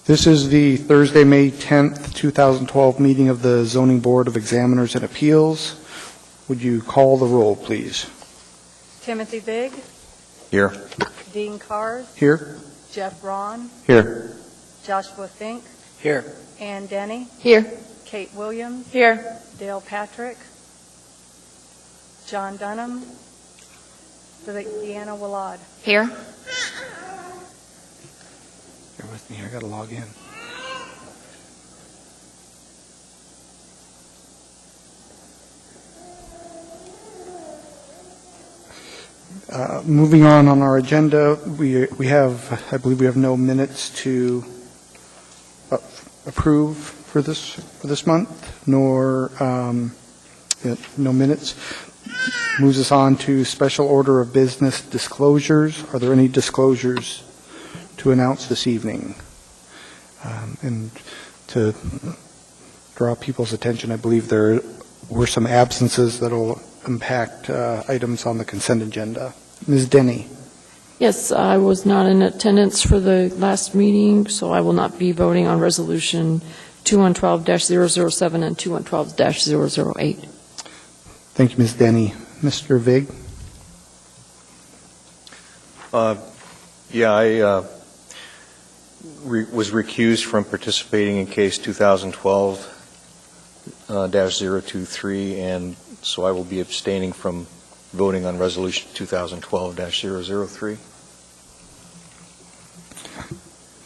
This is the Thursday, May 10th, 2012 meeting of the Zoning Board of Examiners and Appeals. Would you call the roll, please? Timothy Bigg. Here. Dean Carr. Here? Jeff Ron. Here. Joshua Fink. Here. Ann Denny. Here. Kate Williams. Here. Dale Patrick. John Dunham. Deanna Willard. Here. Bear with me, I got to log in. Moving on our agenda, we have, I believe we have no minutes to approve for this month, nor no minutes. Moves us on to special order of business disclosures. Are there any disclosures to announce this evening? And to draw people's attention, I believe there were some absences that will impact items on the consent agenda. Ms. Denny. Yes, I was not in attendance for the last meeting, so I will not be voting on Resolution 2112-007 and 2112-008. Thank you, Ms. Denny. Mr. Vig? Yeah, I was recused from participating in case 2012-023, and so I will be abstaining from voting on Resolution 2012-003.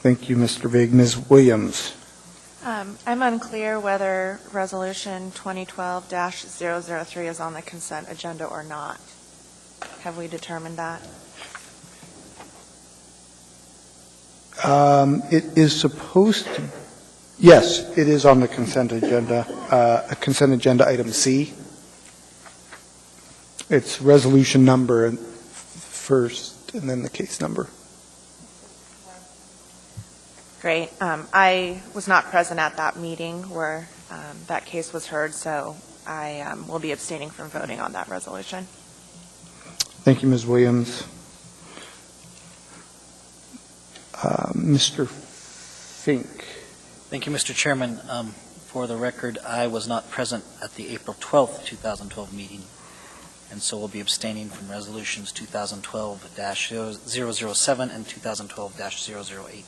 Thank you, Mr. Vig. Ms. Williams? I'm unclear whether Resolution 2012-003 is on the consent agenda or not. Have we determined that? It is supposed to, yes, it is on the consent agenda, consent agenda item C. It's resolution number first and then the case number. Great. I was not present at that meeting where that case was heard, so I will be abstaining from voting on that resolution. Thank you, Ms. Williams. Mr. Fink. Thank you, Mr. Chairman. For the record, I was not present at the April 12th, 2012 meeting, and so will be abstaining from resolutions 2012-007 and 2012-008.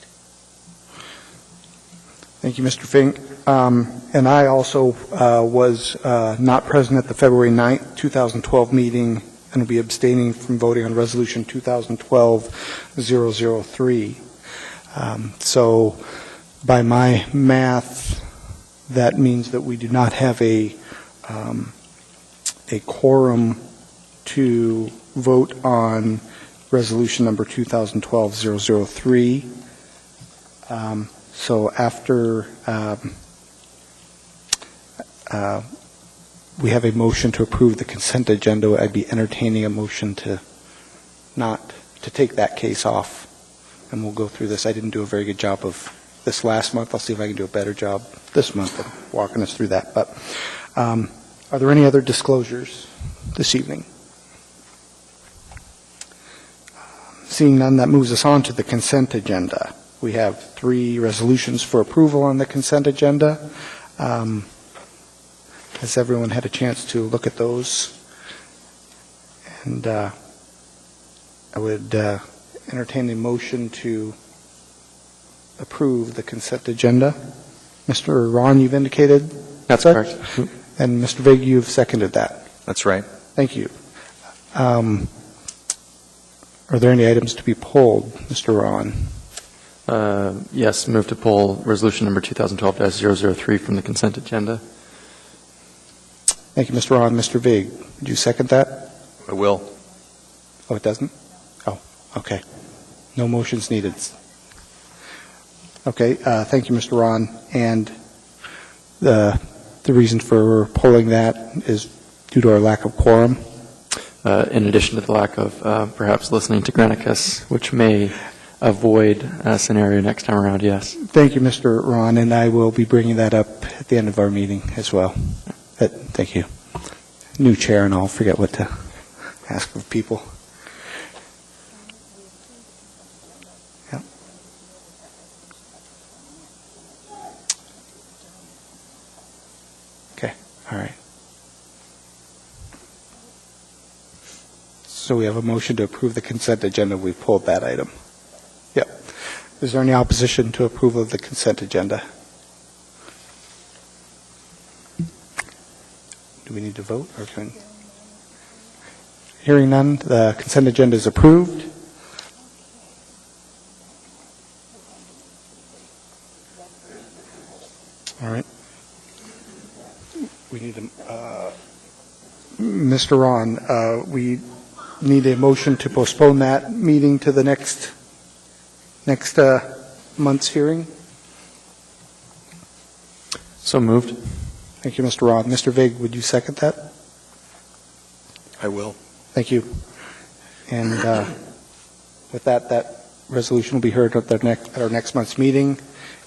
Thank you, Mr. Fink. And I also was not present at the February 9th, 2012 meeting and will be abstaining from voting on resolution 2012-003. So by my math, that means that we do not have a quorum to vote on resolution number 2012-003. So after we have a motion to approve the consent agenda, I'd be entertaining a motion to take that case off. And we'll go through this. I didn't do a very good job of this last month. I'll see if I can do a better job this month of walking us through that. But are there any other disclosures this evening? Seeing none, that moves us on to the consent agenda. We have 3 resolutions for approval on the consent agenda. Has everyone had a chance to look at those? And I would entertain a motion to approve the consent agenda. Mr. Ron, you've indicated? That's correct. And Mr. Vig, you've seconded that. That's right. Thank you. Are there any items to be pulled, Mr. Ron? Yes, move to pull resolution number 2012-003 from the consent agenda. Thank you, Mr. Ron. Mr. Vig, would you second that? I will. Oh, it doesn't? Oh, okay. No motions needed. Okay, thank you, Mr. Ron. And the reason for pulling that is due to our lack of quorum? In addition to the lack of perhaps listening to Granicus, which may avoid a scenario next time around, yes. Thank you, Mr. Ron, and I will be bringing that up at the end of our meeting as well. Thank you. New chair, and I'll forget what to ask of people. All right. So we have a motion to approve the consent agenda. We've pulled that item. Yep. Is there any opposition to approval of the consent agenda? Do we need to vote? Or can... Hearing none, the consent agenda is approved. All right. We need a, Mr. Ron, we need a motion to postpone that meeting to the next month's hearing. So moved. Thank you, Mr. Ron. Mr. Vig, would you second that? I will. Thank you. And with that, that resolution will be heard at our next month's meeting,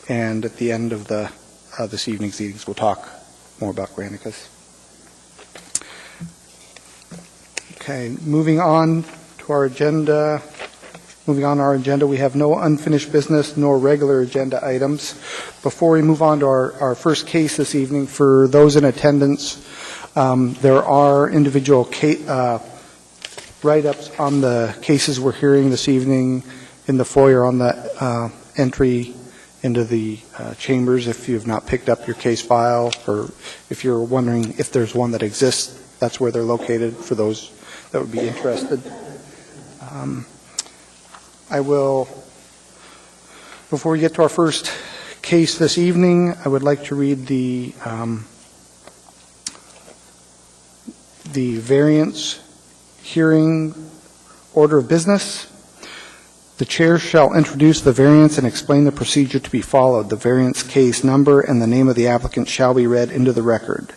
and at the end of this evening's meetings, we'll talk more about Granicus. Okay, moving on to our agenda. Moving on our agenda, we have no unfinished business nor regular agenda items. Before we move on to our first case this evening, for those in attendance, there are individual write-ups on the cases we're hearing this evening in the foyer on the entry into the chambers. If you have not picked up your case file, or if you're wondering if there's one that exists, that's where they're located for those that would be interested. I will, before we get to our first case this evening, I would like to read the variance hearing order of business. The chair shall introduce the variance and explain the procedure to be followed. The variance case number and the name of the applicant shall be read into the record.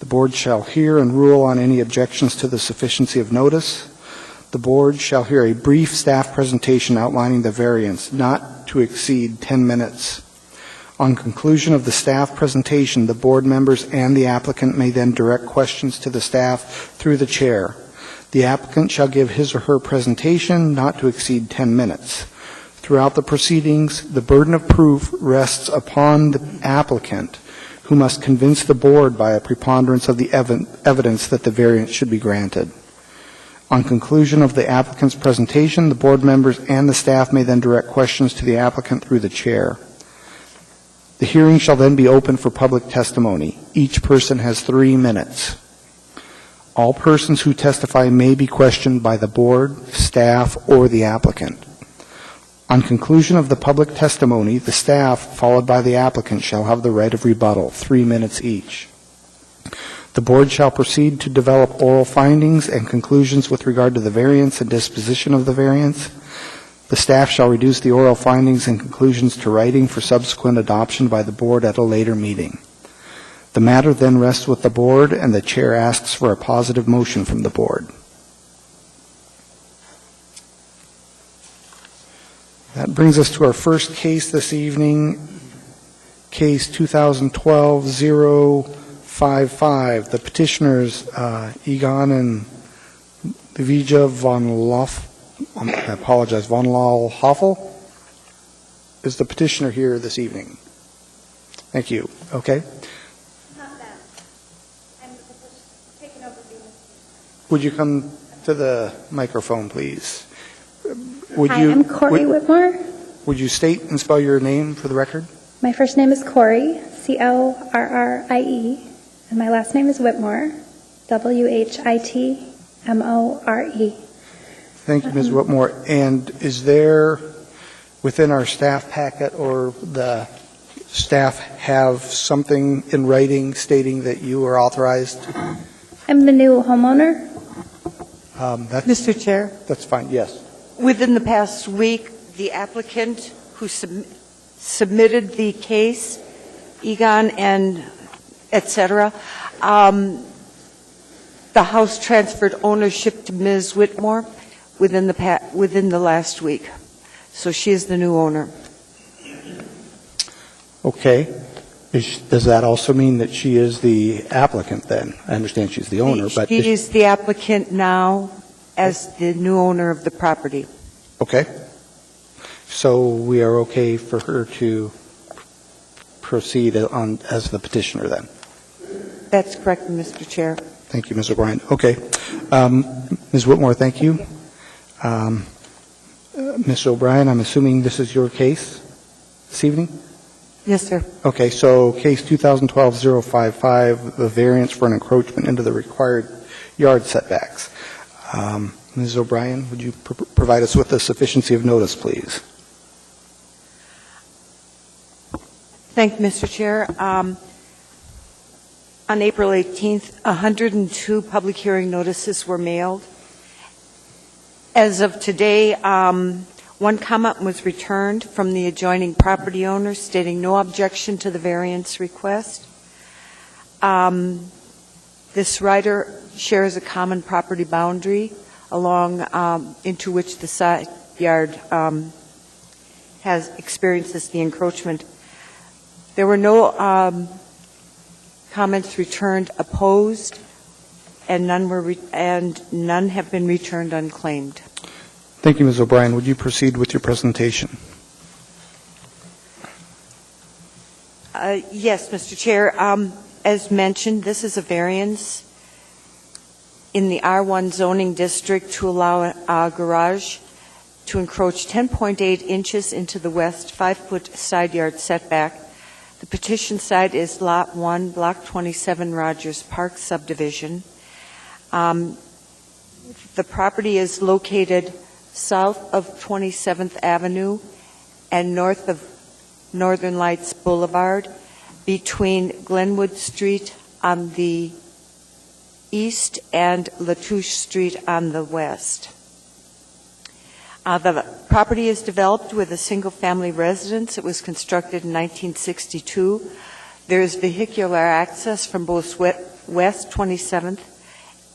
The board shall hear and rule on any objections to the sufficiency of notice. The board shall hear a brief staff presentation outlining the variance, not to exceed 10 minutes. On conclusion of the staff presentation, the board members and the applicant may then direct questions to the staff through the chair. The applicant shall give his or her presentation not to exceed 10 minutes. Throughout the proceedings, the burden of proof rests upon the applicant, who must convince the board by a preponderance of the evidence that the variance should be granted. On conclusion of the applicant's presentation, the board members and the staff may then direct questions to the applicant through the chair. The hearing shall then be open for public testimony. Each person has 3 minutes. All persons who testify may be questioned by the board, staff, or the applicant. On conclusion of the public testimony, the staff, followed by the applicant, shall have the right of rebuttal, 3 minutes each. The board shall proceed to develop oral findings and conclusions with regard to the variance and disposition of the variance. The staff shall reduce the oral findings and conclusions to writing for subsequent adoption by the board at a later meeting. The matter then rests with the board, and the chair asks for a positive motion from the board. That brings us to our first case this evening, case 2012-055. The petitioners, Egon and Vija von Loll-Hoffel, is the petitioner here this evening? Thank you. Okay. Not that. I'm taking over the... Would you come to the microphone, please? Hi, I'm Corey Whitmore. Would you state and spell your name for the record? My first name is Corey, C-O-R-R-I-E, and my last name is Whitmore, W-H-I-T-M-O-R-E. Thank you, Ms. Whitmore. And is there, within our staff packet, or the staff have something in writing stating that you are authorized? I'm the new homeowner. Mr. Chair, That's fine, yes. within the past week, the applicant who submitted the case, Egon and et cetera, the house transferred ownership to Ms. Whitmore within the last week. So she is the new owner. Okay. Does that also mean that she is the applicant then? I understand she's the owner, but... She is the applicant now as the new owner of the property. Okay. So we are okay for her to proceed as the petitioner then? That's correct, Mr. Chair. Thank you, Ms. O'Brien. Okay. Ms. Whitmore, thank you. Ms. O'Brien, I'm assuming this is your case this evening? Yes, sir. Okay, so case 2012-055, the variance for an encroachment into the required yard setbacks. Ms. O'Brien, would you provide us with the sufficiency of notice, please? Thank you, Mr. Chair. On April 18th, 102 public hearing notices were mailed. As of today, one comment was returned from the adjoining property owner stating no objection to the variance request. This rider shares a common property boundary along into which the side yard has experiences the encroachment. There were no comments returned opposed, and none have been returned unclaimed. Thank you, Ms. O'Brien. Would you proceed with your presentation? Yes, Mr. Chair. As mentioned, this is a variance in the R1 zoning district to allow a garage to encroach 10.8 inches into the west 5-foot side yard setback. The petition site is Lot 1, Block 27, Rogers Park subdivision. The property is located south of 27th Avenue and north of Northern Lights Boulevard, between Glenwood Street on the east and Latouche Street on the west. The property is developed with a single-family residence. It was constructed in 1962. There is vehicular access from both West 27th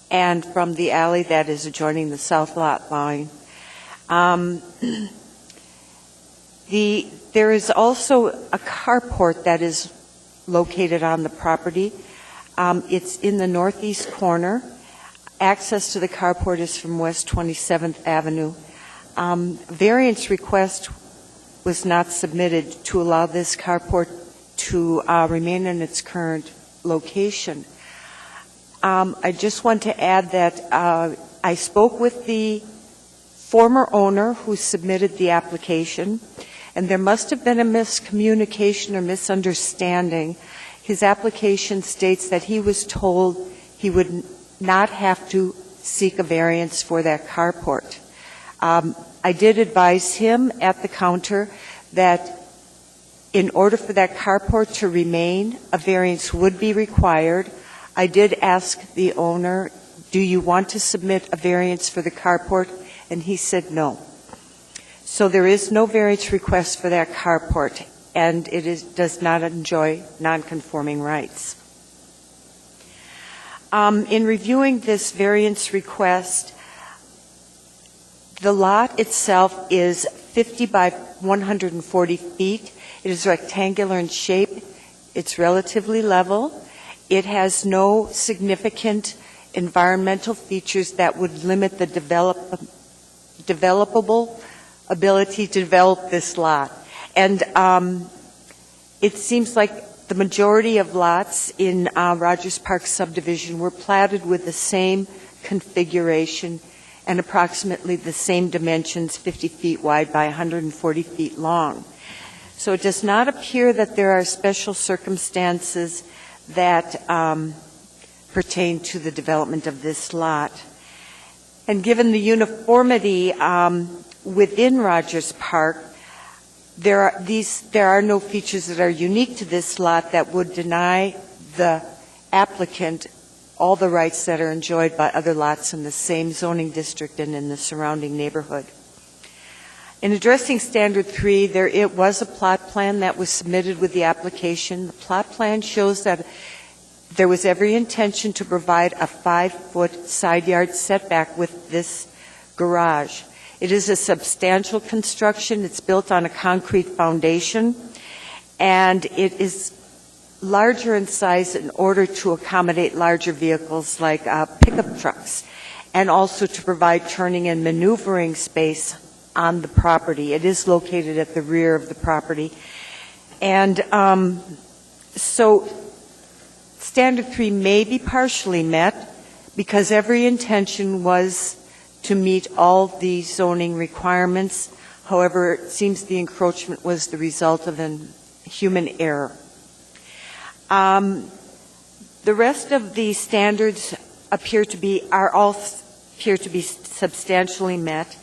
and from the alley that is adjoining the south lot line. There is also a carport that is located on the property. It's in the northeast corner. Access to the carport is from West 27th Avenue. Variance request was not submitted to allow this carport to remain in its current location. I just want to add that I spoke with the former owner who submitted the application, and there must have been a miscommunication or misunderstanding. His application states that he was told he would not have to seek a variance for that carport. I did advise him at the counter that in order for that carport to remain, a variance would be required. I did ask the owner, do you want to submit a variance for the carport? And he said no. So there is no variance request for that carport, and it does not enjoy non-conforming rights. In reviewing this variance request, the lot itself is 50 by 140 feet. It is rectangular in shape. It's relatively level. It has no significant environmental features that would limit the developable ability to develop this lot. And it seems like the majority of lots in Rogers Park subdivision were platted with the same configuration and approximately the same dimensions, 50 feet wide by 140 feet long. So it does not appear that there are special circumstances that pertain to the development of this lot. And given the uniformity within Rogers Park, there are no features that are unique to this lot that would deny the applicant all the rights that are enjoyed by other lots in the same zoning district and in the surrounding neighborhood. In addressing Standard 3, it was a plot plan that was submitted with the application. The plot plan shows that there was every intention to provide a 5-foot side yard setback with this garage. It is a substantial construction. It's built on a concrete foundation, and it is larger in size in order to accommodate larger vehicles like pickup trucks, and also to provide turning and maneuvering space on the property. It is located at the rear of the property. And so Standard 3 may be partially met because every intention was to meet all the zoning requirements. However, it seems the encroachment was the result of a human error. The rest of the standards appear to be substantially met.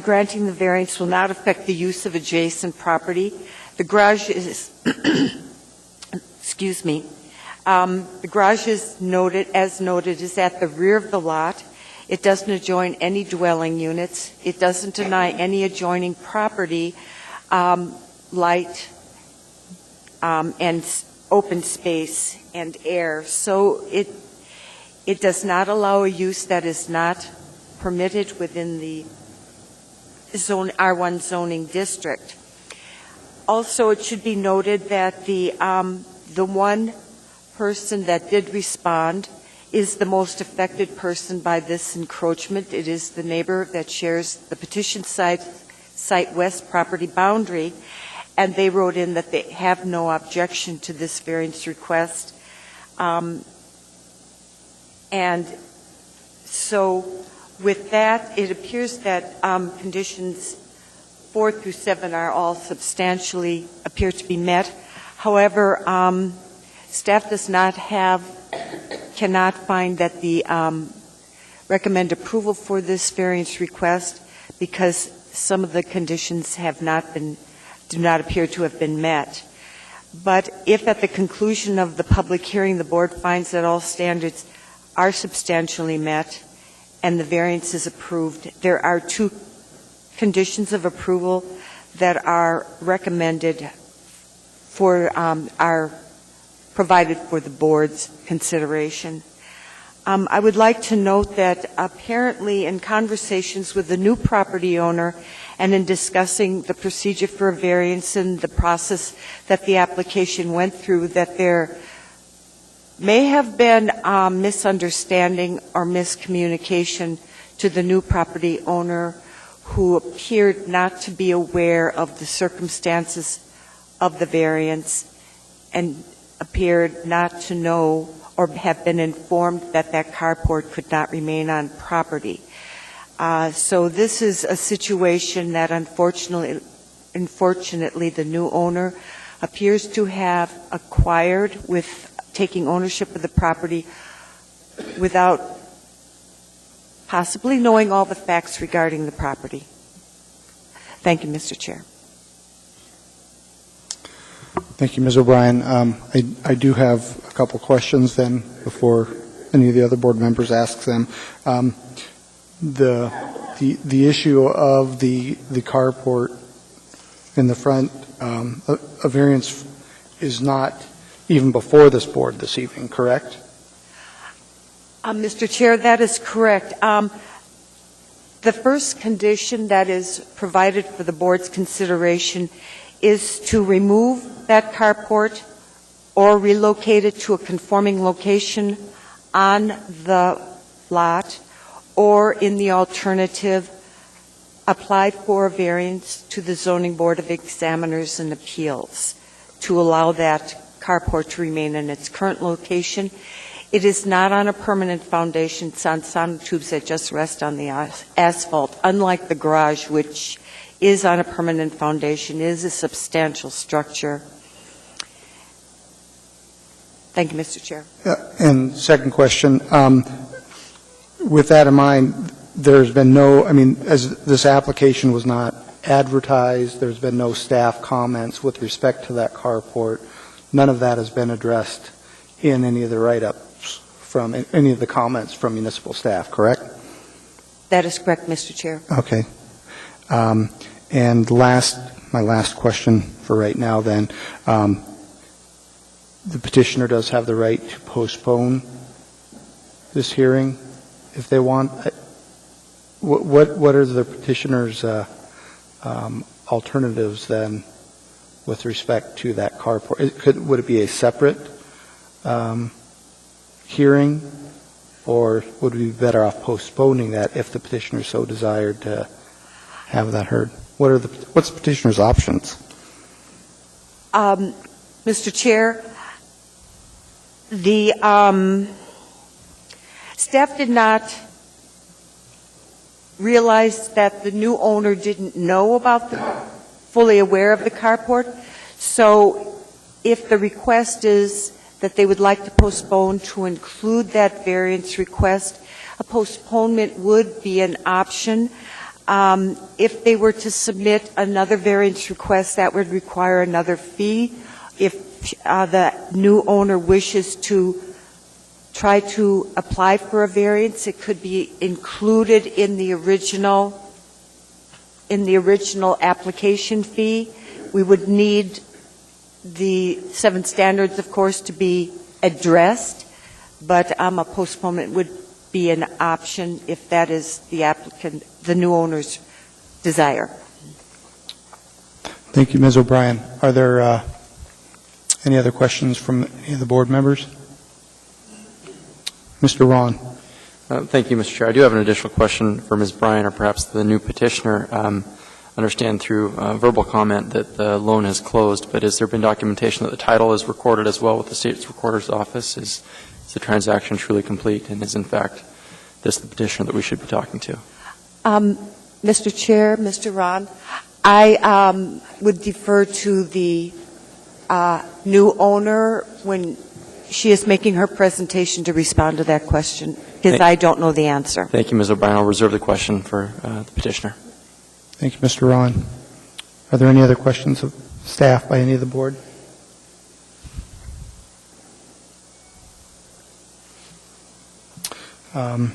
Granting the variance will not affect the use of adjacent property. The garage is, excuse me, the garage is noted, is at the rear of the lot. It doesn't adjoin any dwelling units. It doesn't deny any adjoining property, light, and open space and air. So it does not allow a use that is not permitted within the R1 zoning district. Also, it should be noted that the one person that did respond is the most affected person by this encroachment. It is the neighbor that shares the petition site west property boundary, and they wrote in that they have no objection to this variance request. And so with that, it appears that conditions 4 through 7 are all substantially appear to be met. However, staff does not cannot find that the recommend approval for this variance request because some of the conditions do not appear to have been met. But if at the conclusion of the public hearing the board finds that all standards are substantially met and the variance is approved, there are 2 conditions of approval that are recommended are provided for the board's consideration. I would like to note that apparently in conversations with the new property owner and in discussing the procedure for a variance and the process that the application went through, that there may have been misunderstanding or miscommunication to the new property owner, who appeared not to be aware of the circumstances of the variance and appeared not to know or have been informed that that carport could not remain on property. So this is a situation that unfortunately the new owner appears to have acquired with taking ownership of the property without possibly knowing all the facts regarding the property. Thank you, Mr. Chair. Thank you, Ms. O'Brien. I do have a couple questions then before any of the other board members ask them. The issue of the carport in the front, a variance is not even before this board this evening, correct? Mr. Chair, that is correct. The first condition that is provided for the board's consideration is to remove that carport or relocate it to a conforming location on the lot, or in the alternative, apply for a variance to the Zoning Board of Examiners and Appeals to allow that carport to remain in its current location. It is not on a permanent foundation. It's on sonotubes that just rest on the asphalt, unlike the garage, which is on a permanent foundation, is a substantial structure. Thank you, Mr. Chair. And second question, with that in mind, there's been no, as this application was not advertised, there's been no staff comments with respect to that carport. None of that has been addressed in any of the write-ups from any of the comments from municipal staff, correct? That is correct, Mr. Chair. Okay. And my last question for right now then, the petitioner does have the right to postpone this hearing if they want. What are the petitioner's alternatives then with respect to that carport? Would it be a separate hearing, or would we be better off postponing that if the petitioner so desired to have that heard? What's the petitioner's options? Mr. Chair, The staff did not realize that the new owner didn't know about fully aware of the carport. So if the request is that they would like to postpone to include that variance request, a postponement would be an option. If they were to submit another variance request, that would require another fee. If the new owner wishes to try to apply for a variance, it could be included in the original application fee. We would need the 7 standards, of course, to be addressed, but a postponement would be an option if that is the new owner's desire. Thank you, Ms. O'Brien. Are there any other questions from any of the board members? Mr. Ron. Thank you, Mr. Chair. I do have an additional question for Ms. Bryan or perhaps the new petitioner. Understand through verbal comment that the loan has closed, but has there been documentation that the title is recorded as well with the State's Recorder's Office? Is the transaction truly complete, and is in fact this the petitioner that we should be talking to? Mr. Chair, Mr. Ron, I would defer to the new owner when she is making her presentation to respond to that question, because I don't know the answer. Thank you, Ms. O'Brien. I'll reserve the question for the petitioner. Thank you, Mr. Ron. Are there any other questions of staff by any of the board?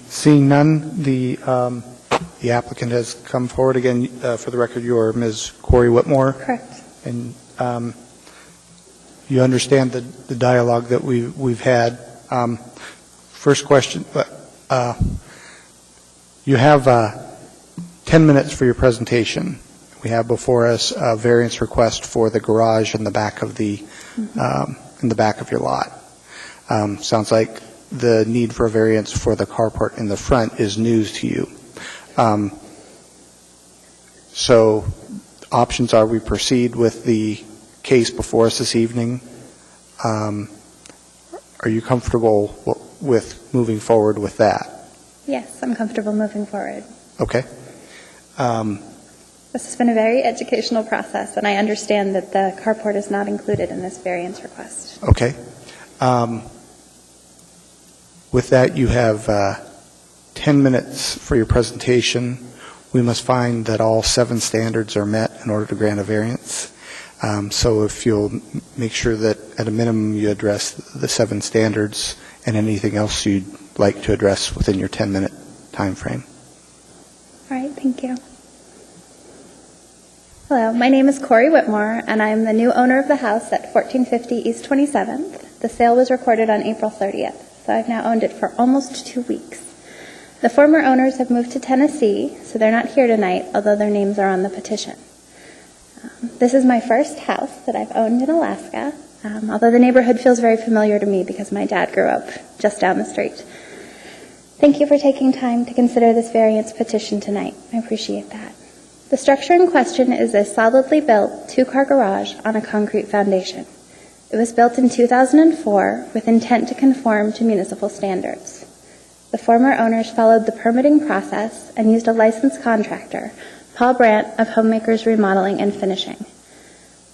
Seeing none, the applicant has come forward. Again, for the record, you are Ms. Corey Whitmore. Correct. And you understand the dialogue that we've had. First question, you have 10 minutes for your presentation. We have before us a variance request for the garage in the back of in the back of your lot. Sounds like the need for a variance for the carport in the front is news to you. So options are we proceed with the case before us this evening. Are you comfortable with moving forward with that? Yes, I'm comfortable moving forward. Okay. This has been a very educational process, and I understand that the carport is not included in this variance request. Okay. With that, you have 10 minutes for your presentation. We must find that all 7 standards are met in order to grant a variance. So if you'll make sure that at a minimum you address the 7 standards and anything else you'd like to address within your 10-minute time frame. All right, thank you. Hello, my name is Corey Whitmore, and I'm the new owner of the house at 1450 East 27th. The sale was recorded on April 30th, so I've now owned it for almost 2 weeks. The former owners have moved to Tennessee, so they're not here tonight, although their names are on the petition. This is my first house that I've owned in Alaska, although the neighborhood feels very familiar to me because my dad grew up just down the street. Thank you for taking time to consider this variance petition tonight. I appreciate that. The structure in question is a solidly built 2-car garage on a concrete foundation. It was built in 2004 with intent to conform to municipal standards. The former owners followed the permitting process and used a licensed contractor, Paul Brandt of Homemakers Remodeling and Finishing.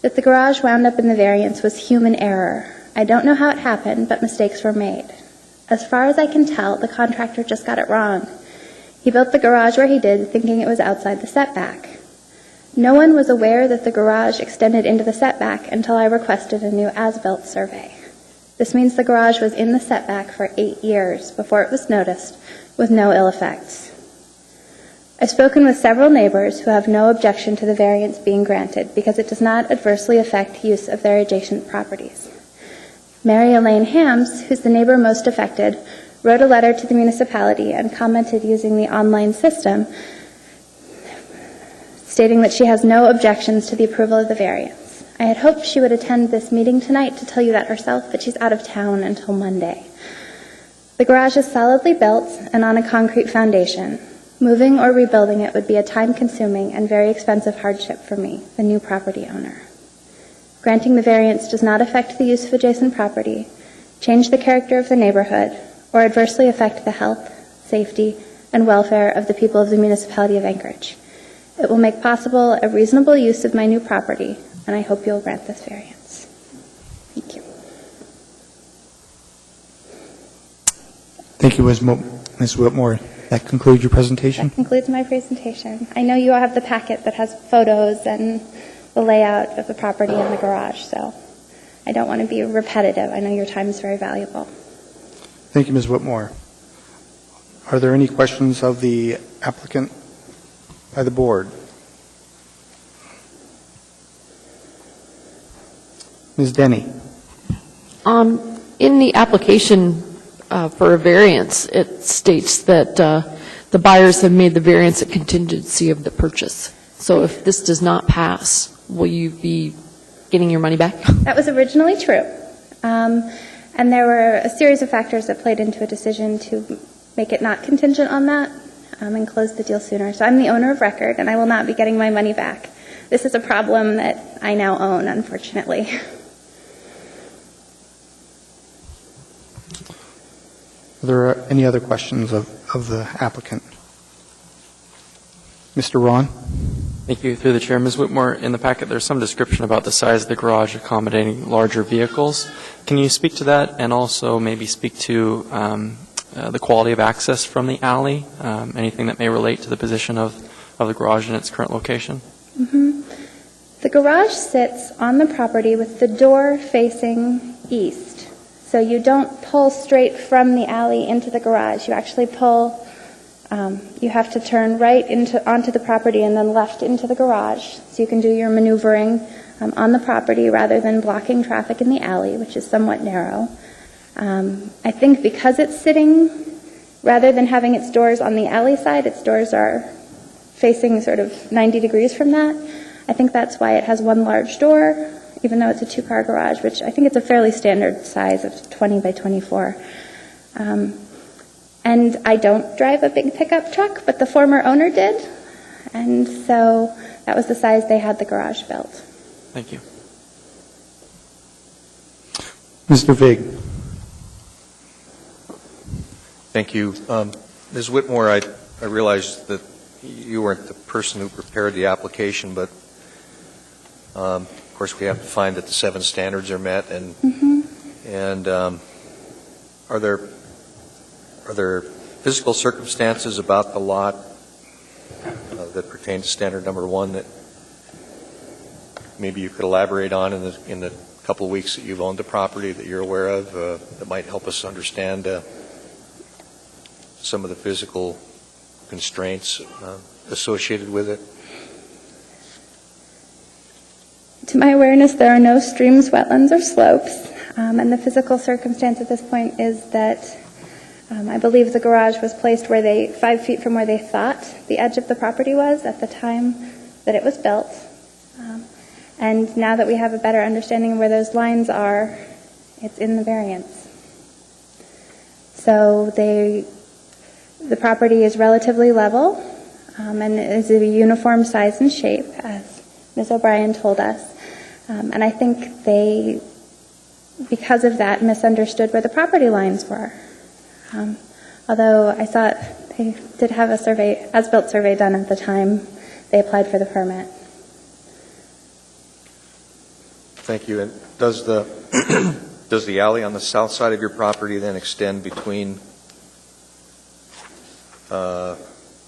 That the garage wound up in the variance was human error. I don't know how it happened, but mistakes were made. As far as I can tell, the contractor just got it wrong. He built the garage where he did, thinking it was outside the setback. No one was aware that the garage extended into the setback until I requested a new as-built survey. This means the garage was in the setback for 8 years before it was noticed, with no ill effects. I've spoken with several neighbors who have no objection to the variance being granted because it does not adversely affect use of their adjacent properties. Mary Elaine Hams, who's the neighbor most affected, wrote a letter to the municipality and commented using the online system, stating that she has no objections to the approval of the variance. I had hoped she would attend this meeting tonight to tell you that herself, but she's out of town until Monday. The garage is solidly built and on a concrete foundation. Moving or rebuilding it would be a time-consuming and very expensive hardship for me, the new property owner. Granting the variance does not affect the use of adjacent property, change the character of the neighborhood, or adversely affect the health, safety, and welfare of the people of the municipality of Anchorage. It will make possible a reasonable use of my new property, and I hope you'll grant this variance. Thank you. Thank you, Ms. Whitmore. That concludes your presentation? That concludes my presentation. I know you all have the packet that has photos and the layout of the property and the garage, so I don't want to be repetitive. I know your time is very valuable. Thank you, Ms. Whitmore. Are there any questions of the applicant by the board? Ms. Denny? In the application for a variance, it states that the buyers have made the variance a contingency of the purchase. So if this does not pass, will you be getting your money back? That was originally true. And there were a series of factors that played into a decision to make it not contingent on that and close the deal sooner. So I'm the owner of record, and I will not be getting my money back. This is a problem that I now own, unfortunately. Are there any other questions of the applicant? Mr. Ron? Thank you. Through the chair, Ms. Whitmore, in the packet there's some description about the size of the garage accommodating larger vehicles. Can you speak to that and also maybe speak to the quality of access from the alley, anything that may relate to the position of the garage in its current location? Mm-hmm. The garage sits on the property with the door facing east. So you don't pull straight from the alley into the garage. You actually pull, you have to turn right onto the property and then left into the garage. So you can do your maneuvering on the property rather than blocking traffic in the alley, which is somewhat narrow. I think because it's sitting, rather than having its doors on the alley side, its doors are facing sort of 90 degrees from that. I think that's why it has one large door, even though it's a two-car garage, which I think it's a fairly standard size of 20 by 24. And I don't drive a big pickup truck, but the former owner did, and so that was the size they had the garage built. Thank you. Mr. Vig? Thank you. Ms. Whitmore, I realized that you weren't the person who prepared the application, but of course we have to find that the 7 standards are met, and are there physical circumstances about the lot that pertain to standard number 1 that maybe you could elaborate on in the couple of weeks that you've owned the property that you're aware of that might help us understand some of the physical constraints associated with it? To my awareness, there are no streams, wetlands, or slopes, and the physical circumstance at this point is that I believe the garage was placed 5 feet from where they thought the edge of the property was at the time that it was built. And now that we have a better understanding of where those lines are, it's in the variance. So the property is relatively level and is of a uniform size and shape, as Ms. O'Brien told us. And I think they, because of that, misunderstood where the property lines were. Although I thought they did have a survey, as-built survey done at the time they applied for the permit. Thank you. And does the alley on the south side of your property then extend between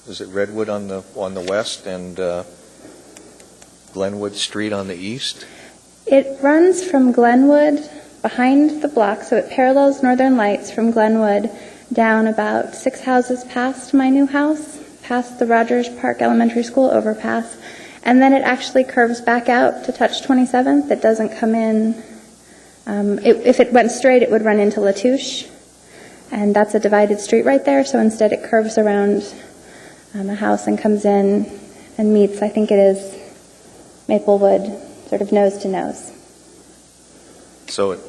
is it Redwood on the west and Glenwood Street on the east? It runs from Glenwood behind the block, so it parallels Northern Lights from Glenwood down about 6 houses past my new house, past the Rogers Park Elementary School overpass, and then it actually curves back out to touch 27th. It doesn't come in. If it went straight, it would run into Latouche, and that's a divided street right there, so instead it curves around a house and comes in and meets, I think it is Maplewood, sort of nose to nose. So it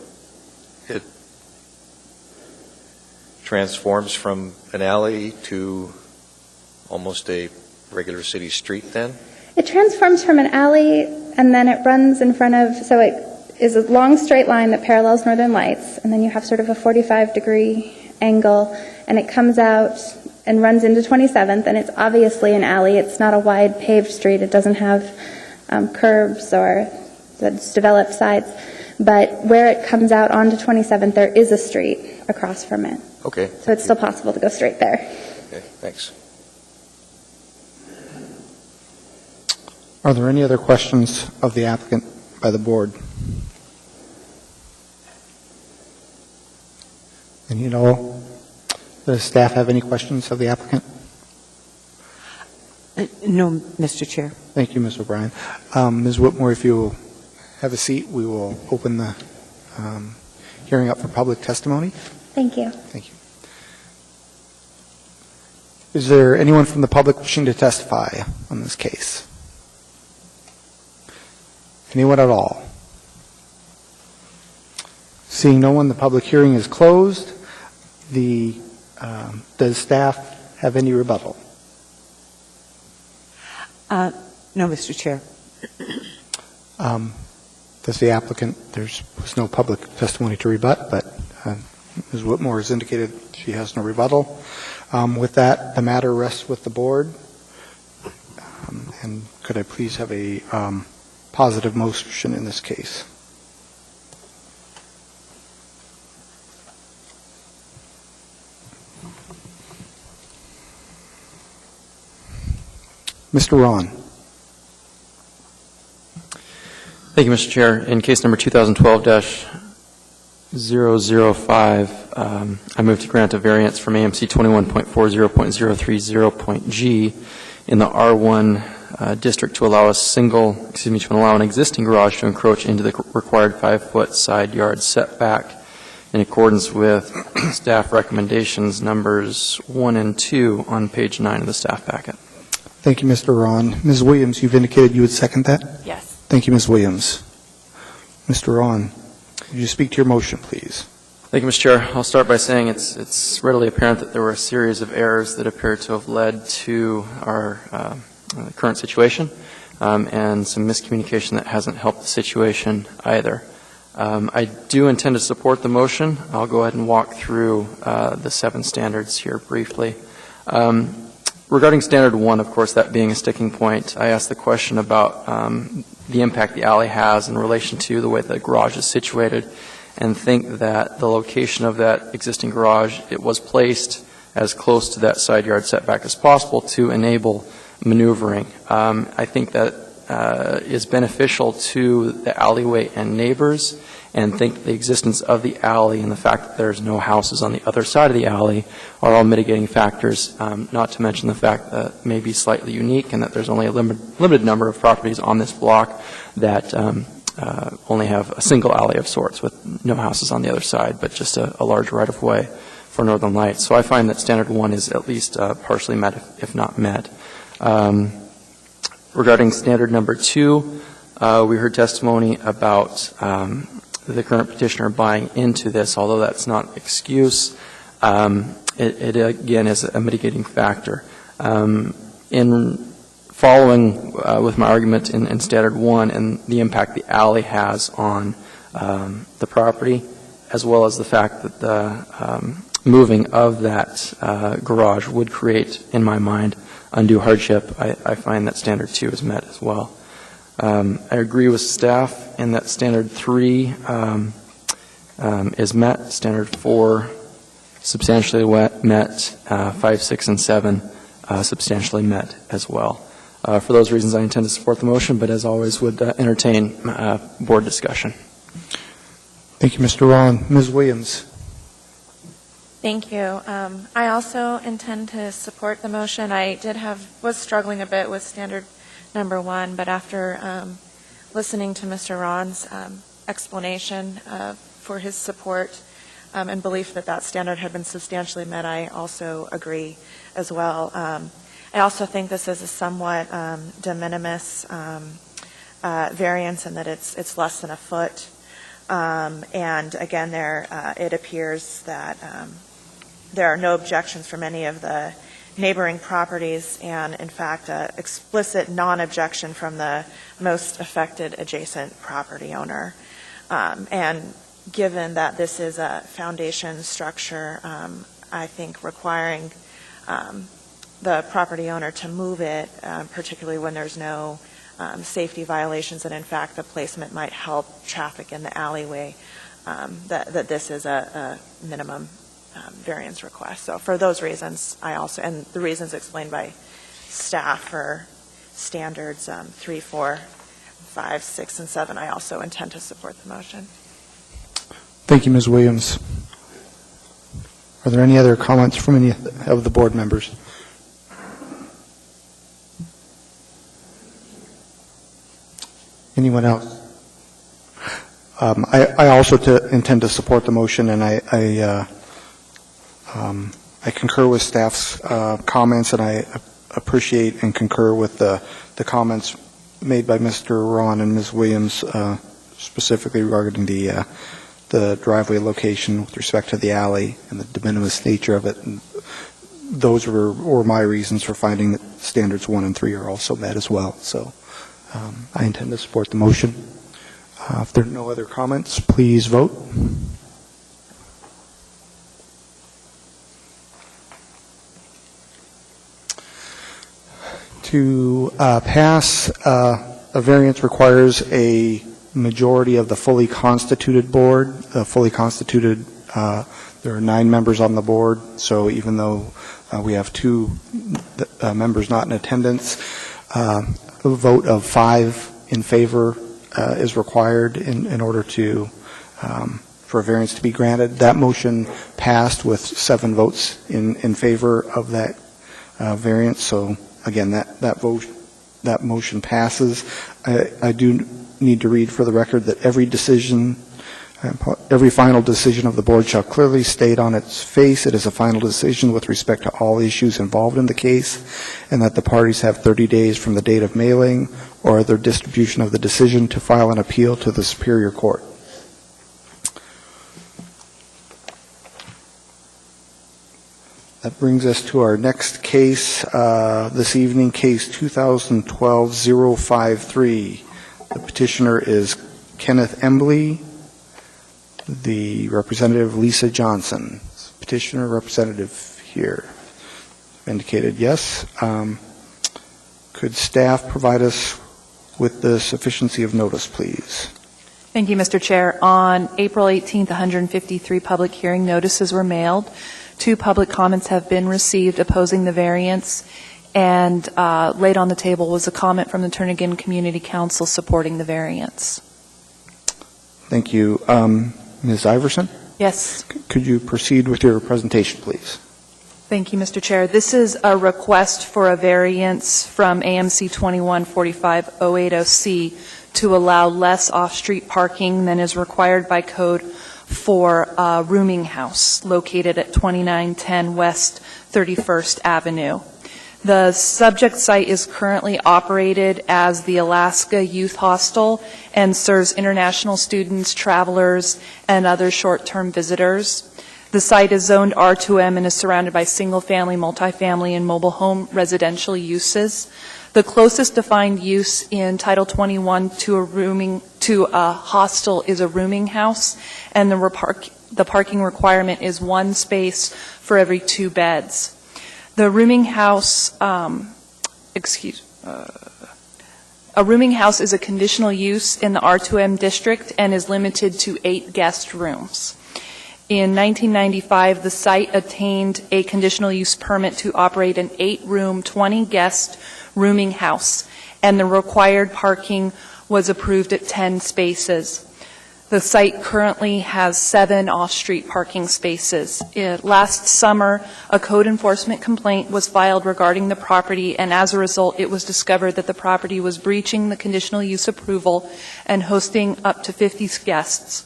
transforms from an alley to almost a regular city street then? It transforms from an alley and then it runs in front of, so is a long straight line that parallels Northern Lights, and then you have sort of a 45-degree angle, and it comes out and runs into 27th, and it's obviously an alley. It's not a wide paved street. It doesn't have curbs or that's developed sides. But where it comes out onto 27th, there is a street across from it. Okay. So it's still possible to go straight there. Okay, thanks. Are there any other questions of the applicant by the board? Any at all? Does staff have any questions of the applicant? No, Mr. Chair. Thank you, Ms. O'Brien. Ms. Whitmore, if you will have a seat, we will open the hearing up for public testimony. Thank you. Thank you. Is there anyone from the public wishing to testify on this case? Anyone at all? Seeing no one, the public hearing is closed. Does staff have any rebuttal? No, Mr. Chair. Does the applicant, there was no public testimony to rebut, but Ms. Whitmore has indicated she has no rebuttal. With that, the matter rests with the board. And could I please have a positive motion in this case? Mr. Ron. Thank you, Mr. Chair. In case number 2012-005, I move to grant a variance from AMC 21.40.030.g in the R1 district to allow to allow an existing garage to encroach into the required 5-foot side yard setback in accordance with staff recommendations numbers 1 and 2 on page 9 of the staff packet. Thank you, Mr. Ron. Ms. Williams, you've indicated you would second that? Yes. Thank you, Ms. Williams. Mr. Ron, would you speak to your motion, please? Thank you, Mr. Chair. I'll start by saying it's readily apparent that there were a series of errors that appear to have led to our current situation and some miscommunication that hasn't helped the situation either. I do intend to support the motion. I'll go ahead and walk through the 7 standards here briefly. Regarding standard 1, of course, that being a sticking point, I asked the question about the impact the alley has in relation to the way the garage is situated, and think that the location of that existing garage, it was placed as close to that side yard setback as possible to enable maneuvering. I think that is beneficial to the alleyway and neighbors, and think the existence of the alley and the fact that there's no houses on the other side of the alley are all mitigating factors, not to mention the fact that it may be slightly unique and that there's only a limited number of properties on this block that only have a single alley of sorts with no houses on the other side, but just a large right-of-way for Northern Lights. So I find that standard 1 is at least partially met, if not met. Regarding standard number 2, we heard testimony about the current petitioner buying into this, although that's not an excuse. It again is a mitigating factor. In following with my argument in standard 1 and the impact the alley has on the property, as well as the fact that the moving of that garage would create, in my mind, undue hardship, I find that standard 2 is met as well. I agree with staff in that standard 3 is met, standard 4 substantially met, 5, 6, and 7 substantially met as well. For those reasons, I intend to support the motion, but as always, would entertain board discussion. Thank you, Mr. Ron. Ms. Williams. Thank you. I also intend to support the motion. I was struggling a bit with standard number 1, but after listening to Mr. Ron's explanation for his support and belief that that standard had been substantially met, I also agree as well. I also think this is a somewhat de minimis variance in that it's less than a foot. And again, it appears that there are no objections from any of the neighboring properties, and in fact, explicit non-objection from the most affected adjacent property owner. And given that this is a foundation structure, I think requiring the property owner to move it, particularly when there's no safety violations, and in fact the placement might help traffic in the alleyway, that this is a minimum variance request. So for those reasons, I also, and the reasons explained by staff for standards 3, 4, 5, 6, and 7, I also intend to support the motion. Thank you, Ms. Williams. Are there any other comments from any of the board members? Anyone else? I also intend to support the motion, and I concur with staff's comments, and I appreciate and concur with the comments made by Mr. Ron and Ms. Williams, specifically regarding the driveway location with respect to the alley and the de minimis nature of it. And those were my reasons for finding that standards 1 and 3 are also met as well. So I intend to support the motion. If there are no other comments, please vote. To pass, a variance requires a majority of the fully constituted board. Fully constituted, there are 9 members on the board, so even though we have 2 members not in attendance, a vote of 5 in favor is required in order to for a variance to be granted. That motion passed with 7 votes in favor of that variance. So again, that motion passes. I do need to read for the record that every final decision of the board shall clearly state on its face it is a final decision with respect to all issues involved in the case, and that the parties have 30 days from the date of mailing or their distribution of the decision to file an appeal to the Superior Court. That brings us to our next case this evening, case 2012-053. The petitioner is Kenneth Embley, the representative Lisa Johnson. Petitioner representative here. Indicated yes. Could staff provide us with the sufficiency of notice, please? Thank you, Mr. Chair. On April 18th, 153 public hearing notices were mailed. 2 public comments have been received opposing the variance, and laid on the table was a comment from the Turnagain Community Council supporting the variance. Thank you. Ms. Iverson? Yes. Could you proceed with your presentation, please? Thank you, Mr. Chair. This is a request for a variance from AMC 2145-080C to allow less off-street parking than is required by code for a rooming house located at 2910 West 31st Avenue. The subject site is currently operated as the Alaska Youth Hostel and serves international students, travelers, and other short-term visitors. The site is zoned R2M and is surrounded by single-family, multifamily, and mobile home residential uses. The closest defined use in Title 21 to a hostel is a rooming house, and the parking requirement is 1 space for every 2 beds. The rooming house, a rooming house is a conditional use in the R2M district and is limited to 8 guest rooms. In 1995, the site obtained a conditional use permit to operate an 8-room, 20-guest rooming house, and the required parking was approved at 10 spaces. The site currently has 7 off-street parking spaces. Last summer, a code enforcement complaint was filed regarding the property, and as a result, it was discovered that the property was breaching the conditional use approval and hosting up to 50 guests.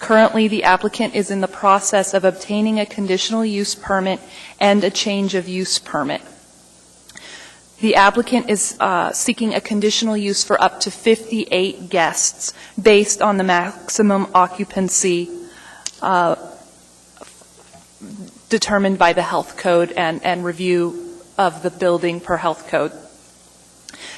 Currently, the applicant is in the process of obtaining a conditional use permit and a change of use permit. The applicant is seeking a conditional use for up to 58 guests based on the maximum occupancy determined by the health code and review of the building per health code.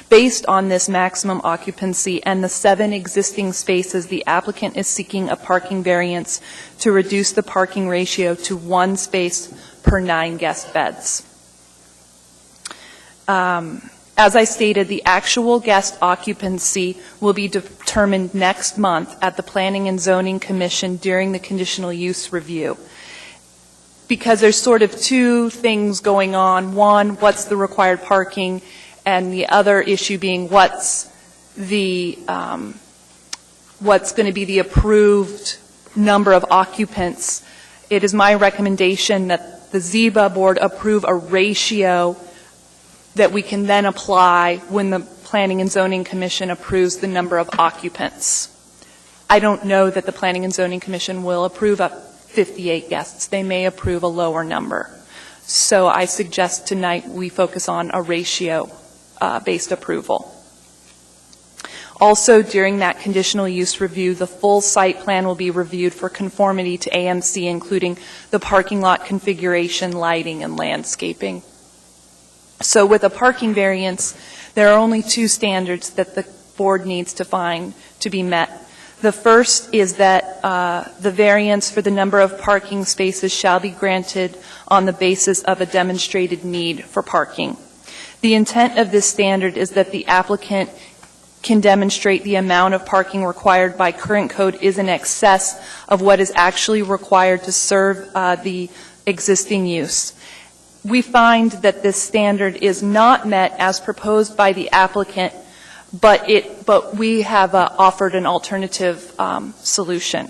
Based on this maximum occupancy and the 7 existing spaces, the applicant is seeking a parking variance to reduce the parking ratio to 1 space per 9 guest beds. As I stated, the actual guest occupancy will be determined next month at the Planning and Zoning Commission during the conditional use review. Because there's sort of 2 things going on. One, what's the required parking? And the other issue being what's going to be the approved number of occupants. It is my recommendation that the ZEBA board approve a ratio that we can then apply when the Planning and Zoning Commission approves the number of occupants. I don't know that the Planning and Zoning Commission will approve up 58 guests. They may approve a lower number. So I suggest tonight we focus on a ratio-based approval. Also, during that conditional use review, the full site plan will be reviewed for conformity to AMC, including the parking lot configuration, lighting, and landscaping. So with a parking variance, there are only 2 standards that the board needs to find to be met. The first is that the variance for the number of parking spaces shall be granted on the basis of a demonstrated need for parking. The intent of this standard is that the applicant can demonstrate the amount of parking required by current code is in excess of what is actually required to serve the existing use. We find that this standard is not met as proposed by the applicant, but we have offered an alternative solution.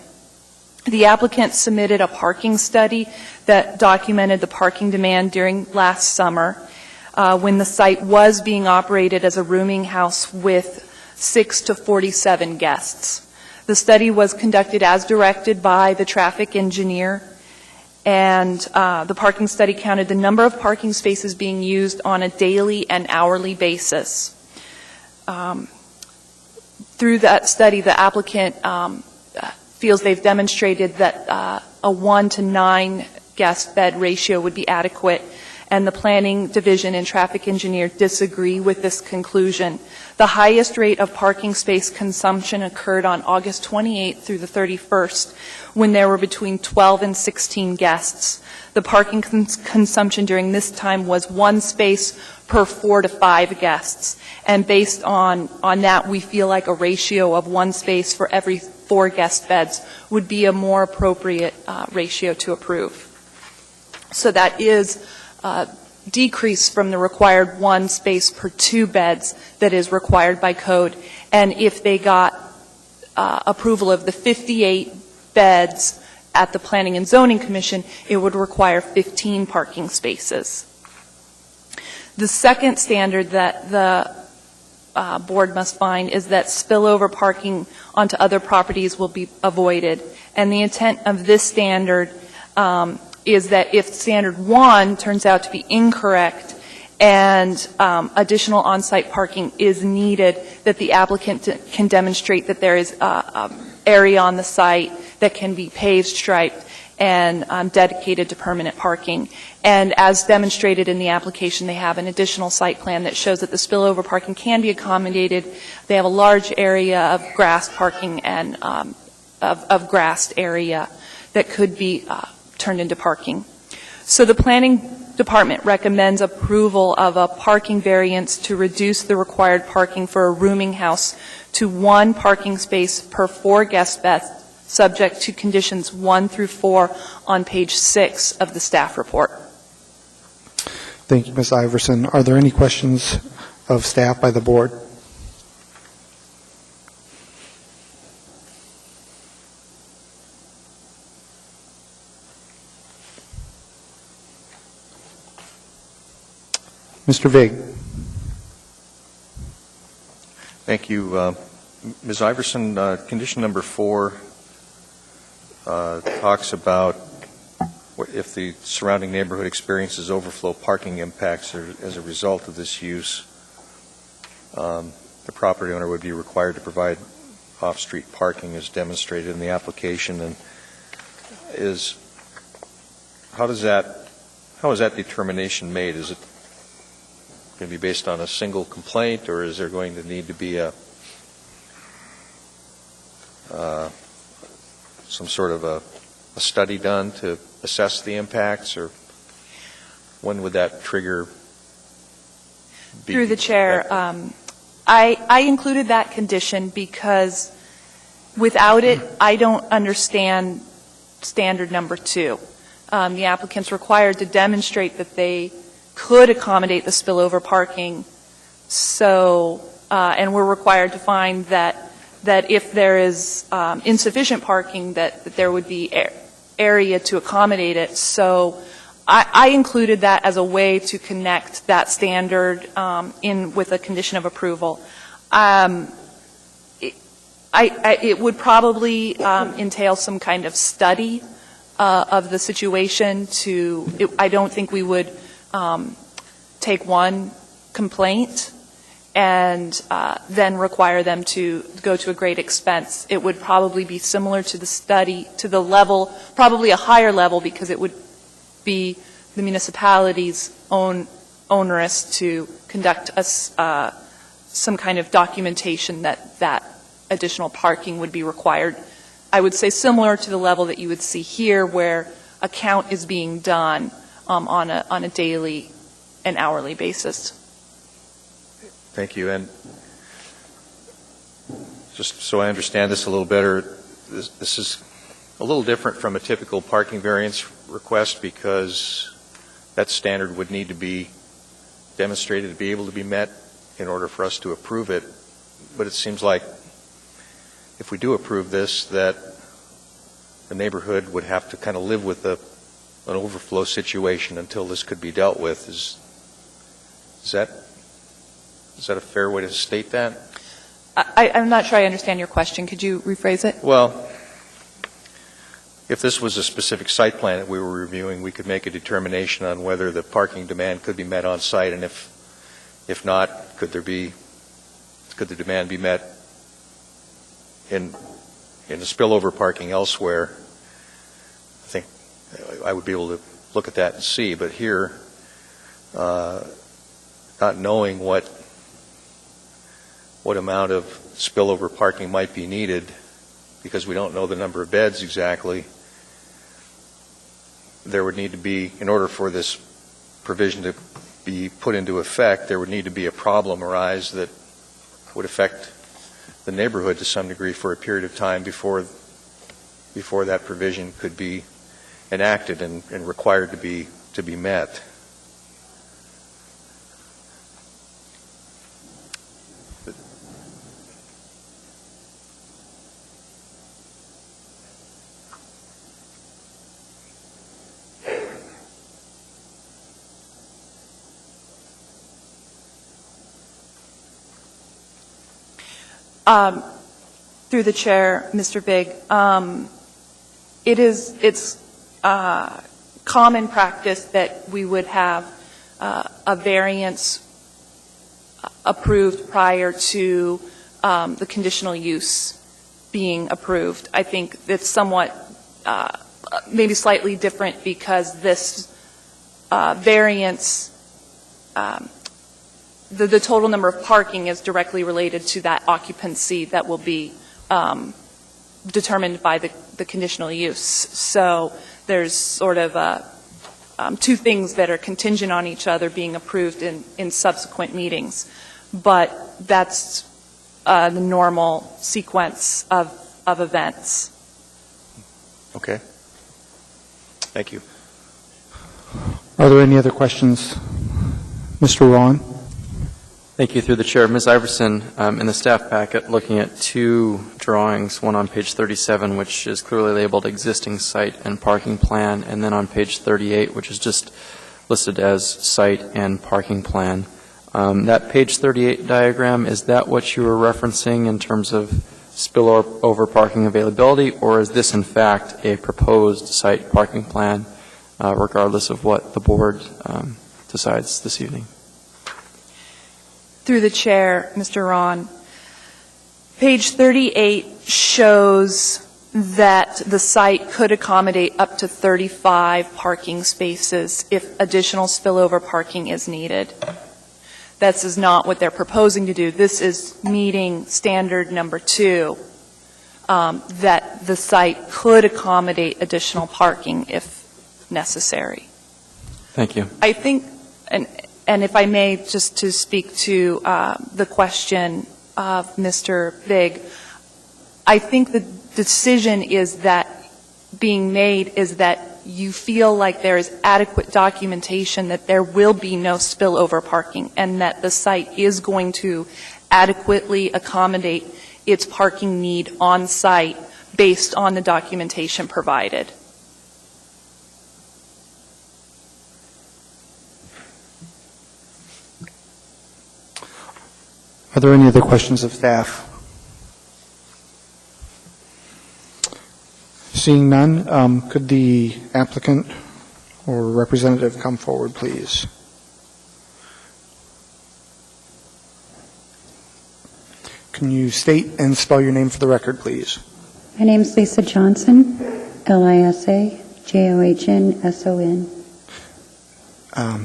The applicant submitted a parking study that documented the parking demand during last summer when the site was being operated as a rooming house with 6 to 47 guests. The study was conducted as directed by the traffic engineer, and the parking study counted the number of parking spaces being used on a daily and hourly basis. Through that study, the applicant feels they've demonstrated that a 1 to 9 guest bed ratio would be adequate, and the planning division and traffic engineer disagree with this conclusion. The highest rate of parking space consumption occurred on August 28th through the 31st, when there were between 12 and 16 guests. The parking consumption during this time was 1 space per 4 to 5 guests. And based on that, we feel like a ratio of 1 space for every 4 guest beds would be a more appropriate ratio to approve. So that is decrease from the required 1 space per 2 beds that is required by code. And if they got approval of the 58 beds at the Planning and Zoning Commission, it would require 15 parking spaces. The second standard that the board must find is that spillover parking onto other properties will be avoided. And the intent of this standard is that if standard 1 turns out to be incorrect and additional on-site parking is needed, that the applicant can demonstrate that there is area on the site that can be paved, striped, and dedicated to permanent parking. And as demonstrated in the application, they have an additional site plan that shows that the spillover parking can be accommodated. They have a large area of grass parking and of grassed area that could be turned into parking. So the planning department recommends approval of a parking variance to reduce the required parking for a rooming house to 1 parking space per 4 guest beds, subject to conditions 1 through 4 on page 6 of the staff report. Thank you, Ms. Iverson. Are there any questions of staff by the board? Mr. Vig. Thank you. Ms. Iverson, condition number 4 talks about if the surrounding neighborhood experiences overflow parking impacts as a result of this use, the property owner would be required to provide off-street parking as demonstrated in the application. And how is that determination made? Is going to be based on a single complaint, or is there going to need to be some sort of a study done to assess the impacts, or when would that trigger be? Through the chair, I included that condition because without it, I don't understand standard number 2. The applicant's required to demonstrate that they could accommodate the spillover parking, and we're required to find that if there is insufficient parking, that there would be area to accommodate it. So I included that as a way to connect that standard in with a condition of approval. It would probably entail some kind of study of the situation. I don't think we would take one complaint and then require them to go to a great expense. It would probably be similar to the study, to the level, probably a higher level, because it would be the municipality's own onerous to conduct some kind of documentation that additional parking would be required. I would say similar to the level that you would see here, where a count is being done on a daily and hourly basis. Thank you. And just so I understand this a little better, this is a little different from a typical parking variance request, because that standard would need to be demonstrated to be able to be met in order for us to approve it. But it seems like if we do approve this, that the neighborhood would have to kind of live with an overflow situation until this could be dealt with. Is that a fair way to state that? I'm not sure I understand your question. Could you rephrase it? Well, if this was a specific site plan that we were reviewing, we could make a determination on whether the parking demand could be met on site, and if not, could the demand be met in the spillover parking elsewhere? I think I would be able to look at that and see. But here, not knowing what amount of spillover parking might be needed, because we don't know the number of beds exactly, there would need to be, in order for this provision to be put into effect, there would need to be a problem arise that would affect the neighborhood to some degree for a period of time before that provision could be enacted and required to be met. Through the chair, Mr. Big, it's common practice that we would have a variance approved prior to the conditional use being approved. I think it's somewhat, maybe slightly different, because this variance, the total number of parking is directly related to that occupancy that will be determined by the conditional use. So there's sort of two things that are contingent on each other being approved in subsequent meetings. But that's the normal sequence of events. Okay. Thank you. Are there any other questions? Mr. Ron? Thank you. Through the chair, Ms. Iverson, in the staff packet, looking at two drawings, one on page 37, which is clearly labeled existing site and parking plan, and then on page 38, which is just listed as site and parking plan. That page 38 diagram, is that what you were referencing in terms of spillover parking availability, or is this in fact a proposed site parking plan, regardless of what the board decides this evening? Through the chair, Mr. Ron, page 38 shows that the site could accommodate up to 35 parking spaces if additional spillover parking is needed. This is not what they're proposing to do. This is meeting standard number 2, that the site could accommodate additional parking if necessary. Thank you. I think, and if I may, just to speak to the question of Mr. Big, I think the decision is that being made is that you feel like there is adequate documentation that there will be no spillover parking and that the site is going to adequately accommodate its parking need on site based on the documentation provided. Are there any other questions of staff? Seeing none, could the applicant or representative come forward, please? Can you state and spell your name for the record, please? My name is Lisa Johnson, Lisajohnson.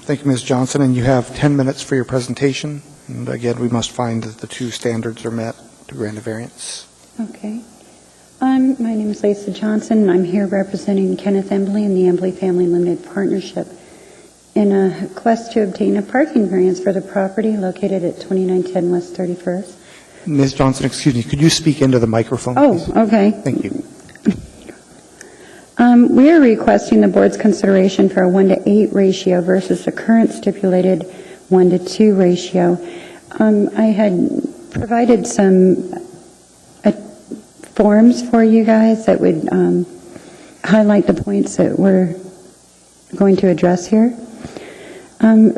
Thank you, Ms. Johnson, and you have 10 minutes for your presentation. And again, we must find that the 2 standards are met to grant a variance. Okay. My name is Lisa Johnson, and I'm here representing Kenneth Embley and the Embley Family Limited Partnership in a quest to obtain a parking variance for the property located at 2910 West 31st. Ms. Johnson, excuse me, could you speak into the microphone, please? Oh, okay. Thank you. We are requesting the board's consideration for a 1-to-8 ratio versus the current stipulated 1-to-2 ratio. I had provided some forms for you guys that would highlight the points that we're going to address here.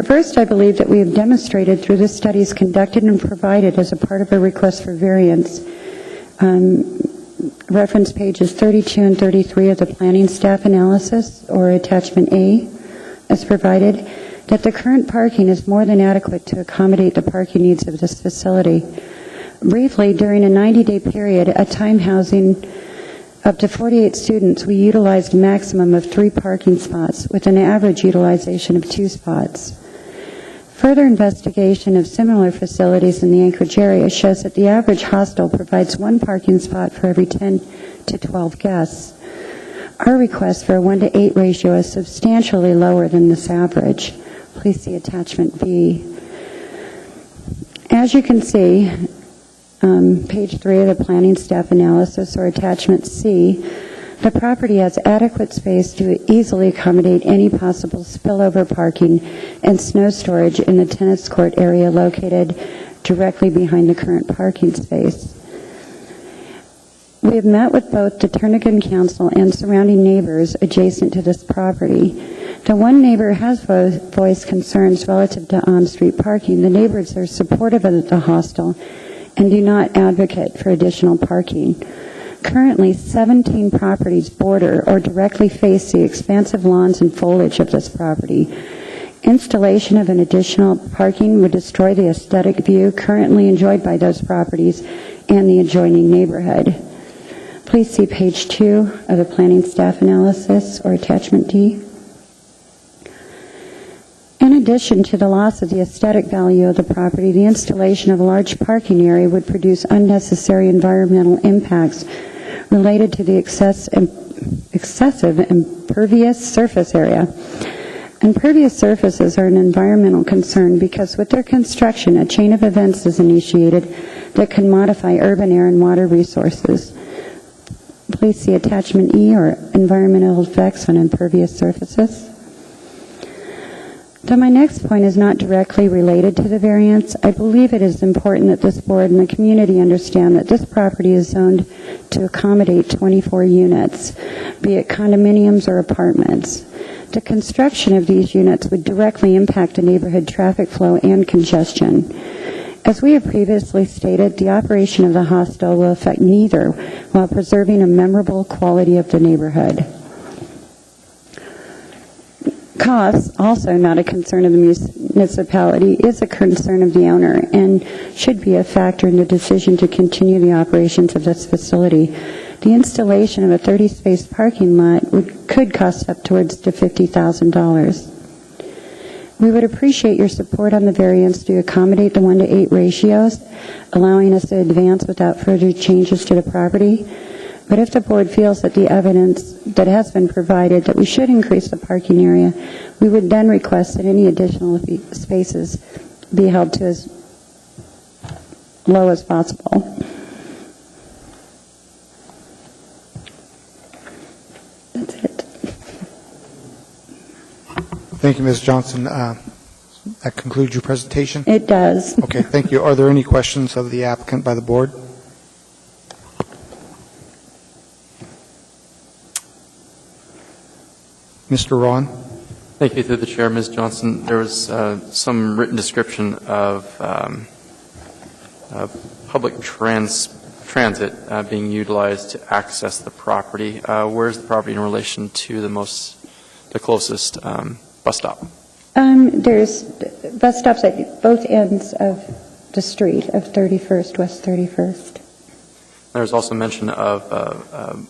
First, I believe that we have demonstrated through the studies conducted and provided as a part of a request for variance, reference pages 32 and 33 of the planning staff analysis, or attachment A, as provided, that the current parking is more than adequate to accommodate the parking needs of this facility. Briefly, during a 90-day period, at time housing up to 48 students, we utilized a maximum of 3 parking spots with an average utilization of 2 spots. Further investigation of similar facilities in the Anchorage area shows that the average hostel provides 1 parking spot for every 10 to 12 guests. Our request for a 1-to-8 ratio is substantially lower than this average. Please see attachment B. As you can see, page 3 of the planning staff analysis, or attachment C, the property has adequate space to easily accommodate any possible spillover parking and snow storage in the tennis court area located directly behind the current parking space. We have met with both the Turnagain Council and surrounding neighbors adjacent to this property. The one neighbor has voiced concerns relative to on-street parking. The neighbors are supportive of the hostel and do not advocate for additional parking. Currently, 17 properties border or directly face the expansive lawns and foliage of this property. Installation of an additional parking would destroy the aesthetic view currently enjoyed by those properties and the adjoining neighborhood. Please see page 2 of the planning staff analysis, or attachment D. In addition to the loss of the aesthetic value of the property, the installation of a large parking area would produce unnecessary environmental impacts related to the excessive impervious surface area. Impervious surfaces are an environmental concern because with their construction, a chain of events is initiated that can modify urban air and water resources. Please see attachment E, or environmental effects on impervious surfaces. Though my next point is not directly related to the variance, I believe it is important that this board and the community understand that this property is zoned to accommodate 24 units, be it condominiums or apartments. The construction of these units would directly impact the neighborhood traffic flow and congestion. As we have previously stated, the operation of the hostel will affect neither while preserving a memorable quality of the neighborhood. Costs, also not a concern of the municipality, is a concern of the owner and should be a factor in the decision to continue the operations of this facility. The installation of a 30-space parking lot could cost up towards to $50,000. We would appreciate your support on the variance to accommodate the 1-to-8 ratios, allowing us to advance without further changes to the property. But if the board feels that the evidence that has been provided that we should increase the parking area, we would then request that any additional spaces be held to as low as possible. That's it. Thank you, Ms. Johnson. That concludes your presentation? It does. Okay, thank you. Are there any questions of the applicant by the board? Mr. Ron? Thank you, through the chair, Ms. Johnson. There was some written description of public transit being utilized to access the property. Where's the property in relation to the closest bus stop? There's bus stops at both ends of the street of 31st, West 31st. There's also mention of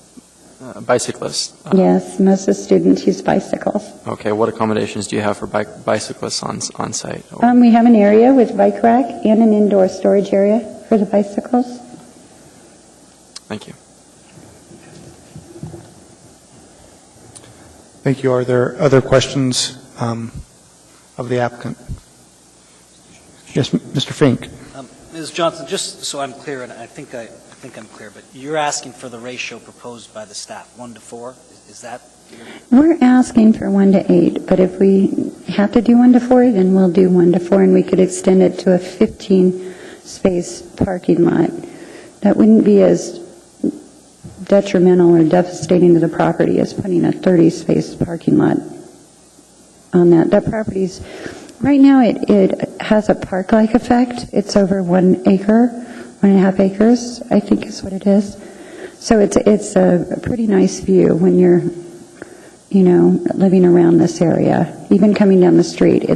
bicyclists. Yes, most of the students use bicycles. Okay, what accommodations do you have for bicyclists on site? We have an area with bike rack and an indoor storage area for the bicycles. Thank you. Thank you. Are there other questions of the applicant? Yes, Mr. Fink. Ms. Johnson, just so I'm clear, and I think I'm clear, but you're asking for the ratio proposed by the staff, 1-to-4? Is that? We're asking for 1-to-8, but if we have to do 1-to-4, then we'll do 1-to-4, and we could extend it to a 15-space parking lot. That wouldn't be as detrimental or devastating to the property as putting a 30-space parking lot on that. That property's, right now it has a park-like effect. It's over 1 acre, 1.5 acres, I think is what it is. So it's a pretty nice view when you're, living around this area. Even coming down the street,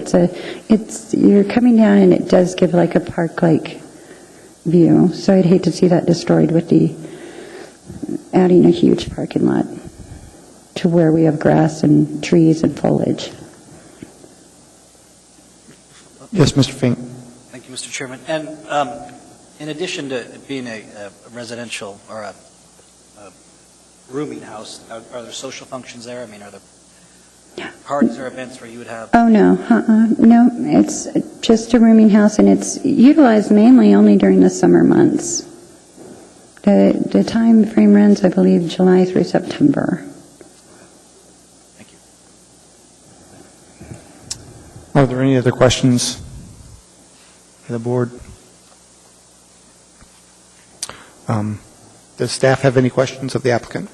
you're coming down and it does give like a park-like view. So I'd hate to see that destroyed with adding a huge parking lot to where we have grass and trees and foliage. Yes, Mr. Fink. Thank you, Mr. Chairman. And in addition to being a residential or a rooming house, are there social functions there? I mean, are there parties or events where you would have? Oh, no. No, it's just a rooming house, and it's utilized mainly only during the summer months. The time frame runs, I believe, July through September. Thank you. Are there any other questions of the board? Does staff have any questions of the applicant?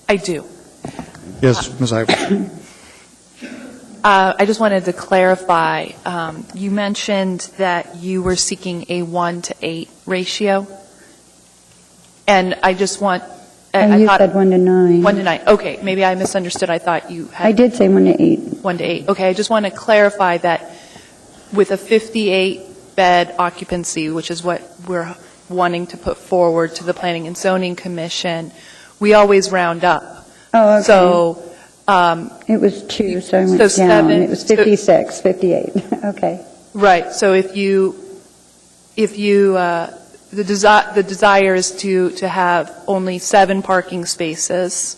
I do. Yes, Ms. Ivers. I just wanted to clarify, you mentioned that you were seeking a 1-to-8 ratio, and I just want... And you said 1-to-9. 1-to-9. Okay, maybe I misunderstood. I thought you had... I did say 1-to-8. 1-to-8. Okay, I just want to clarify that with a 58-bed occupancy, which is what we're wanting to put forward to the Planning and Zoning Commission, we always round up. Oh, okay. So... it was 2, so I went down. 7, it was 56, 58. Okay. Right. So if you the desire is to have only 7 parking spaces,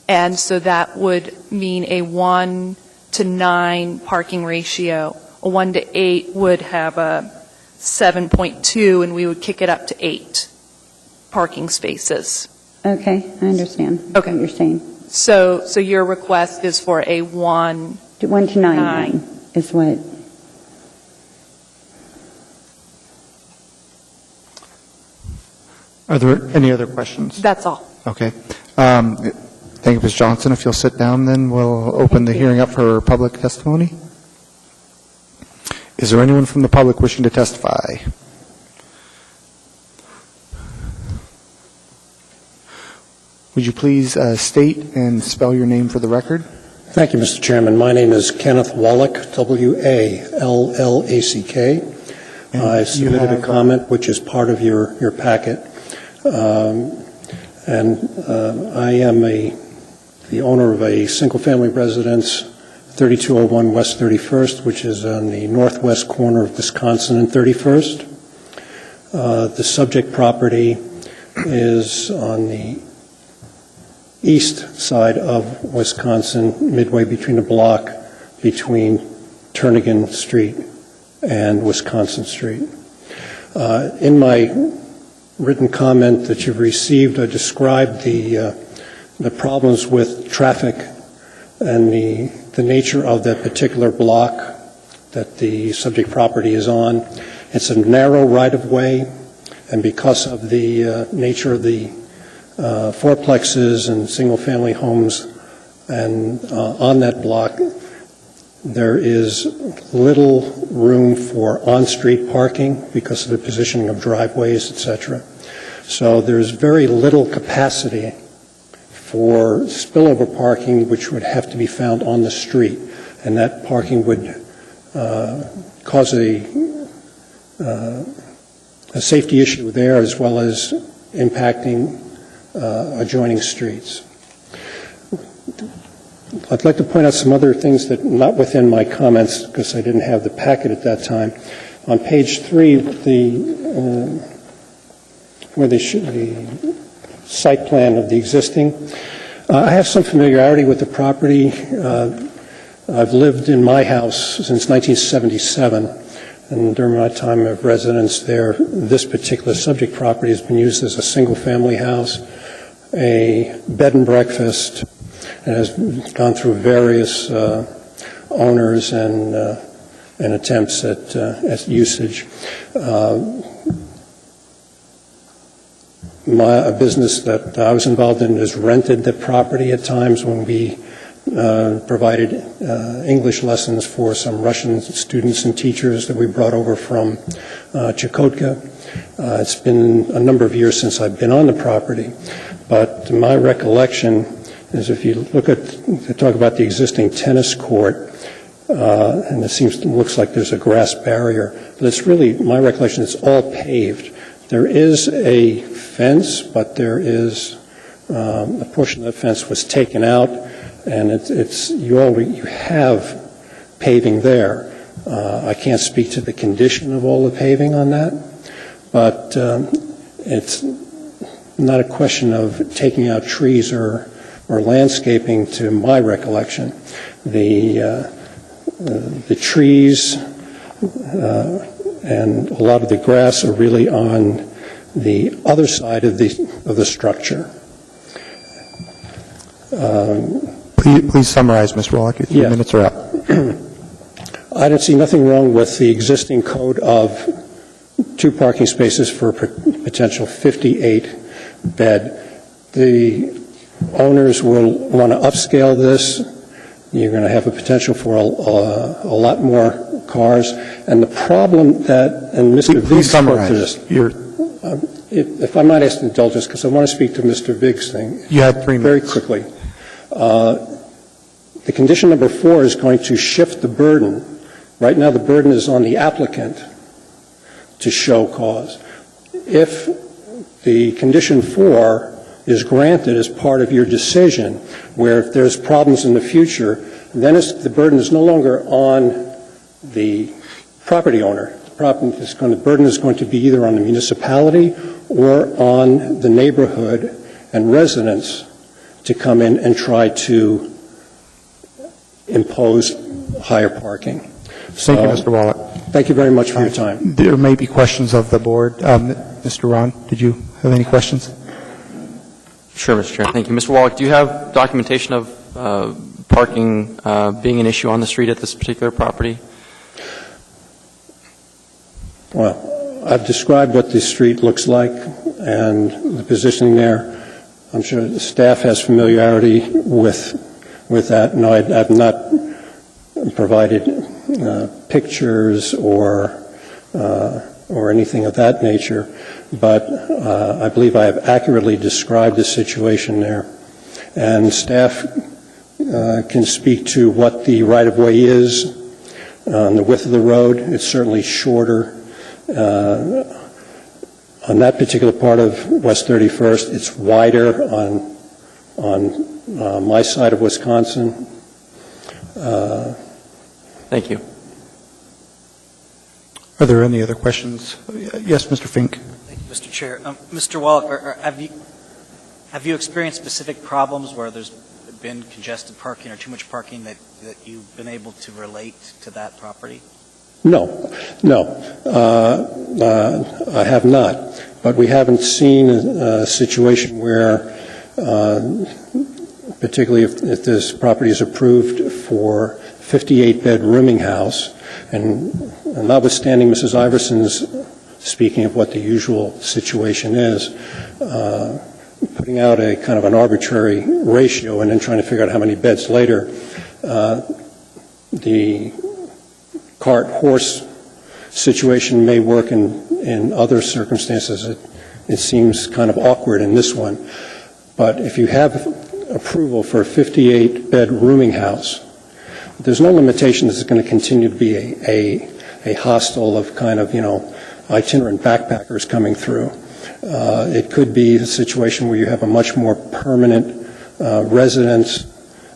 and so that would mean a 1-to-9 parking ratio. A 1-to-8 would have a 7.2, and we would kick it up to 8 parking spaces. Okay, I understand what you're saying. So your request is for a 1 to 9 is what. Are there any other questions? That's all. Okay. Thank you, Ms. Johnson. If you'll sit down, then we'll open the hearing up for public testimony. Is there anyone from the public wishing to testify? Would you please state and spell your name for the record? Thank you, Mr. Chairman. My name is Kenneth Wallach, W-A-L-L-A-C-K. I submitted a comment which is part of your packet. I am the owner of a single-family residence 3201 West 31st, which is on the northwest corner of Wisconsin and 31st. The subject property is on the east side of Wisconsin, midway between the block between Turnagain Street and Wisconsin Street. In my written comment that you've received, I described the problems with traffic and the nature of that particular block that the subject property is on. It's a narrow right-of-way, and because of the nature of the fourplexes and single-family homes and on that block, there is little room for on-street parking because of the positioning of driveways, etc. So there's very little capacity for spillover parking, which would have to be found on the street, and that parking would cause a safety issue there, as well as impacting adjoining streets. I'd like to point out some other things that are not within my comments because I didn't have the packet at that time. On page 3, where the site plan of the existing, I have some familiarity with the property. I've lived in my house since 1977, and during my time of residence there, this particular subject property has been used as a single-family house, a bed and breakfast, and has gone through various owners and attempts at usage. A business that I was involved in has rented the property at times when we provided English lessons for some Russian students and teachers that we brought over from Chukotka. It's been a number of years since I've been on the property, but my recollection is if you talk about the existing tennis court, and it looks like there's a grass barrier, but it's really, my recollection, it's all paved. There is a fence, but there is a portion of the fence was taken out, and you have paving there. I can't speak to the condition of all the paving on that, but it's not a question of taking out trees or landscaping, to my recollection. The trees and a lot of the grass are really on the other side of the structure. Please summarize, Mr. Wallach. Your 3 minutes are up. I don't see nothing wrong with the existing code of 2 parking spaces for a potential 58-bed. The owners will want to upscale this. You're going to have a potential for a lot more cars. And the problem that, and Mr. Viggs spoke to this. If I might ask indulgence, because I want to speak to Mr. Viggs' thing. You had 3 minutes. Very quickly. The condition number 4 is going to shift the burden. Right now the burden is on the applicant to show cause. If the condition 4 is granted as part of your decision, where if there's problems in the future, then the burden is no longer on the property owner. The burden is going to be either on the municipality or on the neighborhood and residents to come in and try to impose higher parking. Thank you, Mr. Wallach. Thank you very much for your time. There may be questions of the board. Mr. Ron, did you have any questions? Sure, Mr. Chair. Thank you. Mr. Wallach, do you have documentation of parking being an issue on the street at this particular property? Well, I've described what the street looks like and the positioning there. I'm sure the staff has familiarity with that. No, I've not provided pictures or anything of that nature, but I believe I have accurately described the situation there. And staff can speak to what the right-of-way is on the width of the road. It's certainly shorter. On that particular part of West 31st, it's wider on my side of Wisconsin. Thank you. Are there any other questions? Yes, Mr. Fink. Thank you, Mr. Chair. Mr. Wallach, have you experienced specific problems where there's been congested parking or too much parking that you've been able to relate to that property? No, I have not. But we haven't seen a situation where, particularly if this property is approved for 58-bed rooming house, and notwithstanding Mrs. Iverson's speaking of what the usual situation is, putting out a kind of an arbitrary ratio and then trying to figure out how many beds later, the cart-horse situation may work in other circumstances. It seems kind of awkward in this one. But if you have approval for a 58-bed rooming house, there's no limitation that it's going to continue to be a hostel of kind of, itinerant backpackers coming through. It could be a situation where you have a much more permanent residence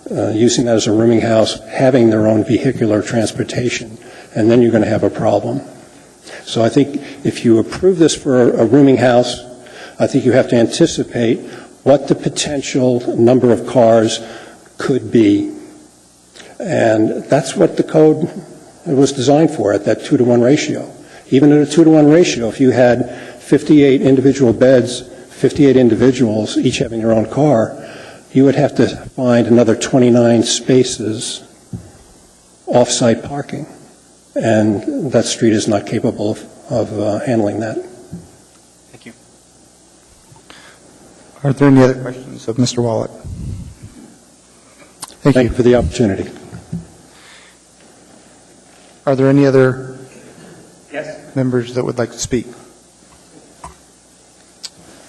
using that as a rooming house, having their own vehicular transportation, and then you're going to have a problem. So I think if you approve this for a rooming house, I think you have to anticipate what the potential number of cars could be. And that's what the code was designed for, at that 2-to-1 ratio. Even at a 2-to-1 ratio, if you had 58 individual beds, 58 individuals, each having their own car, you would have to find another 29 spaces off-site parking. And that street is not capable of handling that. Thank you. Are there any other questions of Mr. Wallach? Thank you for the opportunity. Are there any other members that would like to speak?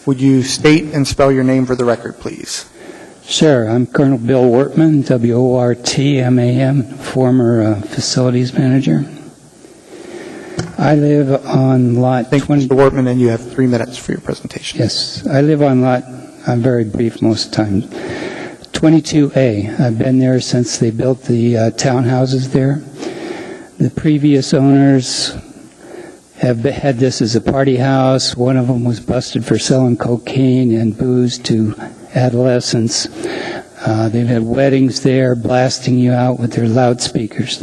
Would you state and spell your name for the record, please? Sure. I'm Colonel Bill Wortman, W-O-R-T-M-A-N, former facilities manager. I live on lot 20. Mr. Wortman, and you have 3 minutes for your presentation. Yes. I live on lot, I'm very brief most of the time, 22A. I've been there since they built the townhouses there. The previous owners have had this as a party house. One of them was busted for selling cocaine and booze to adolescents. They've had weddings there, blasting you out with their loudspeakers.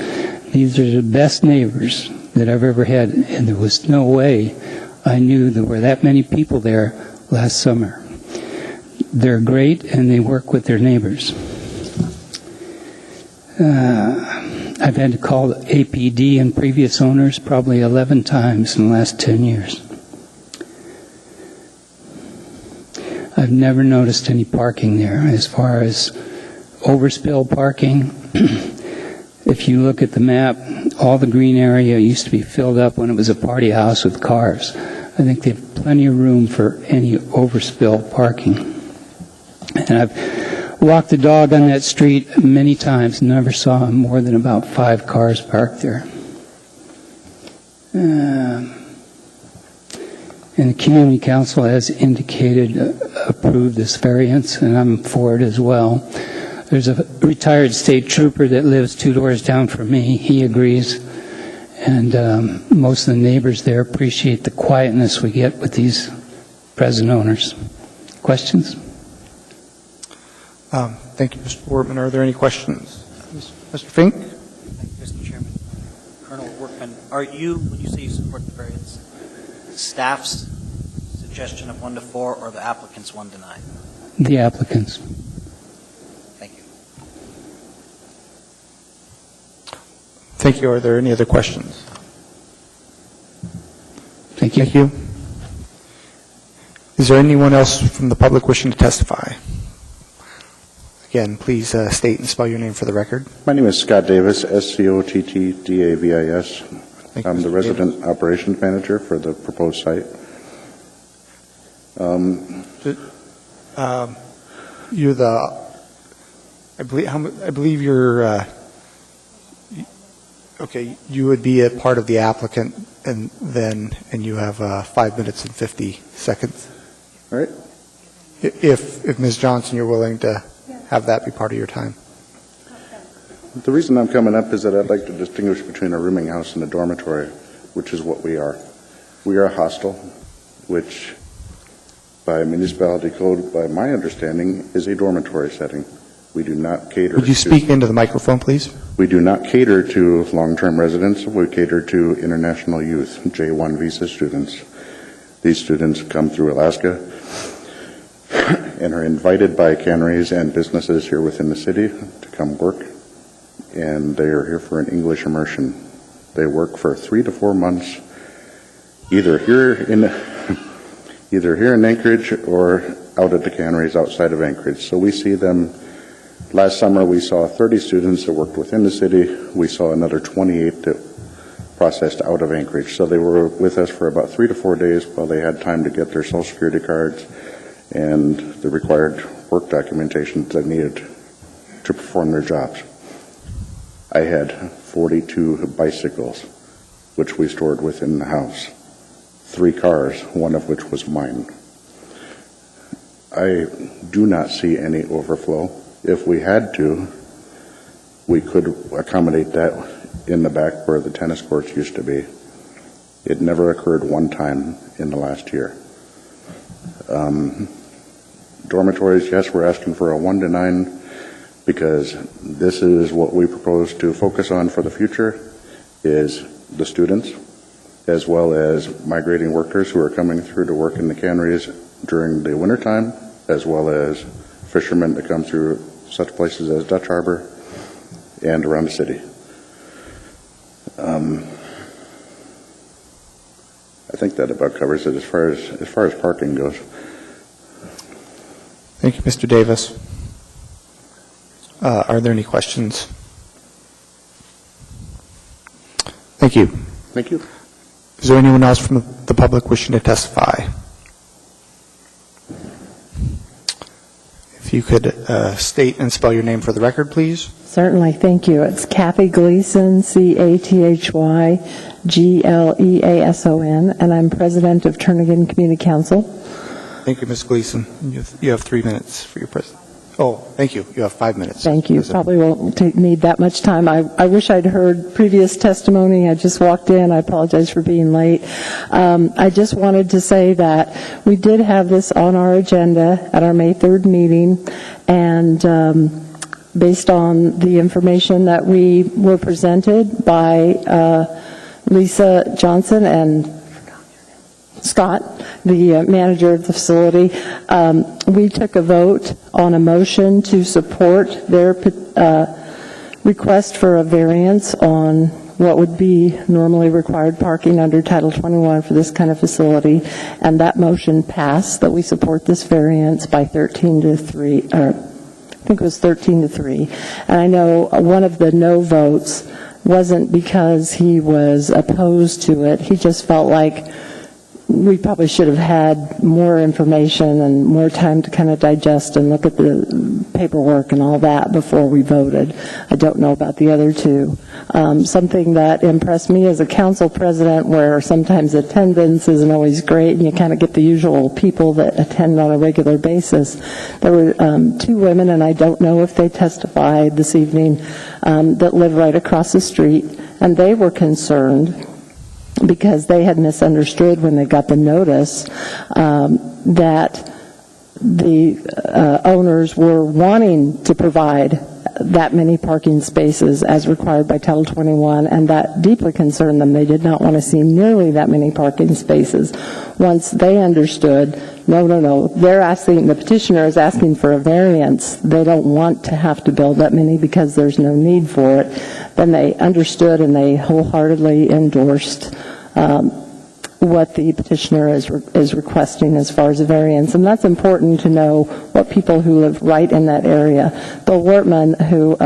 These are the best neighbors that I've ever had, and there was no way I knew there were that many people there last summer. They're great, and they work with their neighbors. I've had to call APD and previous owners probably 11 times in the last 10 years. I've never noticed any parking there. As far as overspill parking, if you look at the map, all the green area used to be filled up when it was a party house with cars. I think they have plenty of room for any overspill parking. And I've walked the dog on that street many times, never saw more than about 5 cars parked there. And the community council has indicated approve this variance, and I'm for it as well. There's a retired state trooper that lives 2 doors down from me. He agrees. And most of the neighbors there appreciate the quietness we get with these present owners. Questions? Thank you, Mr. Wortman. Are there any questions? Mr. Fink? Thank you, Mr. Chairman. Colonel Workman, are you, when you say you support the variance, staff's suggestion of 1 to 4 or the applicant's 1 to 9? The applicants. Thank you. Thank you. Are there any other questions? Thank you. Thank you. Is there anyone else from the public wishing to testify? Again, please state and spell your name for the record. My name is Scott Davis, S-C-O-T-T-D-A-V-I-S. I'm the resident operations manager for the proposed site. You're the, I believe you're, okay, you would be a part of the applicant, and you have 5 minutes and 50 seconds. All right. If Ms. Johnson, you're willing to have that be part of your time. The reason I'm coming up is that I'd like to distinguish between a rooming house and a dormitory, which is what we are. We are a hostel, which by municipality code, by my understanding, is a dormitory setting. We do not cater Would you speak into the microphone, please? We do not cater to long-term residents. We cater to international youth, J1 visa students. These students come through Alaska and are invited by canneries and businesses here within the city to come work, and they are here for an English immersion. They work for 3 to 4 months, either here in Anchorage or out at the canneries outside of Anchorage. So we see them. Last summer we saw 30 students that worked within the city. We saw another 28 that processed out of Anchorage. So they were with us for about 3 to 4 days while they had time to get their Social Security cards and the required work documentation that they needed to perform their jobs. I had 42 bicycles, which we stored within the house, 3 cars, one of which was mine. I do not see any overflow. If we had to, we could accommodate that in the back where the tennis courts used to be. It never occurred one time in the last year. Dormitories, yes, we're asking for a 1 to 9 because this is what we propose to focus on for the future, is the students, as well as migrating workers who are coming through to work in the canneries during the wintertime, as well as fishermen that come through such places as Dutch Harbor and around the city. I think that about covers it as far as parking goes. Thank you, Mr. Davis. Are there any questions? Thank you. Thank you. Is there anyone else from the public wishing to testify? If you could state and spell your name for the record, please. Certainly, thank you. It's Kathy Gleason, CATHY-GLEASON, and I'm president of Turnagain Community Council. Thank you, Ms. Gleason. You have 3 minutes for your president. Oh, thank you. You have 5 minutes. Thank you. Probably won't need that much time. I wish I'd heard previous testimony. I just walked in. I apologize for being late. I just wanted to say that we did have this on our agenda at our May 3rd meeting, and based on the information that we were presented by Lisa Johnson and Scott, the manager of the facility, we took a vote on a motion to support their request for a variance on what would be normally required parking under Title 21 for this kind of facility, and that motion passed, that we support this variance by 13 to 3, or I think it was 13 to 3. And I know one of the no votes wasn't because he was opposed to it. He just felt like we probably should have had more information and more time to kind of digest and look at the paperwork and all that before we voted. I don't know about the other two. Something that impressed me as a council president, where sometimes attendance isn't always great and you kind of get the usual people that attend on a regular basis. There were 2 women, and I don't know if they testified this evening, that live right across the street, and they were concerned because they had misunderstood when they got the notice that the owners were wanting to provide that many parking spaces as required by Title 21, and that deeply concerned them. They did not want to see nearly that many parking spaces. Once they understood, no, they're asking, the petitioner is asking for a variance. They don't want to have to build that many because there's no need for it. Then they understood and they wholeheartedly endorsed what the petitioner is requesting as far as a variance. And that's important to know what people who live right in that area. Bill Wortman, who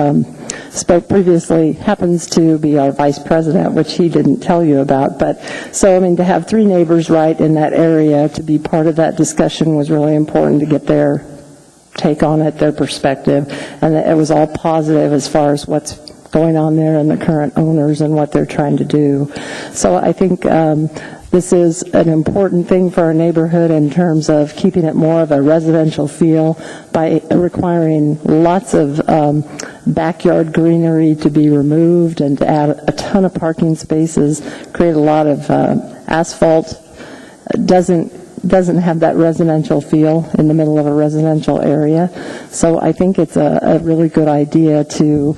spoke previously, happens to be our vice president, which he didn't tell you about. But so, I mean, to have 3 neighbors right in that area to be part of that discussion was really important to get their take on it, their perspective. And it was all positive as far as what's going on there and the current owners and what they're trying to do. So I think this is an important thing for our neighborhood in terms of keeping it more of a residential feel by requiring lots of backyard greenery to be removed and to add a ton of parking spaces, create a lot of asphalt. Doesn't have that residential feel in the middle of a residential area. So I think it's a really good idea to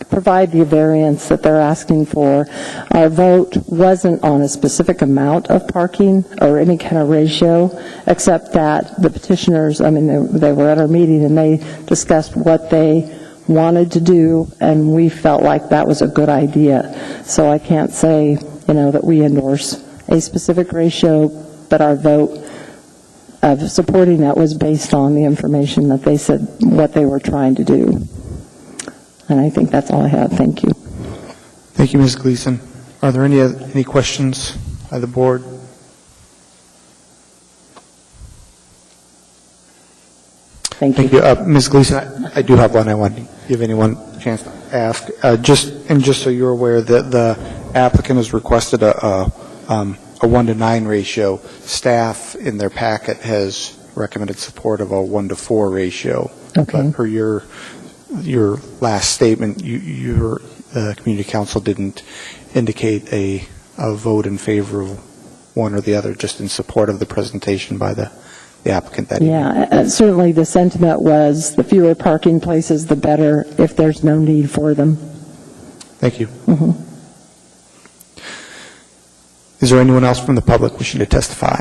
provide the variance that they're asking for. Our vote wasn't on a specific amount of parking or any kind of ratio, except that the petitioners, they were at our meeting and they discussed what they wanted to do, and we felt like that was a good idea. So I can't say, that we endorse a specific ratio, but our vote of supporting that was based on the information that they said what they were trying to do. And I think that's all I have. Thank you. Thank you, Ms. Gleason. Are there any questions by the board? Thank you. Thank you. Ms. Gleason, I do have one I want to give anyone a chance to ask. Just so you're aware that the applicant has requested a 1-to-9 ratio. Staff in their packet has recommended support of a 1-to-4 ratio. Okay. But per your last statement, your community council didn't indicate a vote in favor of one or the other, just in support of the presentation by the applicant that evening. Yeah, certainly the sentiment was the fewer parking places, the better, if there's no need for them. Thank you. Mm-hmm. Is there anyone else from the public wishing to testify?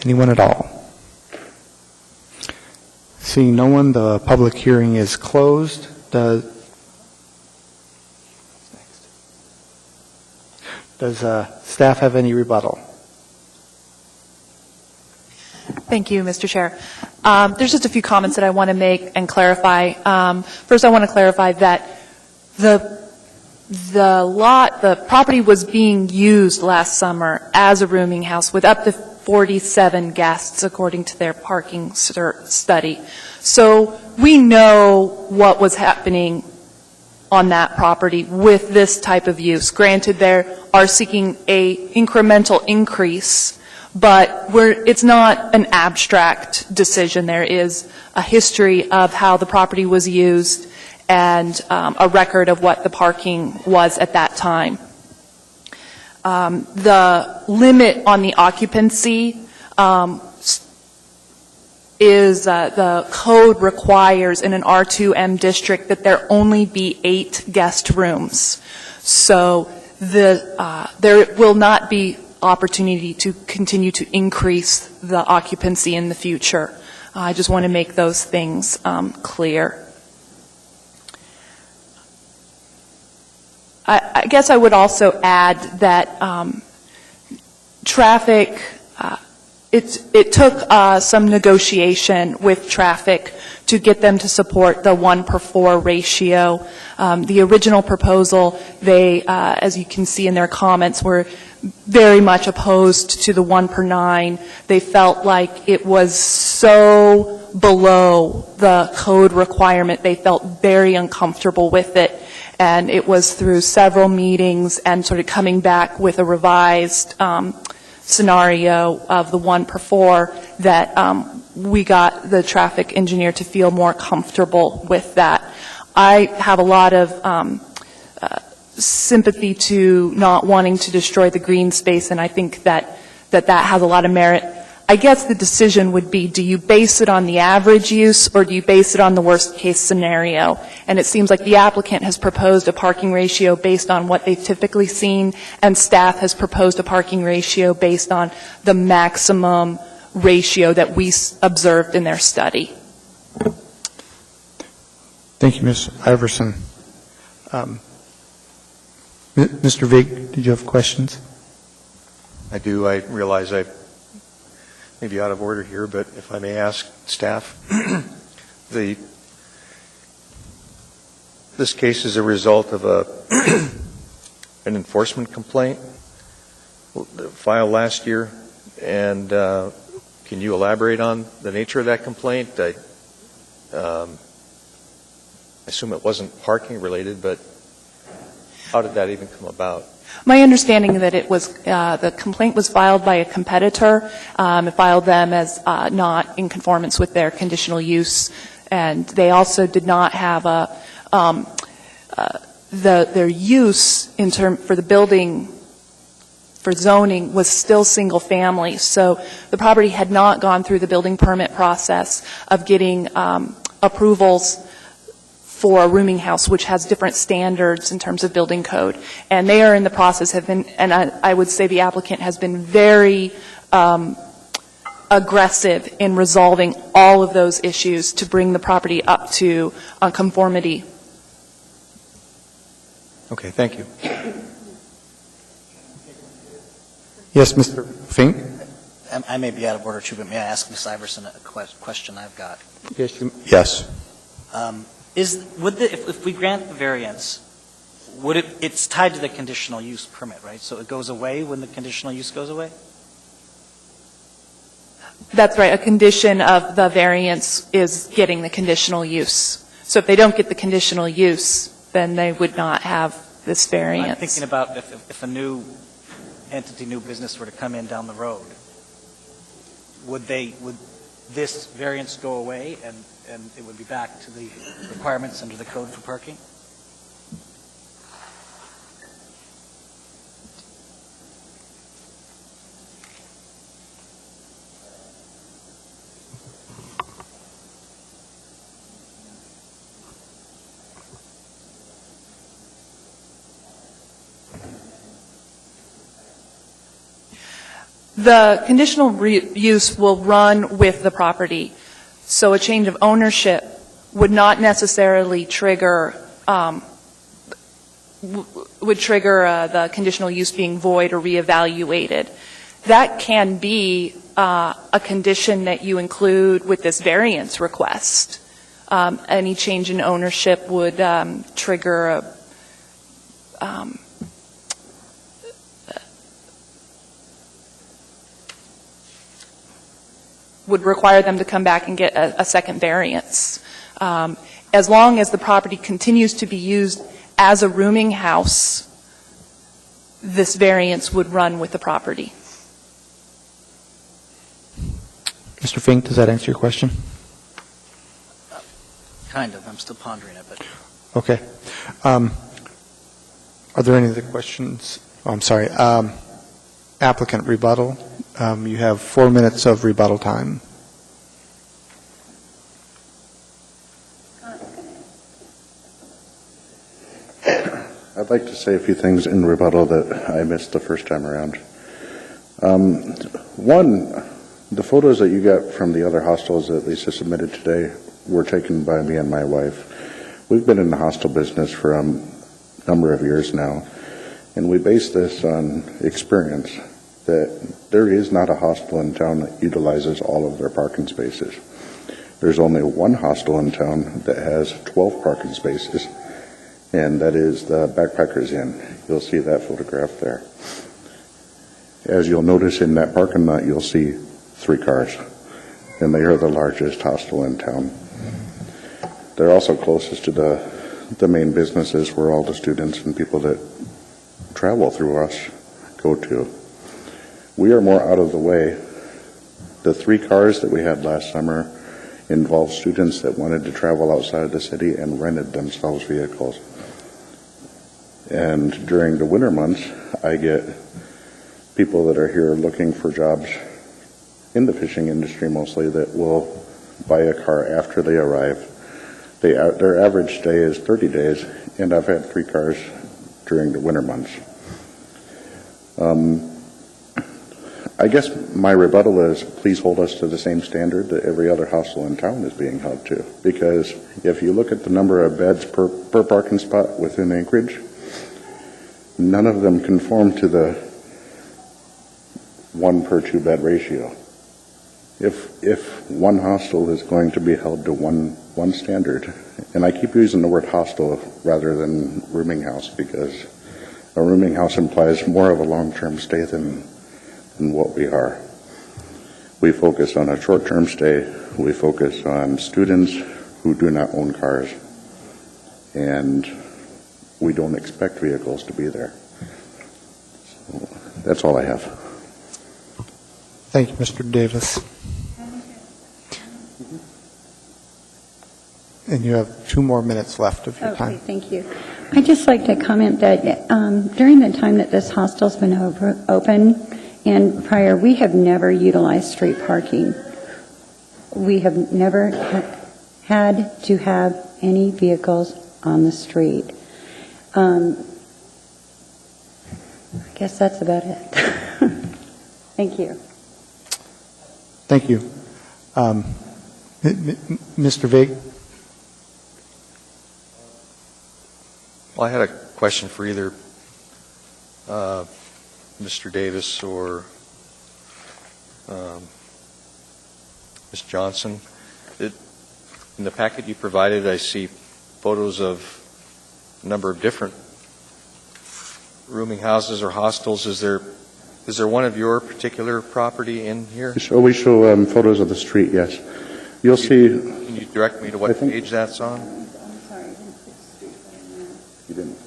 Anyone at all? Seeing no one, the public hearing is closed. Does staff have any rebuttal? Thank you, Mr. Chair. There's just a few comments that I want to make and clarify. First, I want to clarify that the property was being used last summer as a rooming house with up to 47 guests, according to their parking study. So we know what was happening on that property with this type of use. Granted, they are seeking a incremental increase, but it's not an abstract decision. There is a history of how the property was used and a record of what the parking was at that time. The limit on the occupancy is the code requires in an R2M district that there only be 8 guest rooms. So there will not be opportunity to continue to increase the occupancy in the future. I just want to make those things clear. I guess I would also add that traffic, it took some negotiation with traffic to get them to support the 1-per-4 ratio. The original proposal, they, as you can see in their comments, were very much opposed to the 1-per-9. They felt like it was so below the code requirement. They felt very uncomfortable with it. And it was through several meetings and sort of coming back with a revised scenario of the 1-per-4 that we got the traffic engineer to feel more comfortable with that. I have a lot of sympathy to not wanting to destroy the green space, and I think that has a lot of merit. I guess the decision would be, do you base it on the average use or do you base it on the worst case scenario? And it seems like the applicant has proposed a parking ratio based on what they've typically seen, and staff has proposed a parking ratio based on the maximum ratio that we observed in their study. Thank you, Ms. Iverson. Mr. Vig, did you have questions? I do. I realize I may be out of order here, but if I may ask staff, this case is a result of an enforcement complaint filed last year, and can you elaborate on the nature of that complaint? I assume it wasn't parking related, but how did that even come about? My understanding that it was, the complaint was filed by a competitor. It filed them as not in conformance with their conditional use, and they also did not have their use for the building, for zoning, was still single family. So the property had not gone through the building permit process of getting approvals for a rooming house, which has different standards in terms of building code. And they are in the process, and I would say the applicant has been very aggressive in resolving all of those issues to bring the property up to conformity. Okay, thank you. Yes, Mr. Fink? I may be out of order too, but may I ask Ms. Iverson a question I've got? Yes. If we grant the variance, it's tied to the conditional use permit, right? So it goes away when the conditional use goes away? That's right. A condition of the variance is getting the conditional use. So if they don't get the conditional use, then they would not have this variance. I'm thinking about if a new entity, new business were to come in down the road, would this variance go away and it would be back to the requirements under the code for parking? The conditional use will run with the property, so a change of ownership would not necessarily trigger the conditional use being void or reevaluated. That can be a condition that you include with this variance request. Any change in ownership would trigger would require them to come back and get a second variance. As long as the property continues to be used as a rooming house, this variance would run with the property. Mr. Fink, does that answer your question? Kind of. I'm still pondering it, but... Okay. Are there any other questions? Oh, I'm sorry. Applicant rebuttal. You have 4 minutes of rebuttal time. I'd like to say a few things in rebuttal that I missed the first time around. One, the photos that you got from the other hostels that Lisa submitted today were taken by me and my wife. We've been in the hostel business for a number of years now, and we base this on experience, that there is not a hostel in town that utilizes all of their parking spaces. There's only one hostel in town that has 12 parking spaces, and that is the Backpackers Inn. You'll see that photograph there. As you'll notice in that parking lot, you'll see 3 cars, and they are the largest hostel in town. They're also closest to the main businesses where all the students and people that travel through us go to. We are more out of the way. The 3 cars that we had last summer involved students that wanted to travel outside of the city and rented themselves vehicles. And during the winter months, I get people that are here looking for jobs in the fishing industry mostly that will buy a car after they arrive. Their average stay is 30 days, and I've had 3 cars during the winter months. I guess my rebuttal is, please hold us to the same standard that every other hostel in town is being held to. Because if you look at the number of beds per parking spot within Anchorage, none of them conform to the 1 per 2 bed ratio. If one hostel is going to be held to one standard, and I keep using the word hostel rather than rooming house because a rooming house implies more of a long-term stay than what we are. We focus on a short-term stay. We focus on students who do not own cars, and we don't expect vehicles to be there. That's all I have. Thank you, Mr. Davis. And you have 2 more minutes left of your Okay, time. thank you. I'd just like to comment that during the time that this hostel's been open and prior, we have never utilized street parking. We have never had to have any vehicles on the street. I guess that's about it. Thank you. Thank you. Mr. Vig? Well, I had a question for either Mr. Davis or Ms. Johnson. In the packet you provided, I see photos of a number of different rooming houses or hostels. Is there one of your particular property in here? So we show photos of the street, yes. You'll see... Can you direct me to what page that's on? You didn't?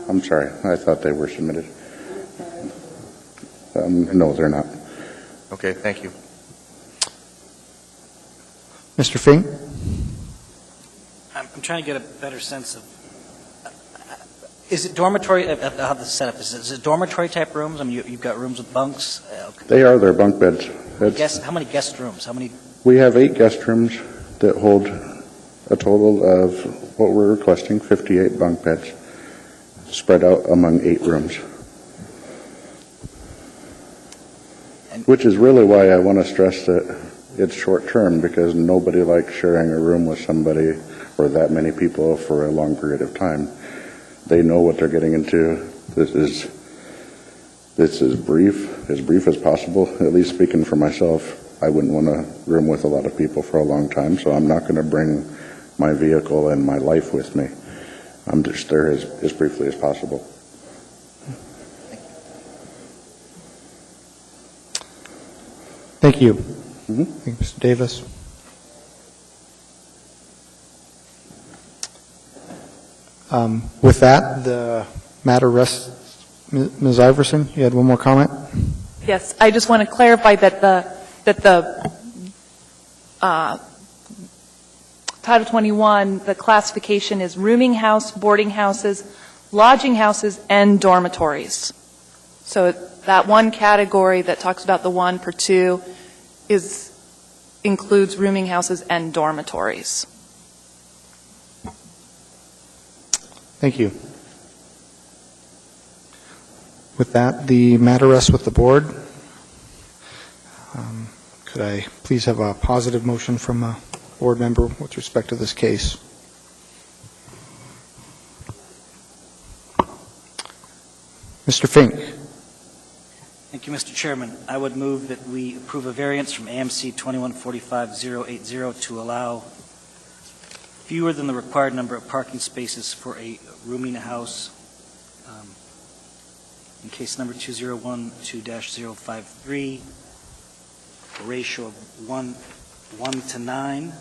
I'm sorry. I thought they were submitted. No, they're not. Okay, thank you. Mr. Fink? I'm trying to get a better sense of, is it dormitory, how this is set up, is it dormitory type rooms? I mean, you've got rooms with bunks? Okay. They are their bunk beds. How many guest rooms? How many? We have 8 guest rooms that hold a total of what we're requesting, 58 bunk beds, spread out among 8 rooms. Which is really why I want to stress that it's short-term, because nobody likes sharing a room with somebody or that many people for a long period of time. They know what they're getting into. This is brief as possible. At least speaking for myself, I wouldn't want a room with a lot of people for a long time, so I'm not going to bring my vehicle and my life with me. I'm just there as briefly as possible. Thank you. Thank you, Mr. Davis. With that, the matter rests. Ms. Iverson, you had one more comment? Yes, I just want to clarify that the Title 21, the classification is rooming house, boarding houses, lodging houses, and dormitories. So that one category that talks about the 1 per 2 includes rooming houses and dormitories. Thank you. With that, the matter rests with the board. Could I please have a positive motion from a board member with respect to this case? Mr. Fink. Thank you, Mr. Chairman. I would move that we approve a variance from AMC 2145-080 to allow fewer than the required number of parking spaces for a rooming house in case number 2012-053, a ratio of 1 to 9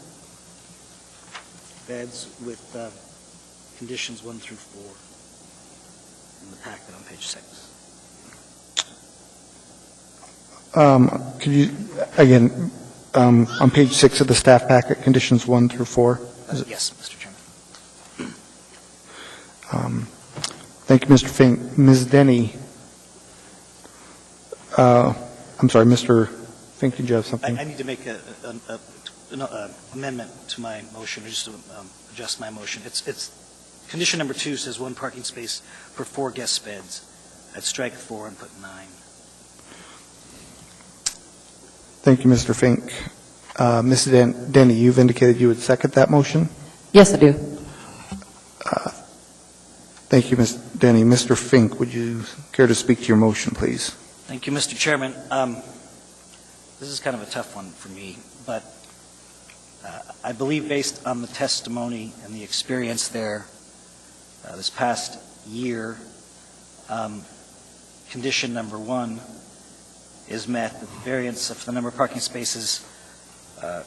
beds with conditions 1 through 4 in the packet on page 6. Could you, again, on page 6 of the staff packet, conditions 1 through 4? Yes, Mr. Chairman. Chairman. Thank you, Mr. Fink. Ms. Denny, I'm sorry, Mr. Fink, did you have something? I need to make an amendment to my motion, just to adjust my motion. It's condition number 2 says 1 parking space for 4 guest beds. I'd strike 4 and put 9. Thank you, Mr. Fink. Ms. Denny, you've indicated you would second that motion? Yes, I do. Thank you, Ms. Denny. Mr. Fink, would you care to speak to your motion, please? Thank you, Mr. Chairman. This is kind of a tough one for me, but I believe based on the testimony and the experience there this past year, condition number 1 is met. The variance of the number of parking spaces, the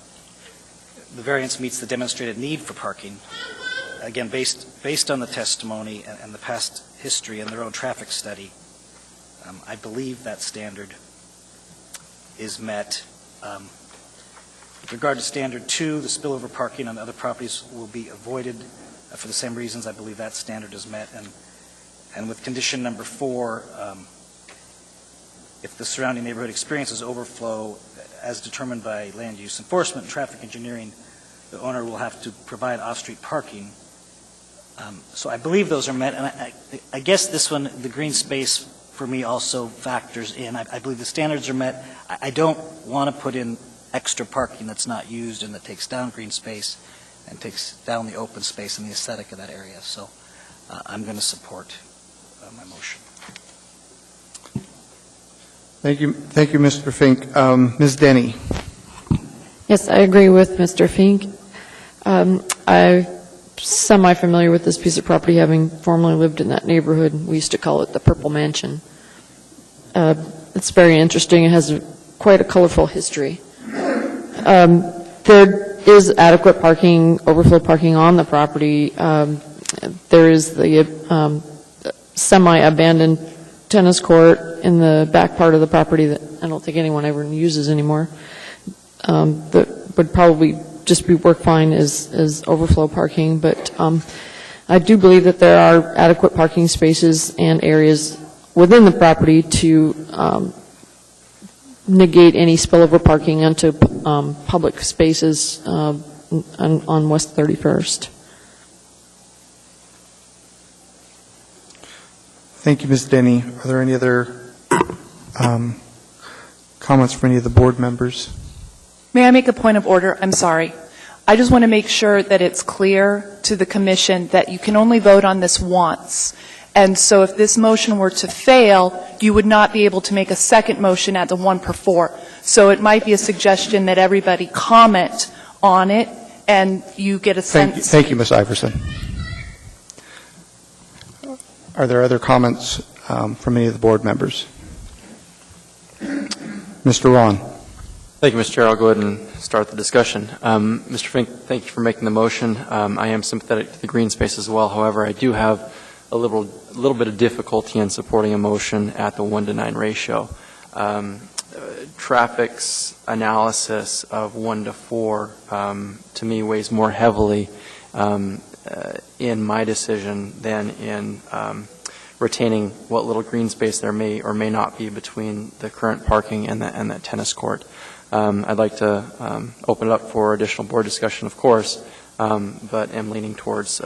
variance meets the demonstrated need for parking. Again, based on the testimony and the past history and their own traffic study, I believe that standard is met. With regard to standard 2, the spillover parking on other properties will be avoided for the same reasons. I believe that standard is met. And with condition number 4, if the surrounding neighborhood experiences overflow as determined by land use enforcement and traffic engineering, the owner will have to provide off-street parking. So I believe those are met, and I guess this one, the green space, for me also factors in. I believe the standards are met. I don't want to put in extra parking that's not used and that takes down green space and takes down the open space and the aesthetic of that area. So I'm going to support my motion. Thank you, Mr. Fink. Ms. Denny. Yes, I agree with Mr. Fink. I'm semi-familiar with this piece of property, having formerly lived in that neighborhood. We used to call it the Purple Mansion. It's very interesting. It has quite a colorful history. There is adequate parking, overflow parking on the property. There is the semi-abandoned tennis court in the back part of the property that I don't think anyone ever uses anymore. That would probably just be work fine as overflow parking, but I do believe that there are adequate parking spaces and areas within the property to negate any spillover parking onto public spaces on West 31st. Thank you, Ms. Denny. Are there any other comments from any of the board members? May I make a point of order? I'm sorry. I just want to make sure that it's clear to the commission that you can only vote on this once. And so if this motion were to fail, you would not be able to make a second motion at the 1 per 4. So it might be a suggestion that everybody comment on it and you get a sense. Thank you, Ms. Iverson. Are there other comments from any of the board members? Mr. Ron. Thank you, Mr. Chair. I'll go ahead and start the discussion. Mr. Fink, thank you for making the motion. I am sympathetic to the green space as well. However, I do have a little bit of difficulty in supporting a motion at the 1-to-9 ratio. Traffic's analysis of 1 to 4 to me weighs more heavily in my decision than in retaining what little green space there may or may not be between the current parking and that tennis court. I'd like to open it up for additional board discussion, of course, but am leaning towards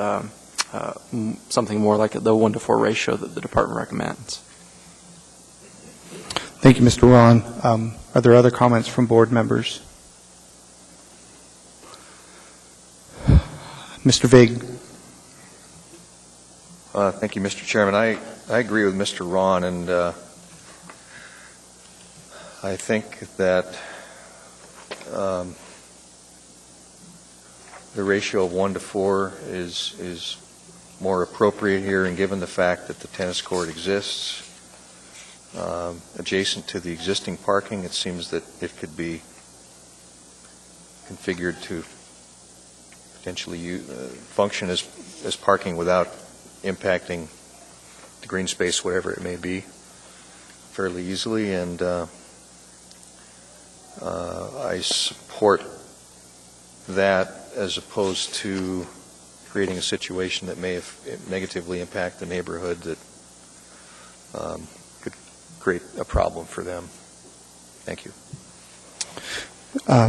something more like the 1 to 4 ratio that the department recommends. Thank you, Mr. Ron. Are there other comments from board members? Mr. Vig. Thank you, Mr. Chairman. I agree with Mr. Ron, and I think that the ratio of 1 to 4 is more appropriate here, and given the fact that the tennis court exists adjacent to the existing parking, it seems that it could be configured to potentially function as parking without impacting the green space, whatever it may be, fairly easily, and I support that as opposed to creating a situation that may negatively impact the neighborhood that could create a problem for them. Thank you.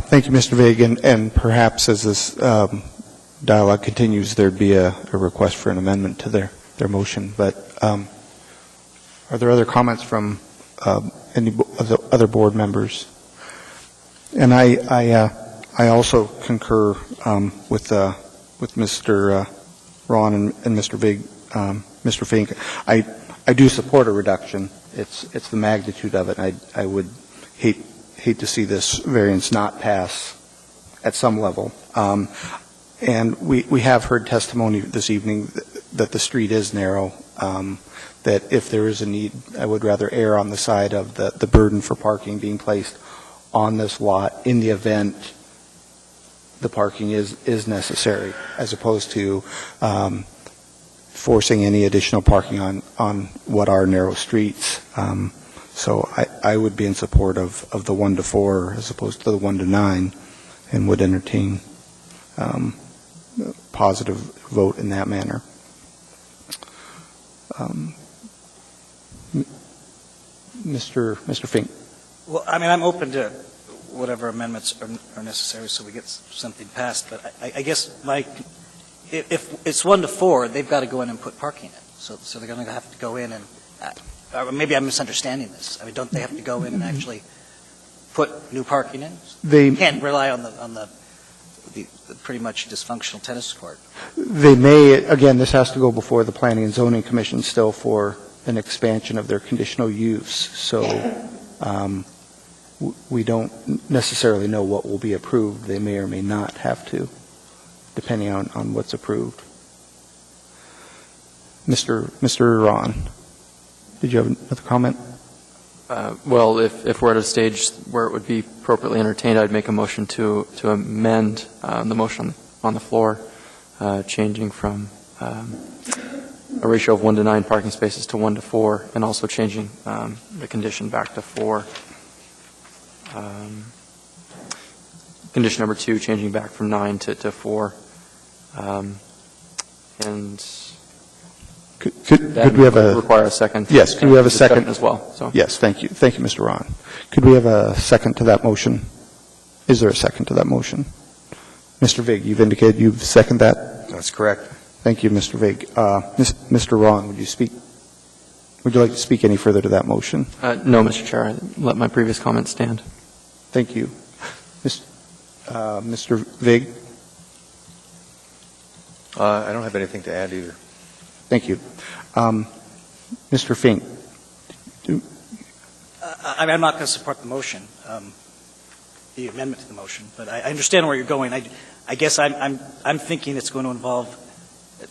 Thank you, Mr. Vig, and perhaps as this dialogue continues, there'd be a request for an amendment to their motion. But are there other comments from any other board members? And I also concur with Mr. Ron and Mr. Vig, Mr. Fink. I do support a reduction. It's the magnitude of it. I would hate to see this variance not pass at some level. And we have heard testimony this evening that the street is narrow, that if there is a need, I would rather err on the side of the burden for parking being placed on this lot in the event the parking is necessary, as opposed to forcing any additional parking on what are narrow streets. So I would be in support of the 1 to 4 as opposed to the 1 to 9, and would entertain positive vote in that manner. Mr. Fink. Well, I mean, I'm open to whatever amendments are necessary so we get something passed, but I guess if it's 1 to 4, they've got to go in and put parking in. So they're going to have to go in and, or maybe I'm misunderstanding this. I mean, don't they have to go in and actually put new parking in? They can't rely on the pretty much dysfunctional tennis court. They may, again, this has to go before the Planning and Zoning Commission still for an expansion of their conditional use. So we don't necessarily know what will be approved. They may or may not have to, depending on what's approved. Mr. Ron, did you have another comment? Well, if we're at a stage where it would be appropriately entertained, I'd make a motion to amend the motion on the floor, changing from a ratio of 1 to 9 parking spaces to 1 to 4, and also changing the condition back to 4. Condition number 2, changing back from 9 to 4. And could we have require a second? Yes, could we have a second as well? So. Yes, thank you. Thank you, Mr. Ron. Could we have a second to that motion? Is there a second to that motion? Mr. Vig, you've indicated you second that? That's correct. Thank you, Mr. Vig. Mr. Ron, would you like to speak any further to that motion? No, Mr. Chair. I let my previous comment stand. Thank you. Mr. Vig? I don't have anything to add either. Thank you. Mr. Fink? I'm not going to support the motion, the amendment to the motion, but I understand where you're going. I guess I'm thinking it's going to involve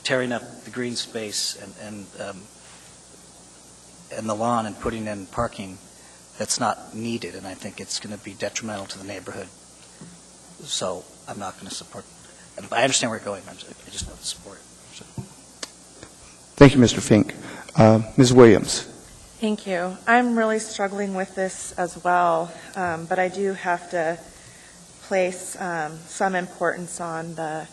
tearing up the green space and the lawn and putting in parking that's not needed, and I think it's going to be detrimental to the neighborhood. So I'm not going to support it. I understand where you're going. I just don't support it. So. Thank you, Mr. Fink. Ms. Williams? Thank you. I'm really struggling with this as well, but I do have to place some importance on the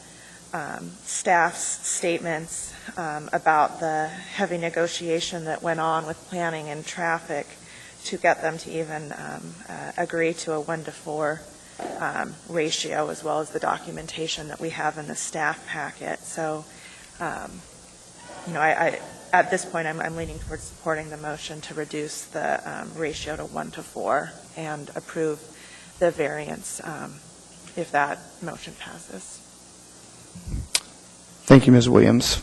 staff's statements about the heavy negotiation that went on with planning and traffic to get them to even agree to a 1 to 4 ratio, as well as the documentation that we have in the staff packet. So, I at this point, I'm leaning towards supporting the motion to reduce the ratio to 1 to 4 and approve the variance if that motion passes. Thank you, Ms. Williams.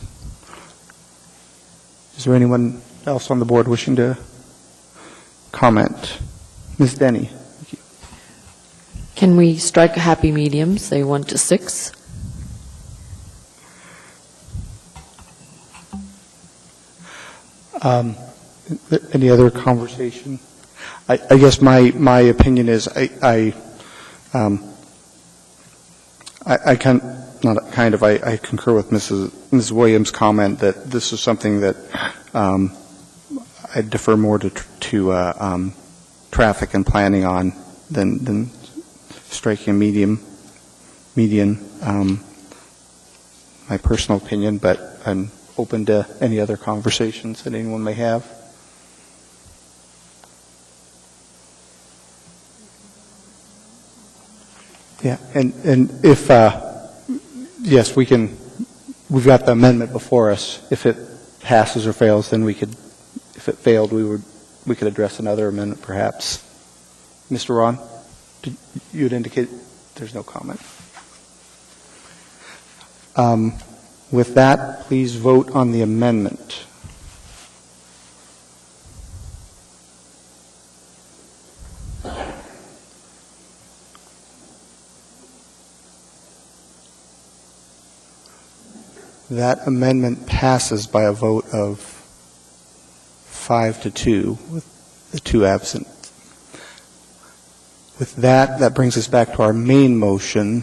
Is there anyone else on the board wishing to comment? Ms. Denny? Can we strike a happy medium, say 1 to 6? Any other conversation? I guess my opinion is I concur with Mrs. Williams' comment that this is something that I defer more to traffic and planning on than striking a median. My personal opinion, but I'm open to any other conversations that anyone may have. Yeah, and if, yes, we've got the amendment before us. If it passes or fails, then if it failed, we could address another amendment perhaps. Mr. Ron, you would indicate there's no comment. With that, please vote on the amendment. That amendment passes by a vote of 5 to 2, with the 2 absent. With that brings us back to our main motion,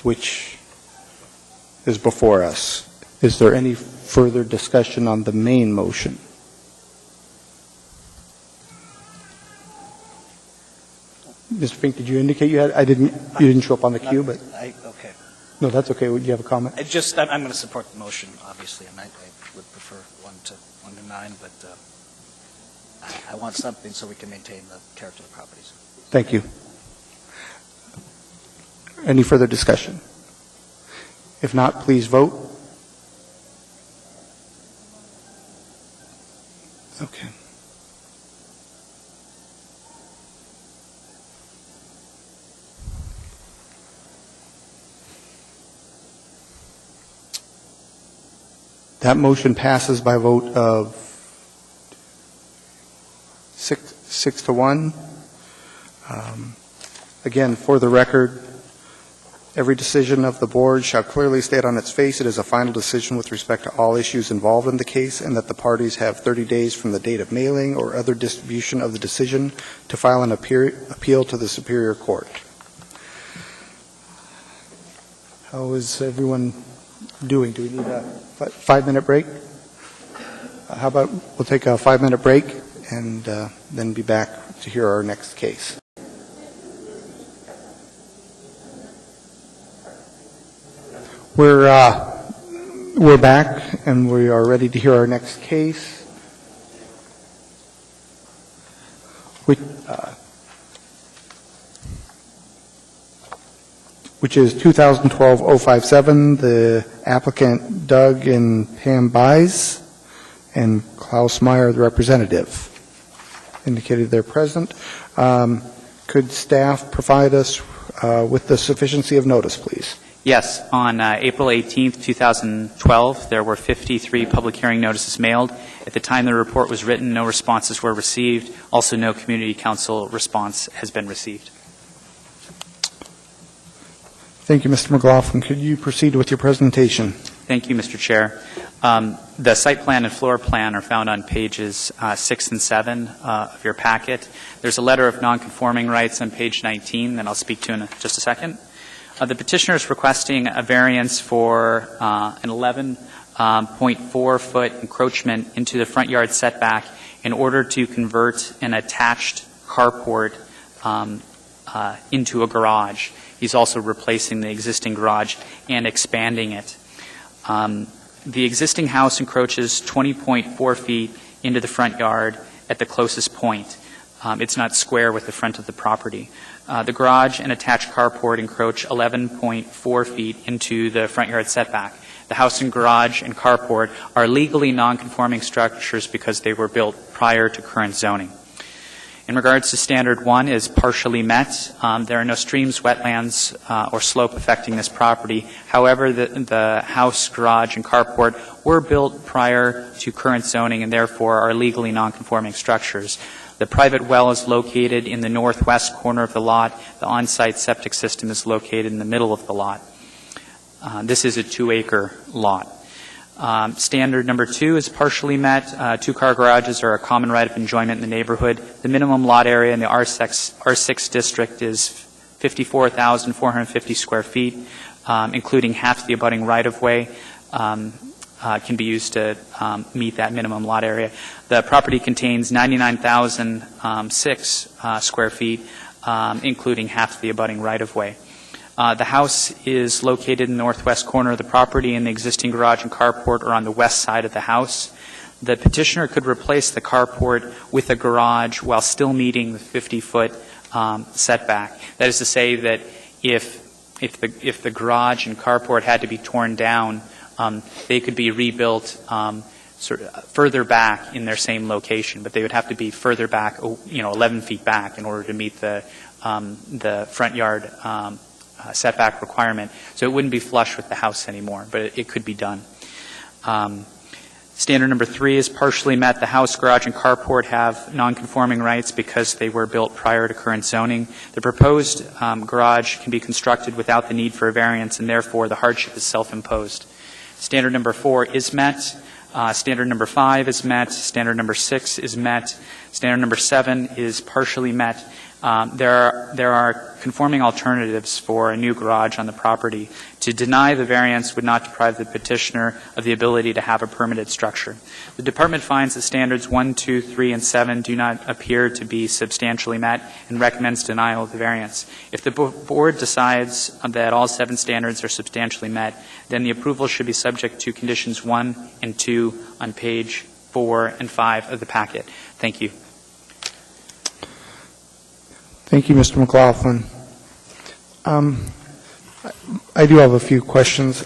which is before us. Is there any further discussion on the main motion? Mr. Fink, did you indicate you had, you didn't show up on the queue, but, Okay. no, that's okay. Would you have a comment? I'm going to support the motion, obviously, and I would prefer 1 to 9, but I want something so we can maintain the character of the properties. Thank you. Any further discussion? If not, please vote. Okay. That motion passes by a vote of 6 to 1. Again, for the record, every decision of the board shall clearly state on its face it is a final decision with respect to all issues involved in the case, and that the parties have 30 days from the date of mailing or other distribution of the decision to file an appeal to the Superior Court. How is everyone doing? Do we need a 5-minute break? How about we'll take a 5-minute break and then be back to hear our next case. We're back and we are ready to hear our next case, which is 2012-057. The applicant Doug and Pam Buys and Klaus Meyer, the representative, indicated they're present. Could staff provide us with the sufficiency of notice, please? Yes. On April 18th, 2012, there were 53 public hearing notices mailed. At the time the report was written, no responses were received. Also, no community council response has been received. Thank you, Mr. McLaughlin. Could you proceed with your presentation? Thank you, Mr. Chair. The site plan and floor plan are found on pages 6 and 7 of your packet. There's a letter of nonconforming rights on page 19 that I'll speak to in just a second. The petitioner is requesting a variance for an 11.4-foot encroachment into the front yard setback in order to convert an attached carport into a garage. He's also replacing the existing garage and expanding it. The existing house encroaches 20.4 feet into the front yard at the closest point. It's not square with the front of the property. The garage and attached carport encroach 11.4 feet into the front yard setback. The house and garage and carport are legally non-conforming structures because they were built prior to current zoning. In regards to Standard 1 is partially met. There are no streams, wetlands, or slope affecting this property. However, the house, garage, and carport were built prior to current zoning and therefore are legally non-conforming structures. The private well is located in the northwest corner of the lot. The on-site septic system is located in the middle of the lot. This is a 2-acre lot. Standard number 2 is partially met. 2-car garages are a common right of enjoyment in the neighborhood. The minimum lot area in the R6 district is 54,450 square feet, including half the abutting right-of-way. Can be used to meet that minimum lot area. The property contains 99,006 square feet, including half the abutting right-of-way. The house is located in the northwest corner of the property, and the existing garage and carport are on the west side of the house. The petitioner could replace the carport with a garage while still meeting the 50-foot setback. That is to say that if the garage and carport had to be torn down, they could be rebuilt sort of further back in their same location, but they would have to be further back, 11 feet back in order to meet the front yard setback requirement. So it wouldn't be flush with the house anymore, but it could be done. Standard number 3 is partially met. The house, garage, and carport have non-conforming rights because they were built prior to current zoning. The proposed garage can be constructed without the need for a variance, and therefore the hardship is self-imposed. Standard number 4 is met. Standard number 5 is met. Standard number 6 is met. Standard number 7 is partially met. There are conforming alternatives for a new garage on the property. To deny the variance would not deprive the petitioner of the ability to have a permitted structure. The department finds that standards 1, 2, 3, and 7 do not appear to be substantially met and recommends denial of the variance. If the board decides that all 7 standards are substantially met, then the approval should be subject to conditions 1 and 2 on page 4 and 5 of the packet. Thank you. Thank you, Mr. McLaughlin. I do have a few questions.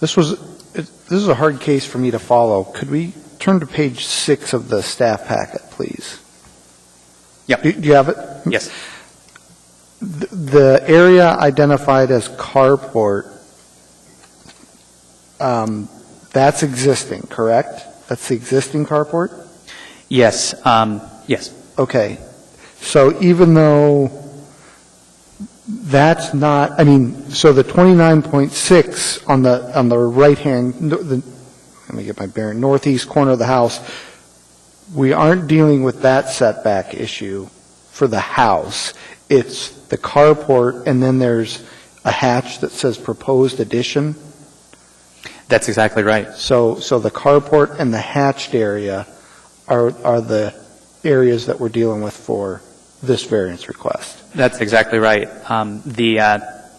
This is a hard case for me to follow. Could we turn to page 6 of the staff packet, please? Yeah. Do you have it? Yes. The area identified as carport, that's existing, correct? That's the existing carport? Yes. Yes. Okay. So even though that's not, so the 29.6 on the right-hand, let me get my bearing, northeast corner of the house, we aren't dealing with that setback issue for the house. It's the carport, and then there's a hatch that says proposed addition. That's exactly right. So the carport and the hatched area are the areas that we're dealing with for this variance request. That's exactly right.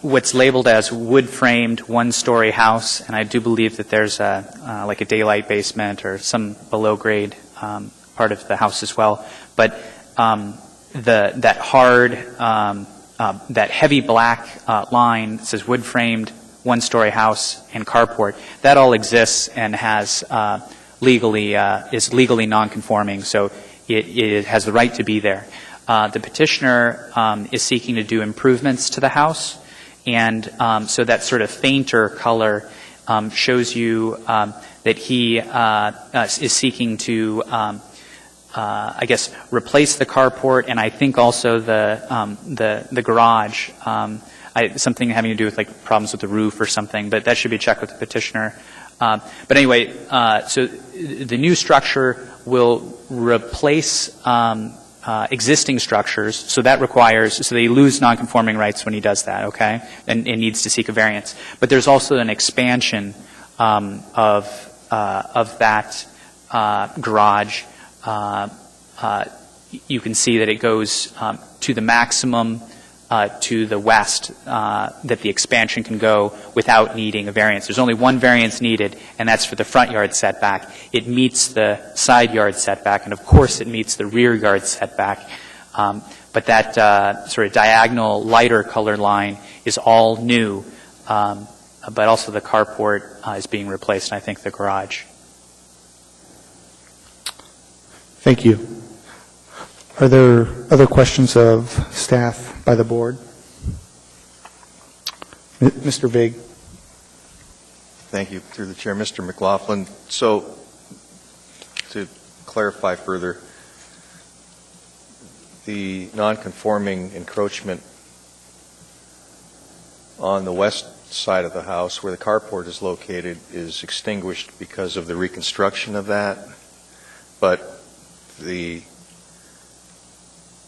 What's labeled as wood-framed one-story house, and I do believe that there's like a daylight basement or some below-grade part of the house as well. But that hard, that heavy black line that says wood-framed one-story house and carport, that all exists and has is legally non-conforming, so it has the right to be there. The petitioner is seeking to do improvements to the house, and so that sort of fainter color shows you that he is seeking to, I guess, replace the carport, and I think also the garage. Something having to do with like problems with the roof or something, but that should be checked with the petitioner. But anyway, so the new structure will replace existing structures, so that requires, so they lose nonconforming rights when he does that, okay, and needs to seek a variance. But there's also an expansion of that garage. You can see that it goes to the maximum to the west that the expansion can go without needing a variance. There's only one variance needed, and that's for the front yard setback. It meets the side yard setback, and of course it meets the rear yard setback. But that sort of diagonal lighter color line is all new, but also the carport is being replaced, and I think the garage. Thank you. Are there other questions of staff by the board? Mr. Vig. Thank you. Through the chair, Mr. McLaughlin. So, to clarify further, the non-conforming encroachment on the west side of the house where the carport is located is extinguished because of the reconstruction of that, but the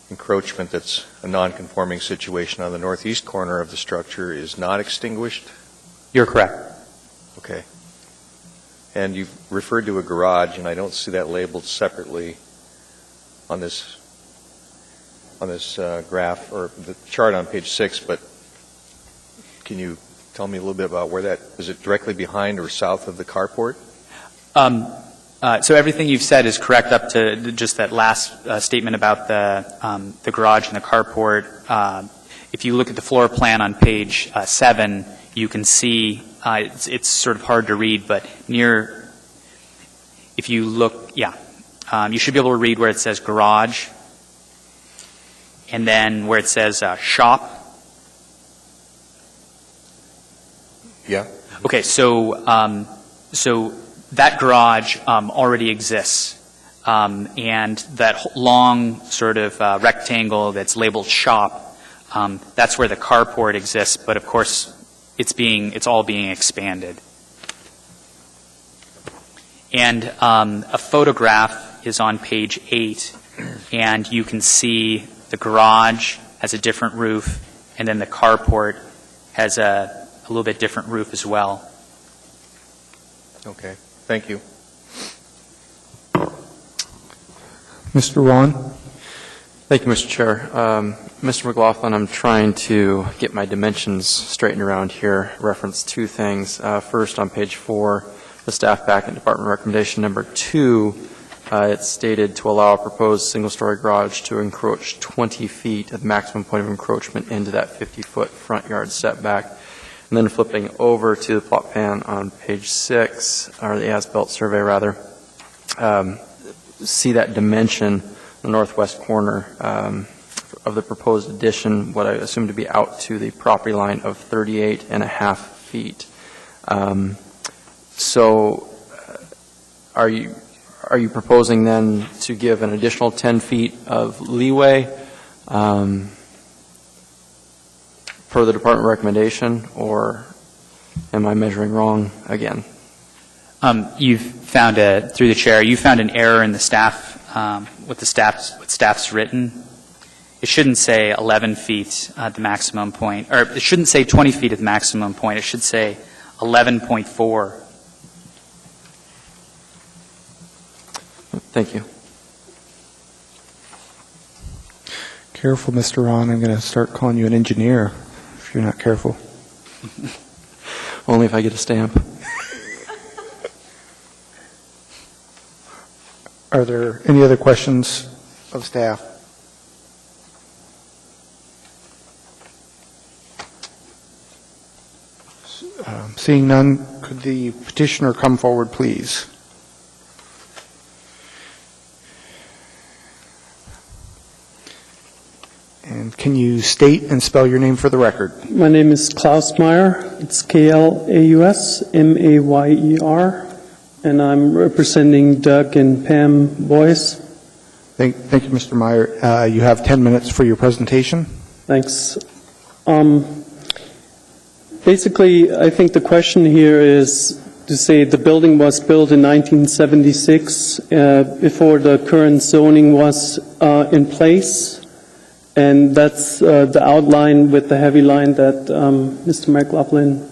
encroachment that's a non-conforming situation on the northeast corner of the structure is not extinguished? You're correct. Okay. And you've referred to a garage, and I don't see that labeled separately on this graph or the chart on page 6, but can you tell me a little bit about where that, is it directly behind or south of the carport? So everything you've said is correct up to just that last statement about the garage and the carport. If you look at the floor plan on page 7, you can see it's sort of hard to read, but near, if you look, you should be able to read where it says garage, and then where it says shop. Yeah. Okay, so that garage already exists, and that long sort of rectangle that's labeled shop, that's where the carport exists, but of course it's all being expanded. And a photograph is on page 8, and you can see the garage has a different roof, and then the carport has a little bit different roof as well. Okay, thank you. Mr. Ron? Thank you, Mr. Chair. Mr. McLaughlin, I'm trying to get my dimensions straightened around here, reference two things. First, on page 4, the staff back in department recommendation number 2, it's stated to allow a proposed single-story garage to encroach 20 feet at the maximum point of encroachment into that 50-foot front yard setback. And then flipping over to the plot plan on page 6, or the as-built survey rather, see that dimension, the northwest corner of the proposed addition, what I assume to be out to the property line of 38.5 feet. So are you proposing then to give an additional 10 feet of leeway per the department recommendation, or am I measuring wrong again? You've found through the chair, you found an error in the staff, what staff's written. It shouldn't say 11 feet at the maximum point, or it shouldn't say 20 feet at the maximum point. It should say 11.4. Thank you. Careful, Mr. Ron. I'm going to start calling you an engineer if you're not careful. Only if I get a stamp. Are there any other questions of staff? Seeing none, could the petitioner come forward, please? And can you state and spell your name for the record? My name is Klaus Meyer. It's Klausmayer, and I'm representing Doug and Pam Boyce. Thank you, Mr. Meyer. You have 10 minutes for your presentation. Thanks. Basically, I think the question here is to say the building was built in 1976 before the current zoning was in place. And that's the outline with the heavy line that Mr. McLaughlin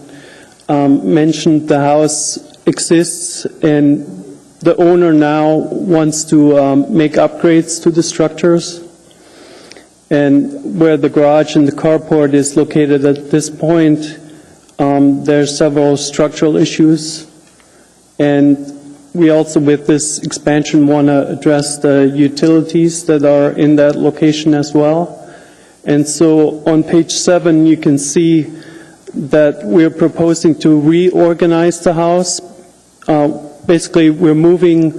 mentioned. The house exists, and the owner now wants to make upgrades to the structures. And where the garage and the carport is located at this point, there's several structural issues. And we also, with this expansion, want to address the utilities that are in that location as well. And so on page 7, you can see that we're proposing to reorganize the house. Basically, we're moving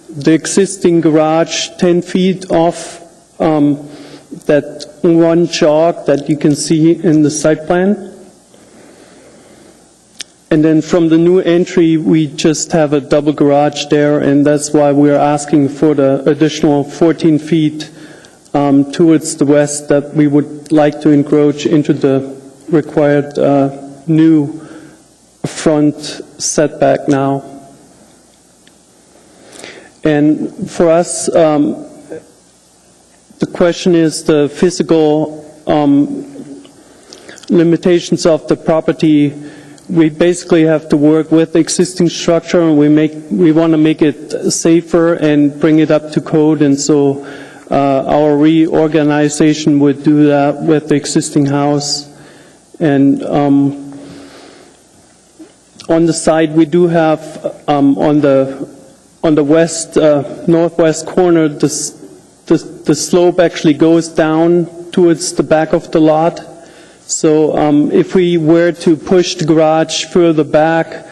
the existing garage 10 feet off that one jog that you can see in the site plan. And then from the new entry, we just have a double garage there, and that's why we're asking for the additional 14 feet towards the west that we would like to encroach into the required new front setback now. And for us, the question is the physical limitations of the property. We basically have to work with the existing structure, and we want to make it safer and bring it up to code, and so our reorganization would do that with the existing house. And on the side, we do have on the west northwest corner, the slope actually goes down towards the back of the lot. So if we were to push the garage further back,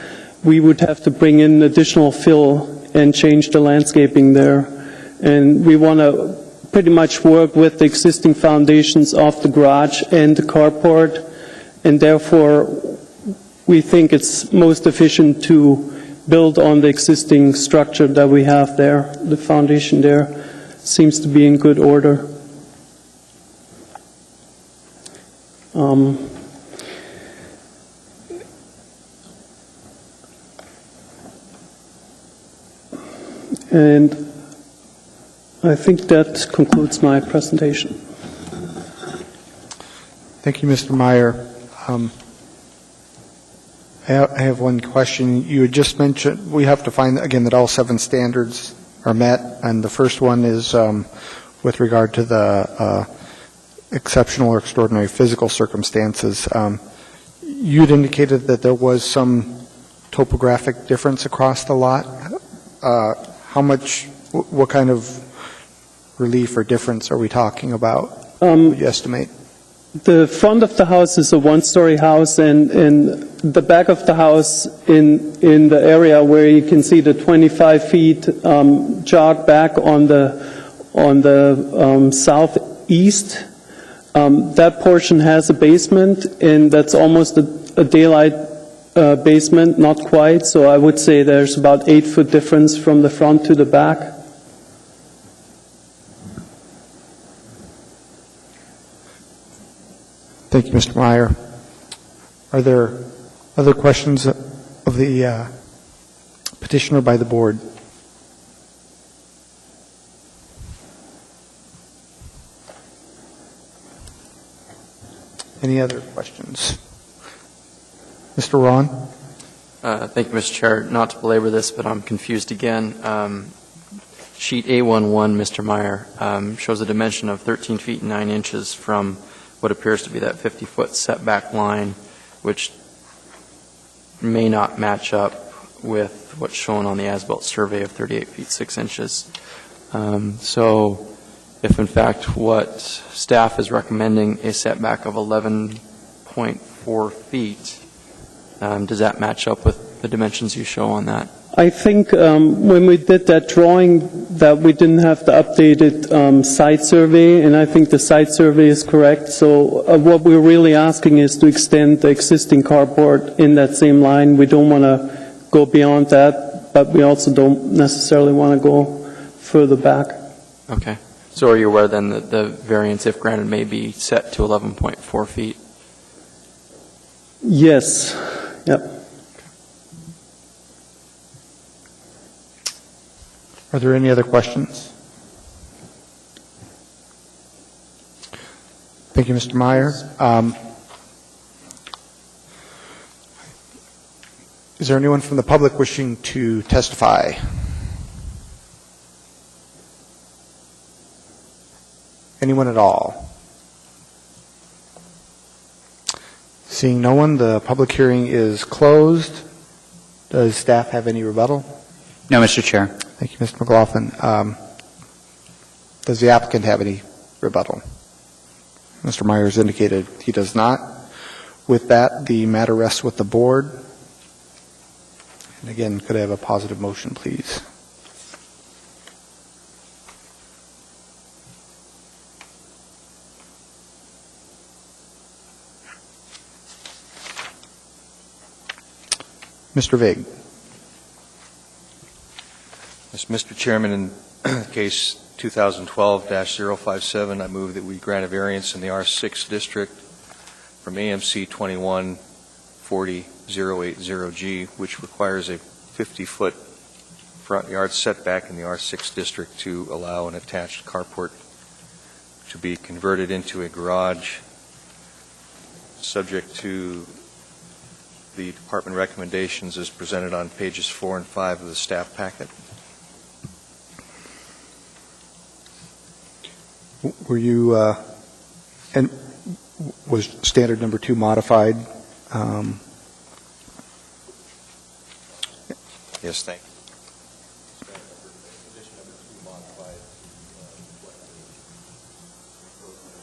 we would have to bring in additional fill and change the landscaping there. And we want to pretty much work with the existing foundations of the garage and the carport, and therefore we think it's most efficient to build on the existing structure that we have there. The foundation there seems to be in good order. And I think that concludes my presentation. Thank you, Mr. Meyer. I have one question. You had just mentioned we have to find, again, that all 7 standards are met, and the first one is with regard to the exceptional or extraordinary physical circumstances. You'd indicated that there was some topographic difference across the lot. How much, what kind of relief or difference are we talking about, would you estimate? The front of the house is a one-story house, and in the back of the house, in the area where you can see the 25 feet jog back on the southeast, that portion has a basement, and that's almost a daylight basement, not quite. So I would say there's about 8-foot difference from the front to the back. Thank you, Mr. Meyer. Are there other questions of the petitioner by the board? Any other questions? Mr. Ron? Thank you, Mr. Chair. Not to belabor this, but I'm confused again. Sheet A11, Mr. Meyer, shows a dimension of 13 feet 9 inches from what appears to be that 50-foot setback line, which may not match up with what's shown on the as-built survey of 38 feet 6 inches. So if in fact what staff is recommending a setback of 11.4 feet, does that match up with the dimensions you show on that? I think when we did that drawing that we didn't have the updated site survey, and I think the site survey is correct. So what we're really asking is to extend the existing carport in that same line. We don't want to go beyond that, but we also don't necessarily want to go further back. Okay. So are you aware then that the variance, if granted, may be set to 11.4 feet? Yes. Yep. Are there any other questions? Thank you, Mr. Meyer. Is there anyone from the public wishing to testify? Anyone at all? Seeing no one, the public hearing is closed. Does staff have any rebuttal? No, Mr. Chair. Thank you, Mr. McLaughlin. Does the applicant have any rebuttal? Mr. Myers indicated he does not. With that, the matter rests with the board. And again, could I have a positive motion, please? Mr. Vig. Yes, Mr. Chairman, in case 2012-057, I move that we grant a variance in the R6 district from AMC 2140080G, which requires a 50-foot front yard setback in the R6 district to allow an attached carport to be converted into a garage, subject to the department recommendations as presented on pages 4 and 5 of the staff packet. Were you, and was standard number 2 modified? Yes, thank you.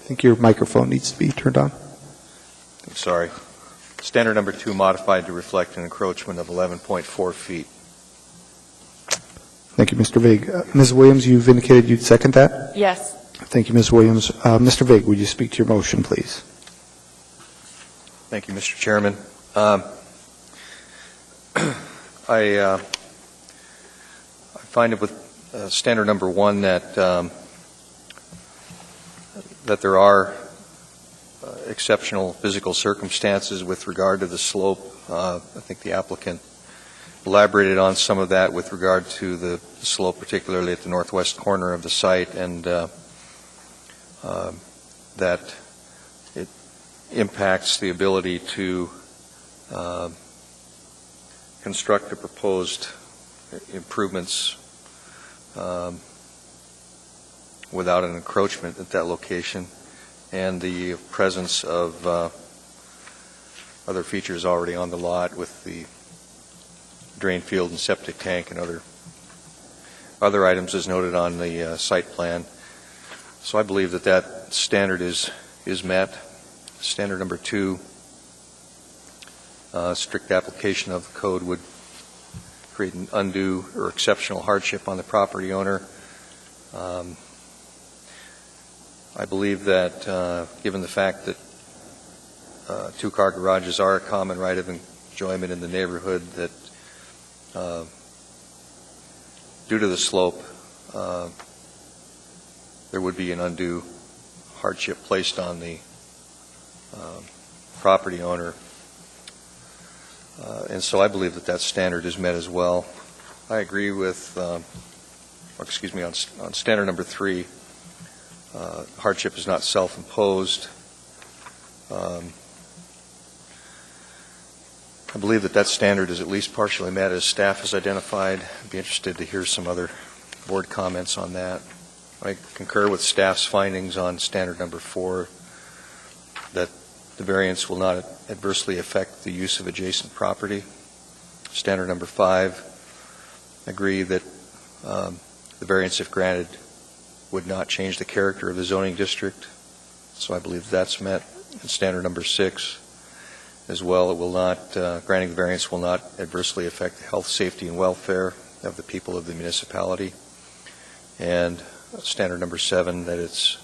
I think your microphone needs to be turned on. I'm sorry. Standard number 2 modified to reflect an encroachment of 11.4 feet. Thank you, Mr. Vig. Ms. Williams, you've indicated you'd second that? Yes. Thank you, Ms. Williams. Mr. Vig, would you speak to your motion, please? Thank you, Mr. Chairman. I find it with standard number 1 that that there are exceptional physical circumstances with regard to the slope. I think the applicant elaborated on some of that with regard to the slope, particularly at the northwest corner of the site, and that it impacts the ability to construct the proposed improvements without an encroachment at that location, and the presence of other features already on the lot with the drain field and septic tank and other items as noted on the site plan. So I believe that that standard is met. Standard number 2, strict application of the code would create an undue or exceptional hardship on the property owner. I believe that given the fact that two-car garages are a common right of enjoyment in the neighborhood, that due to the slope, there would be an undue hardship placed on the property owner. And so I believe that that standard is met as well. I agree with, on standard number 3, hardship is not self-imposed. I believe that that standard is at least partially met as staff has identified. I'd be interested to hear some other board comments on that. I concur with staff's findings on standard number 4 that the variance will not adversely affect the use of adjacent property. Standard number 5, agree that the variance, if granted, would not change the character of the zoning district. So I believe that's met. And standard number 6 as well, it will not, granting the variance will not adversely affect the health, safety, and welfare of the people of the municipality. And standard number 7, that it's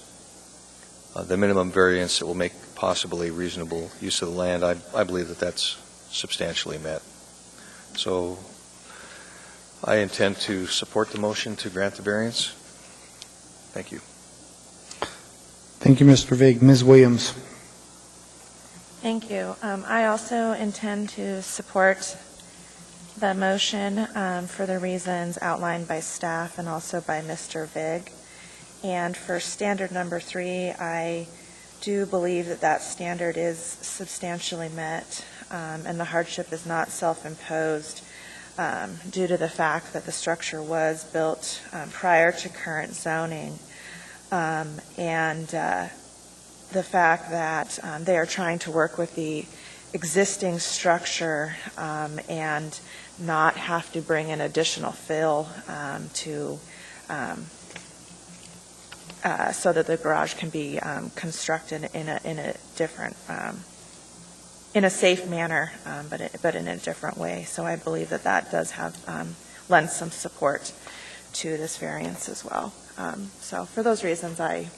the minimum variance that will make possible a reasonable use of the land. I believe that that's substantially met. So I intend to support the motion to grant the variance. Thank you. Thank you, Mr. Vig. Ms. Williams. Thank you. I also intend to support the motion for the reasons outlined by staff and also by Mr. Vig. And for standard number 3, I do believe that that standard is substantially met, and the hardship is not self-imposed due to the fact that the structure was built prior to current zoning, and the fact that they are trying to work with the existing structure and not have to bring in additional fill so that the garage can be constructed in a different, in a safe manner, but in a different way. So I believe that that does have lend some support to this variance as well. So for those reasons, I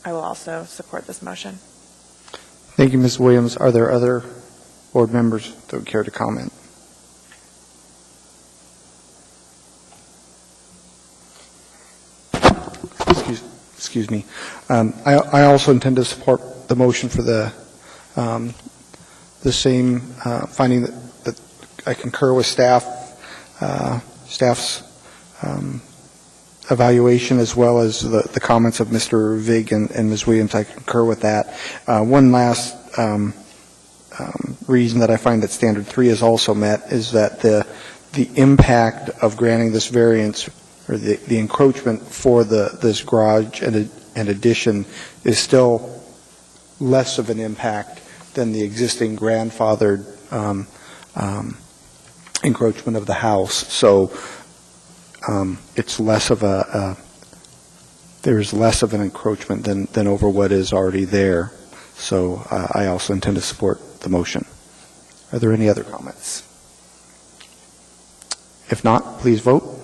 will also support this motion. Thank you, Ms. Williams. Are there other board members that would care to comment? Excuse me. I also intend to support the motion for the same finding that I concur with staff's evaluation, as well as the comments of Mr. Vig and Ms. Williams. I concur with that. One last reason that I find that standard 3 is also met is that the impact of granting this variance, or the encroachment for this garage and addition, is still less of an impact than the existing grandfathered encroachment of the house. So it's less of there's less of an encroachment than over what is already there. So I also intend to support the motion. Are there any other comments? If not, please vote.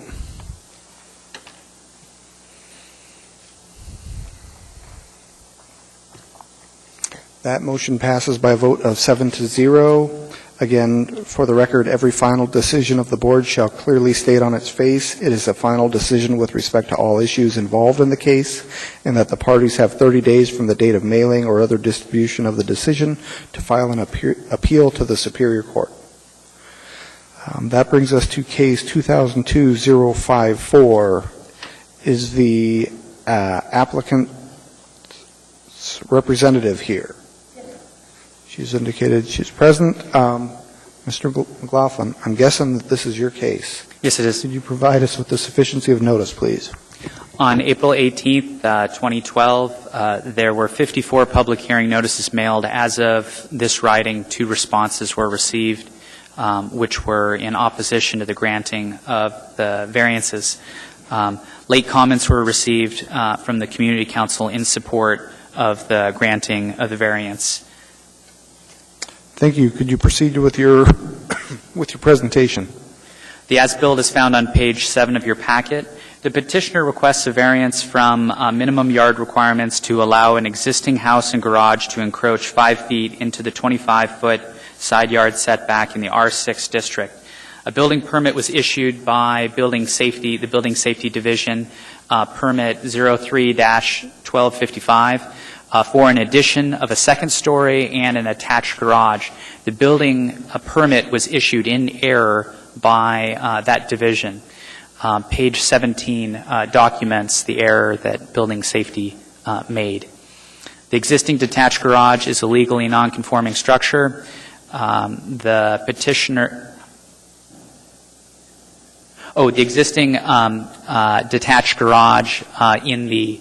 That motion passes by a vote of 7-0. Again, for the record, every final decision of the board shall clearly state on its face it is a final decision with respect to all issues involved in the case, and that the parties have 30 days from the date of mailing or other distribution of the decision to file an appeal to the Superior Court. That brings us to case 2002-054. Is the applicant representative here? She's indicated she's present. Mr. McLaughlin, I'm guessing that this is your case. Yes, it is. Could you provide us with the sufficiency of notice, please? On April 18th, 2012, there were 54 public hearing notices mailed. As of this writing, 2 responses were received, which were in opposition to the granting of the variances. Late comments were received from the Community Council in support of the granting of the variance. Thank you. Could you proceed with your presentation? The as-built is found on page 7 of your packet. The petitioner requests a variance from minimum yard requirements to allow an existing house and garage to encroach 5 feet into the 25-foot side yard setback in the R6 district. A building permit was issued by the Building Safety Division, permit 03-1255, for an addition of a second story and an attached garage. The building permit was issued in error by that division. Page 17 documents the error that Building Safety made. The existing detached garage is a legally non-conforming structure. The existing detached garage in the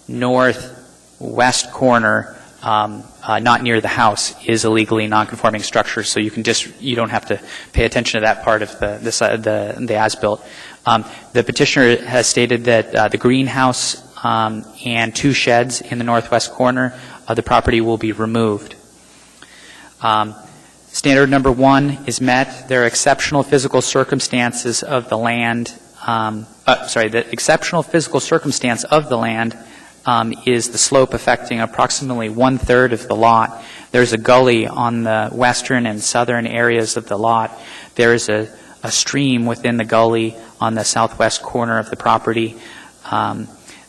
northwest corner, not near the house, is a legally non-conforming structure, so you don't have to pay attention to that part of the as-built. The petitioner has stated that the greenhouse and 2 sheds in the northwest corner of the property will be removed. Standard number 1 is met. There are exceptional physical circumstances of the land. The exceptional physical circumstance of the land is the slope affecting approximately 1/3 of the lot. There's a gully on the western and southern areas of the lot. There is a stream within the gully on the southwest corner of the property.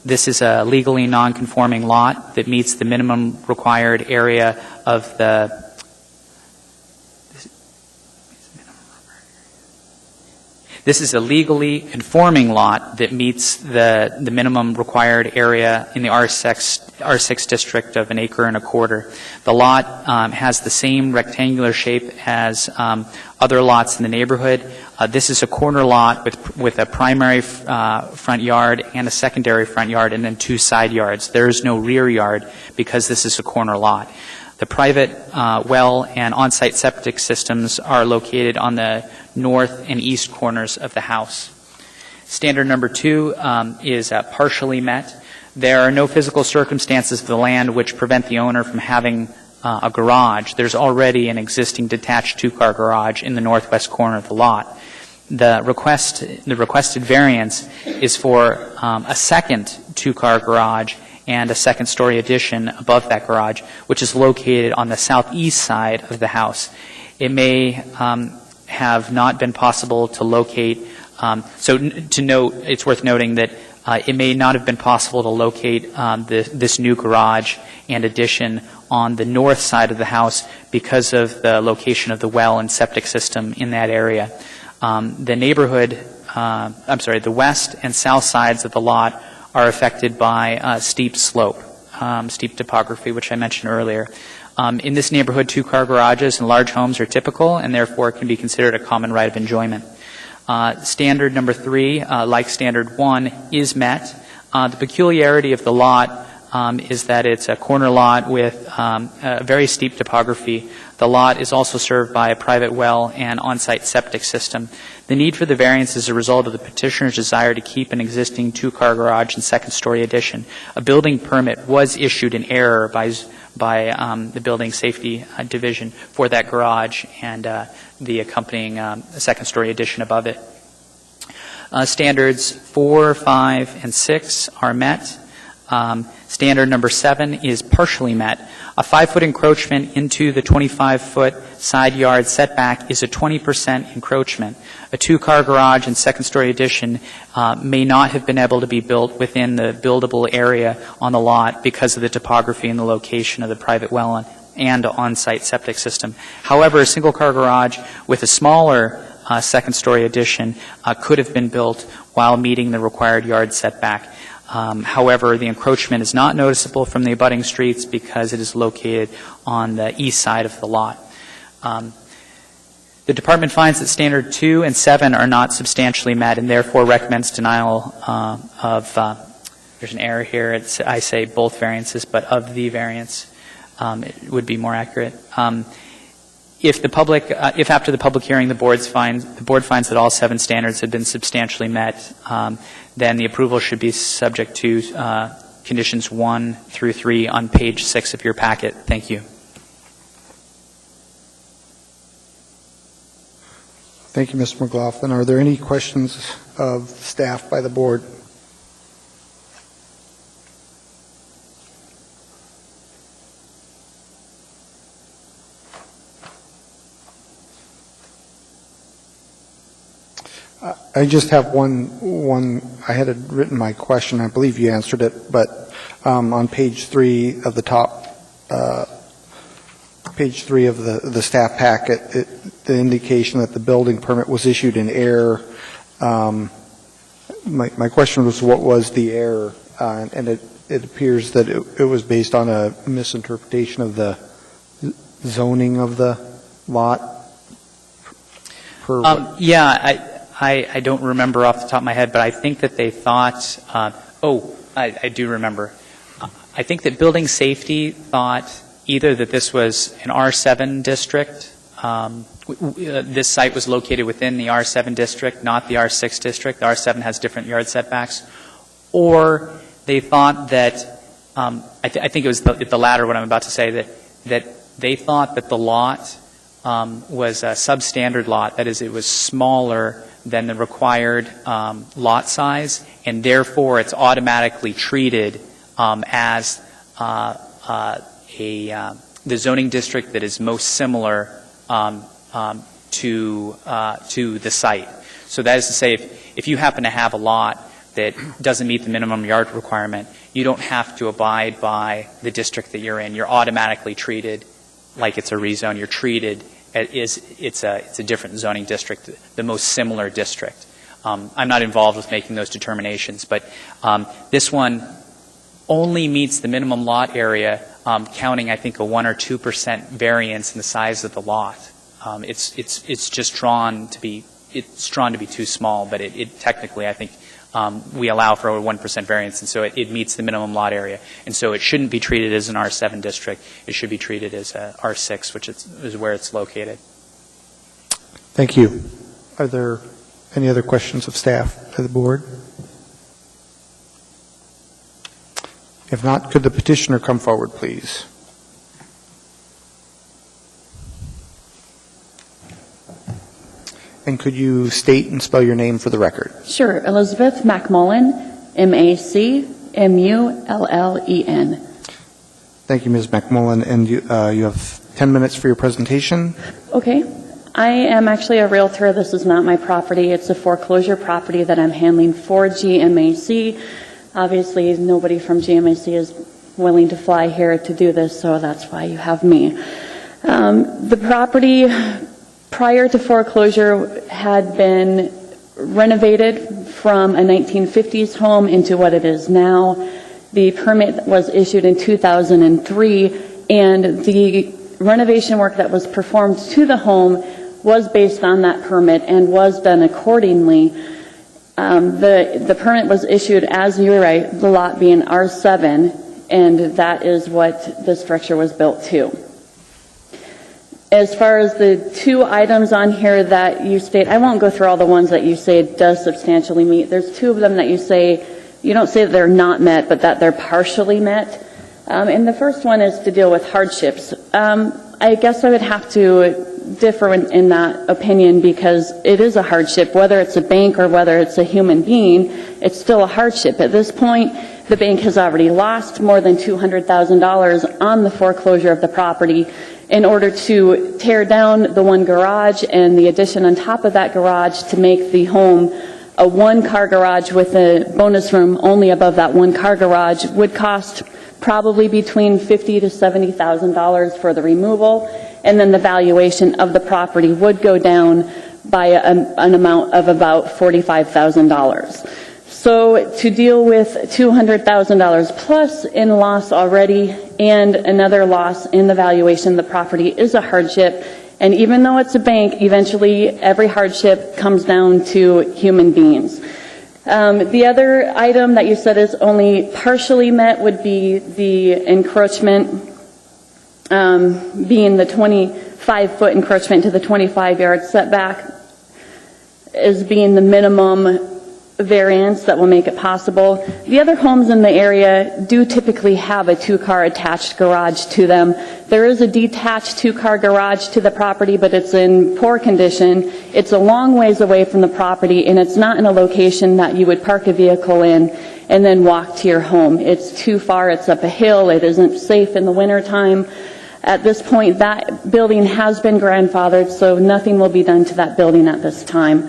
This is a legally non-conforming lot that meets the minimum required area of the This is a legally conforming lot that meets the minimum required area in the R6 district of 1.25 acres. The lot has the same rectangular shape as other lots in the neighborhood. This is a corner lot with a primary front yard and a secondary front yard and then 2 side yards. There is no rear yard because this is a corner lot. The private well and on-site septic systems are located on the north and east corners of the house. Standard number 2 is partially met. There are no physical circumstances of the land which prevent the owner from having a garage. There's already an existing detached 2-car garage in the northwest corner of the lot. The requested variance is for a second 2-car garage and a second-story addition above that garage, which is located on the southeast side of the house. It may have not been possible to locate, it's worth noting that it may not have been possible to locate this new garage and addition on the north side of the house because of the location of the well and septic system in that area. The west and south sides of the lot are affected by steep slope, steep topography, which I mentioned earlier. In this neighborhood, 2-car garages and large homes are typical and therefore can be considered a common right of enjoyment. Standard number 3, like standard 1, is met. The peculiarity of the lot is that it's a corner lot with a very steep topography. The lot is also served by a private well and on-site septic system. The need for the variance is a result of the petitioner's desire to keep an existing 2-car garage and second-story addition. A building permit was issued in error by the Building Safety Division for that garage and the accompanying second-story addition above it. Standards 4, 5, and 6 are met. Standard number 7 is partially met. A 5-foot encroachment into the 25-foot side yard setback is a 20% encroachment. A 2-car garage and second-story addition may not have been able to be built within the buildable area on the lot because of the topography and the location of the private well and on-site septic system. However, a single-car garage with a smaller second-story addition could have been built while meeting the required yard setback. However, the encroachment is not noticeable from the abutting streets because it is located on the east side of the lot. The department finds that standard 2 and 7 are not substantially met and therefore recommends denial there's an error here. I say both variances, but of the variance, it would be more accurate. If after the public hearing the board finds that all 7 standards have been substantially met, then the approval should be subject to conditions 1 through 3 on page 6 of your packet. Thank you. Thank you, Mr. McLaughlin. Are there any questions of staff by the board? I just have one. I had written my question. I believe you answered it, but on page 3 of the top, page 3 of the staff packet, the indication that the building permit was issued in error. My question was, what was the error? And it appears that it was based on a misinterpretation of the zoning of the lot. I don't remember off the top of my head, but I think that they thought, I do remember. I think that building safety thought either that this was an R7 district, this site was located within the R7 district, not the R6 district. The R7 has different yard setbacks. Or they thought that, I think it was the latter, what I'm about to say, that they thought that the lot was a substandard lot. That is, it was smaller than the required lot size, and therefore it's automatically treated as the zoning district that is most similar to the site. So that is to say, if you happen to have a lot that doesn't meet the minimum yard requirement, you don't have to abide by the district that you're in. You're automatically treated like it's a rezone. You're treated it's a different zoning district, the most similar district. I'm not involved with making those determinations, but this one only meets the minimum lot area, counting, I think, a 1 or 2% variance in the size of the lot. It's just drawn to be too small, but it technically, I think, we allow for a 1% variance, and so it meets the minimum lot area. And so it shouldn't be treated as an R7 district. It should be treated as a R6, which is where it's located. Thank you. Are there any other questions of staff to the board? If not, could the petitioner come forward, please? And could you state and spell your name for the record? Sure. Elizabeth McMullen, MacMullen. Thank you, Ms. McMullen. And you have 10 minutes for your presentation. Okay. I am actually a realtor. This is not my property. It's a foreclosure property that I'm handling for GMAC. Obviously, nobody from GMAC is willing to fly here to do this, so that's why you have me. The property prior to foreclosure had been renovated from a 1950s home into what it is now. The permit was issued in 2003, and the renovation work that was performed to the home was based on that permit and was done accordingly. The permit was issued, as you're right, the lot being R7, and that is what the structure was built to. As far as the 2 items on here that you state, I won't go through all the ones that you say it does substantially meet. There's 2 of them that you say, you don't say that they're not met, but that they're partially met. And the first one is to deal with hardships. I guess I would have to differ in that opinion because it is a hardship. Whether it's a bank or whether it's a human being, it's still a hardship. At this point, the bank has already lost more than $200,000 on the foreclosure of the property in order to tear down the 1 garage and the addition on top of that garage to make the home a 1-car garage with a bonus room only above that 1-car garage would cost probably between $50,000 to $70,000 for the removal, and then the valuation of the property would go down by an amount of about $45,000. So to deal with $200,000 plus in loss already and another loss in the valuation of the property is a hardship. And even though it's a bank, eventually every hardship comes down to human beings. The other item that you said is only partially met would be the encroachment, being the 25-foot encroachment to the 25-yard setback as being the minimum variance that will make it possible. The other homes in the area do typically have a two-car attached garage to them. There is a detached two-car garage to the property, but it's in poor condition. It's a long ways away from the property, and it's not in a location that you would park a vehicle in and then walk to your home. It's too far. It's up a hill. It isn't safe in the wintertime. At this point, that building has been grandfathered, so nothing will be done to that building at this time.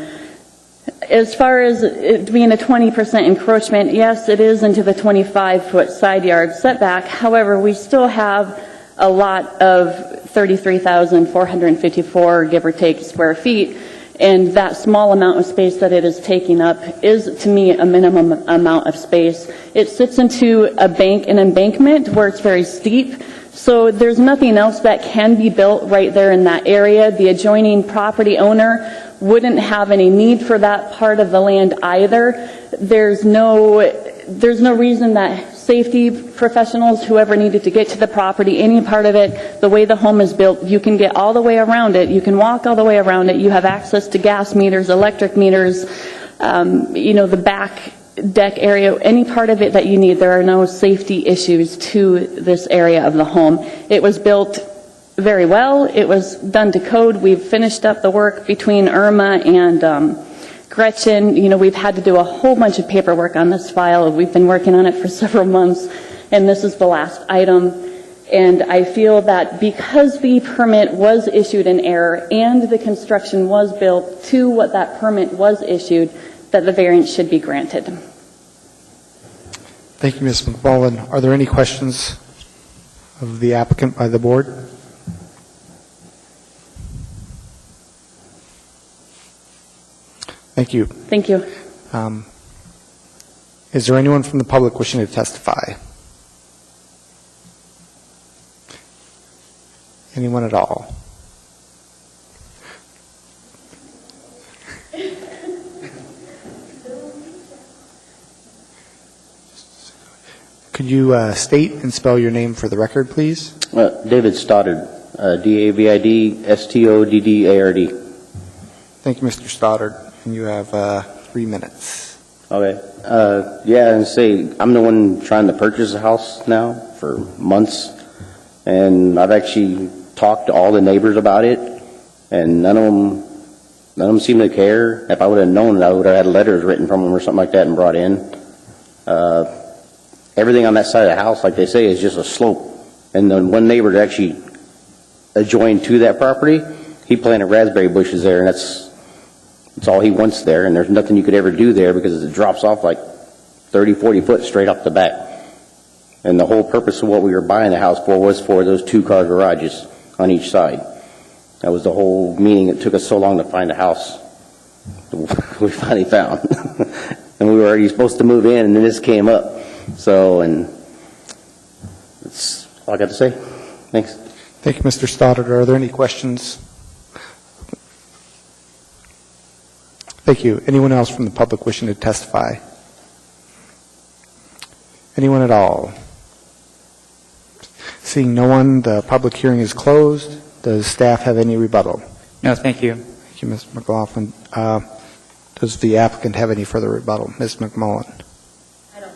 As far as it being a 20% encroachment, yes, it is into the 25-foot side yard setback. However, we still have a lot of 33,454, give or take, square feet, and that small amount of space that it is taking up is, to me, a minimum amount of space. It sits into an embankment where it's very steep, so there's nothing else that can be built right there in that area. The adjoining property owner wouldn't have any need for that part of the land either. There's no reason that safety professionals, whoever needed to get to the property, any part of it, the way the home is built, you can get all the way around it. You can walk all the way around it. You have access to gas meters, electric meters, the back deck area, any part of it that you need. There are no safety issues to this area of the home. It was built very well. It was done to code. We've finished up the work between Irma and Gretchen. We've had to do a whole bunch of paperwork on this file. We've been working on it for several months, and this is the last item. And I feel that because the permit was issued in error and the construction was built to what that permit was issued, that the variance should be granted. Thank you, Ms. McMullen. Are there any questions of the applicant by the board? Thank you. Thank you. Is there anyone from the public wishing to testify? Anyone at all? Could you state and spell your name for the record, please? David Stoddard, D-A-V-I-D-S-T-O-D-D-A-R-D. Thank you, Mr. Stoddard. And you have 3 minutes. Okay. I'm the one trying to purchase a house now for months, and I've actually talked to all the neighbors about it, and none of them seem to care. If I would have known, I would have had letters written from them or something like that and brought in. Everything on that side of the house, like they say, is just a slope. And then one neighbor that actually adjoined to that property, he planted raspberry bushes there, and that's all he wants there, and there's nothing you could ever do there because it drops off like 30, 40 foot straight off the back. And the whole purpose of what we were buying the house for was for those two-car garages on each side. That was the whole meaning. It took us so long to find a house we finally found. And we were already supposed to move in, and then this came up. So, and that's all I got to say. Thanks. Thank you, Mr. Stoddard. Are there any questions? Thank you. Anyone else from the public wishing to testify? Anyone at all? Seeing no one, the public hearing is closed. Does staff have any rebuttal? No, thank you. Thank you, Ms. McLaughlin. Does the applicant have any further rebuttal? Ms. McMullen? I don't.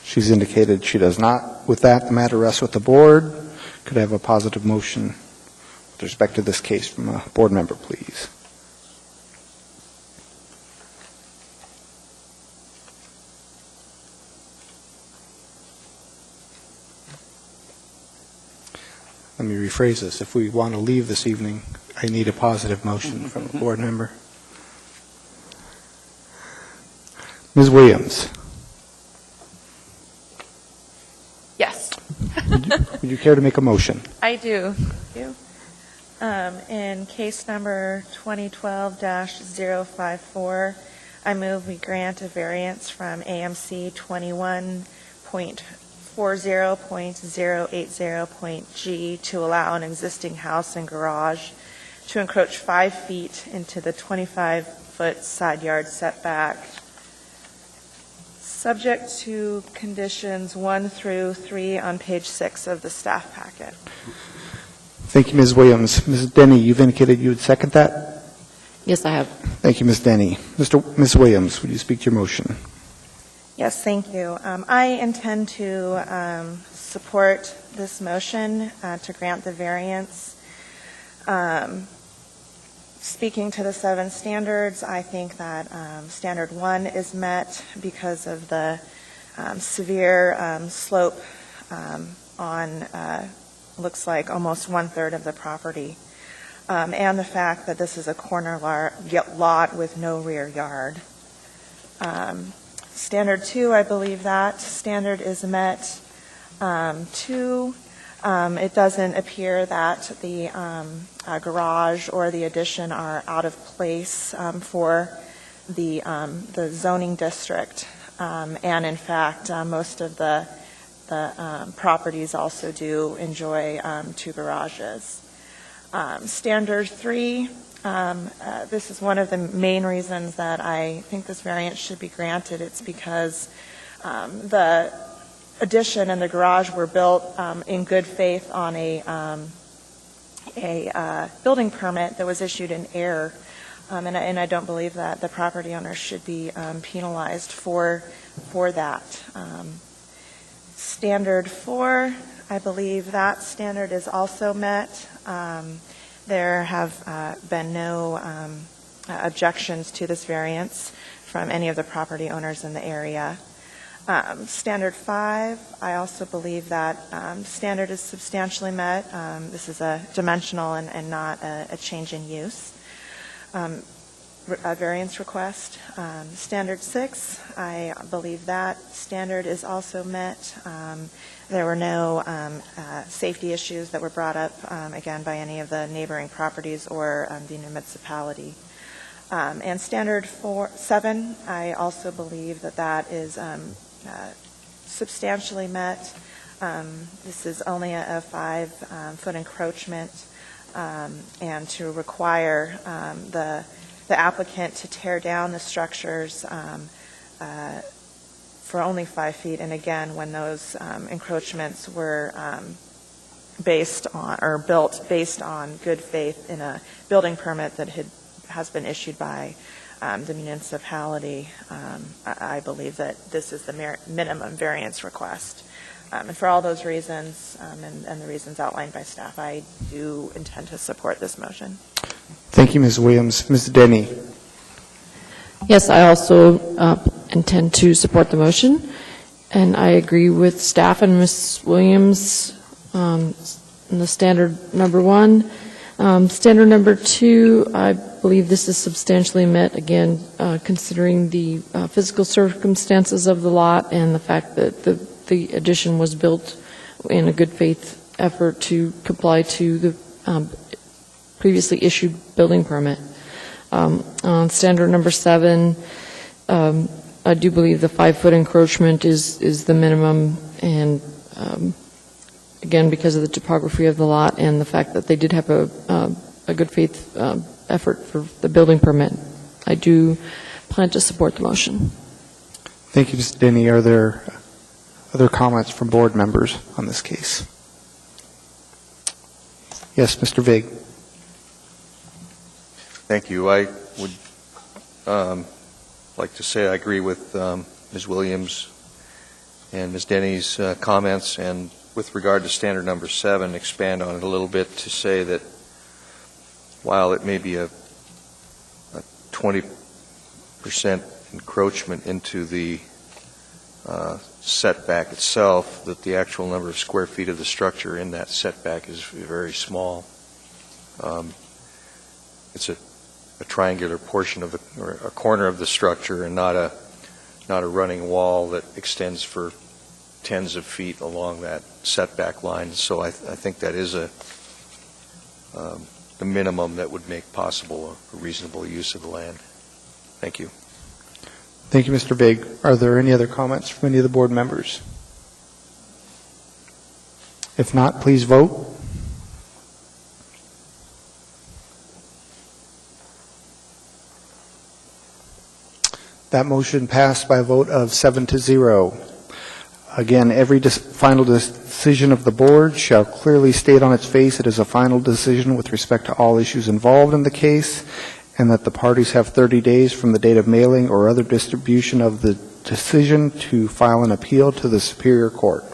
She's indicated she does not. With that, the matter rests with the board. Could I have a positive motion with respect to this case from a board member, please? Let me rephrase this. If we want to leave this evening, I need a positive motion from a board member. Ms. Williams, Yes. would you care to make a motion? I do. Thank you. In case number 2012-054, I move we grant a variance from AMC 21.40.080.G to allow an existing house and garage to encroach 5 feet into the 25-foot side yard setback, subject to conditions 1 through 3 on page 6 of the staff packet. Thank you, Ms. Williams. Ms. Denny, you've indicated you would second that? Yes, I have. Thank you, Ms. Denny. Ms. Williams, would you speak to your motion? Yes, thank you. I intend to support this motion to grant the variance. Speaking to the 7 standards, I think that standard 1 is met because of the severe slope on, looks like almost 1/3 of the property, and the fact that this is a corner lot with no rear yard. Standard 2, I believe that standard is met. 2, it doesn't appear that the garage or the addition are out of place for the zoning district, and in fact, most of the properties also do enjoy 2 garages. Standard 3, this is one of the main reasons that I think this variance should be granted. It's because the addition and the garage were built in good faith on a building permit that was issued in error, and I don't believe that the property owner should be penalized for that. Standard 4, I believe that standard is also met. There have been no objections to this variance from any of the property owners in the area. Standard 5, I also believe that standard is substantially met. This is a dimensional and not a change in use. A variance request. Standard 6, I believe that standard is also met. There were no safety issues that were brought up, again, by any of the neighboring properties or the municipality. And standard 7, I also believe that is substantially met. This is only a 5-foot encroachment, and to require the applicant to tear down the structures for only 5 feet, and again, when those encroachments were based on or built based on good faith in a building permit that has been issued by the municipality, I believe that this is the minimum variance request. And for all those reasons and the reasons outlined by staff, I do intend to support this motion. Thank you, Ms. Williams. Ms. Denny. Yes, I also intend to support the motion, and I agree with staff and Ms. Williams in the standard number 1. Standard number 2, I believe this is substantially met, again, considering the physical circumstances of the lot and the fact that the addition was built in a good faith effort to comply to the previously issued building permit. On standard number 7, I do believe the 5-foot encroachment is the minimum, and again, because of the topography of the lot and the fact that they did have a good faith effort for the building permit, I do plan to support the motion. Thank you, Ms. Denny. Are there other comments from board members on this case? Yes, Mr. Vig. Thank you. I would like to say I agree with Ms. Williams and Ms. Denny's comments, and with regard to standard number 7, expand on it a little bit to say that while it may be a 20% encroachment into the setback itself, that the actual number of square feet of the structure in that setback is very small. It's a triangular portion of or a corner of the structure, and not a running wall that extends for tens of feet along that setback line. So I think that is the minimum that would make possible a reasonable use of the land. Thank you. Thank you, Mr. Vig. Are there any other comments from any of the board members? If not, please vote. That motion passed by a vote of 7-0. Again, every final decision of the board shall clearly state on its face it is a final decision with respect to all issues involved in the case, and that the parties have 30 days from the date of mailing or other distribution of the decision to file an appeal to the Superior Court.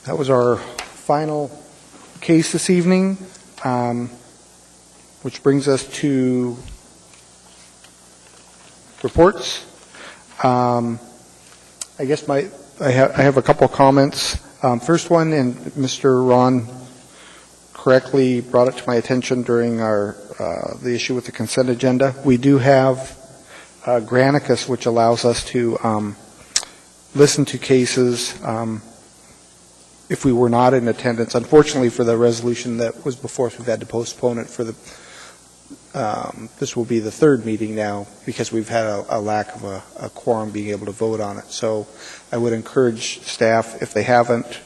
That was our final case this evening, which brings us to reports. I guess I have a couple of comments. First one, and Mr. Ron correctly brought it to my attention during the issue with the consent agenda. We do have Granicus, which allows us to listen to cases if we were not in attendance. Unfortunately, for the resolution that was before us, we've had to postpone it for this will be the third meeting now because we've had a lack of a quorum being able to vote on it. So I would encourage staff, if they haven't,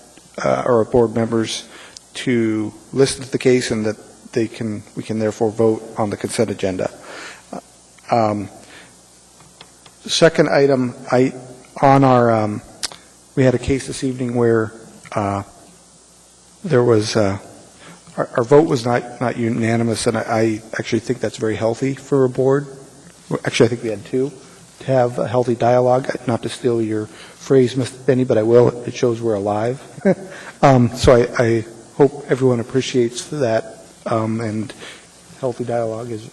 or board members, to listen to the case and that we can therefore vote on the consent agenda. Second item, we had a case this evening where there was our vote was not unanimous, and I actually think that's very healthy for a board. Actually, I think we had two, to have a healthy dialogue. Not to steal your phrase, Mr. Benny, but I will. It shows we're alive. So I hope everyone appreciates that, and healthy dialogue is,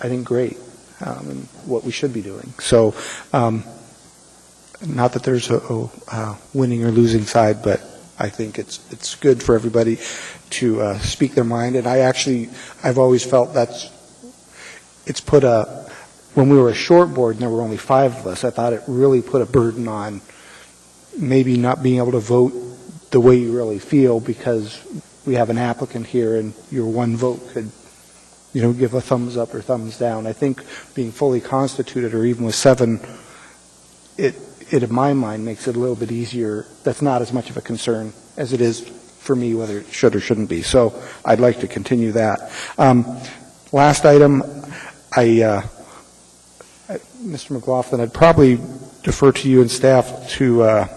I think, great, and what we should be doing. So not that there's a winning or losing side, but I think it's good for everybody to speak their mind. And I've always felt when we were a short board and there were only 5 of us, I thought it really put a burden on maybe not being able to vote the way you really feel because we have an applicant here and your one vote could, give a thumbs up or thumbs down. I think being fully constituted, or even with 7, it in my mind makes it a little bit easier. That's not as much of a concern as it is for me whether it should or shouldn't be. So I'd like to continue that. Last item, Mr. McLaughlin, I'd probably defer to you and staff to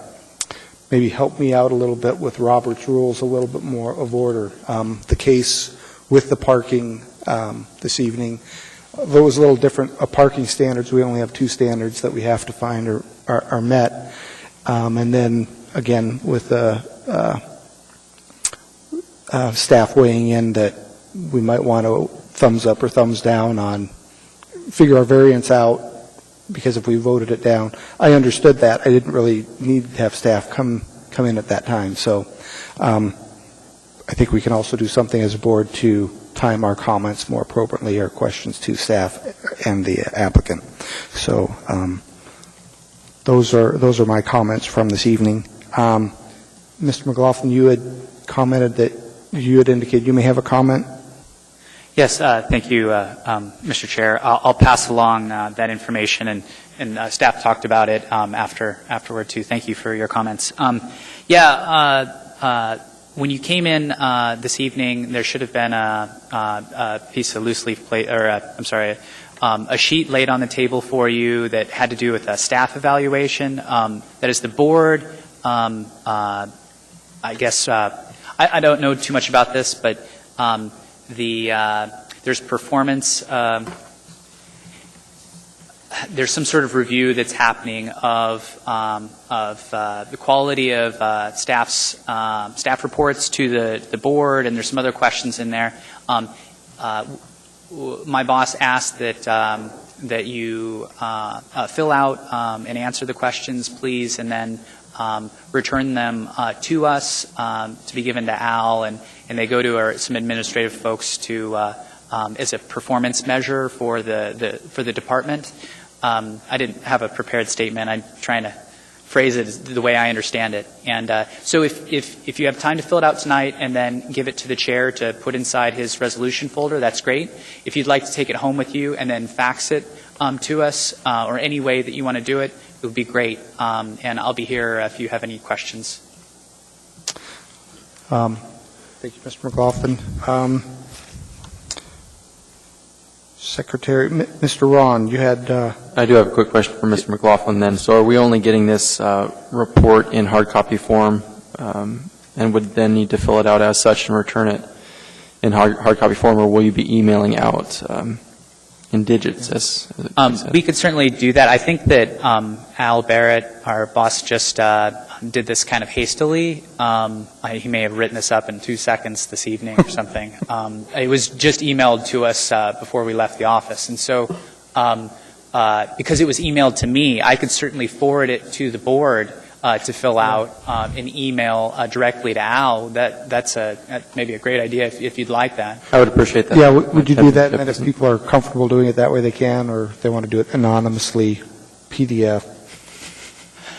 maybe help me out a little bit with Robert's rules, a little bit more of order. The case with the parking this evening, though it was a little different, parking standards, we only have 2 standards that we have to find are met. And then, again, with staff weighing in that we might want to thumbs up or thumbs down on, figure our variance out, because if we voted it down, I understood that. I didn't really need to have staff come in at that time. So I think we can also do something as a board to time our comments more appropriately, or questions to staff and the applicant. So those are my comments from this evening. Mr. McLaughlin, you had commented that you had indicated you may have a comment. Yes, thank you, Mr. Chair. I'll pass along that information, and staff talked about it afterward too. Thank you for your comments. When you came in this evening, there should have been a piece of loose leaf plate, or a sheet laid on the table for you that had to do with a staff evaluation. That is the board. I guess I don't know too much about this, but there's performance. There's some sort of review that's happening of the quality of staff reports to the board, and there's some other questions in there. My boss asked that you fill out and answer the questions, please, and then return them to us to be given to Al, and they go to some administrative folks to as a performance measure for the department. I didn't have a prepared statement. I'm trying to phrase it the way I understand it. And so if you have time to fill it out tonight and then give it to the chair to put inside his resolution folder, that's great. If you'd like to take it home with you and then fax it to us, or any way that you want to do it, it would be great. And I'll be here if you have any questions. Thank you, Mr. McLaughlin. Secretary, Mr. Ron, you had... I do have a quick question for Mr. McLaughlin then. So are we only getting this report in hard copy form, and would then need to fill it out as such and return it in hard copy form, or will you be emailing out in digits? We could certainly do that. I think that Al Barrett, our boss, just did this kind of hastily. He may have written this up in 2 seconds this evening or something. It was just emailed to us before we left the office. And so because it was emailed to me, I could certainly forward it to the board to fill out an email directly to Al. That's maybe a great idea if you'd like that. I would appreciate that. Yeah, would you do that? And if people are comfortable doing it that way, they can, or if they want to do it anonymously, PDF,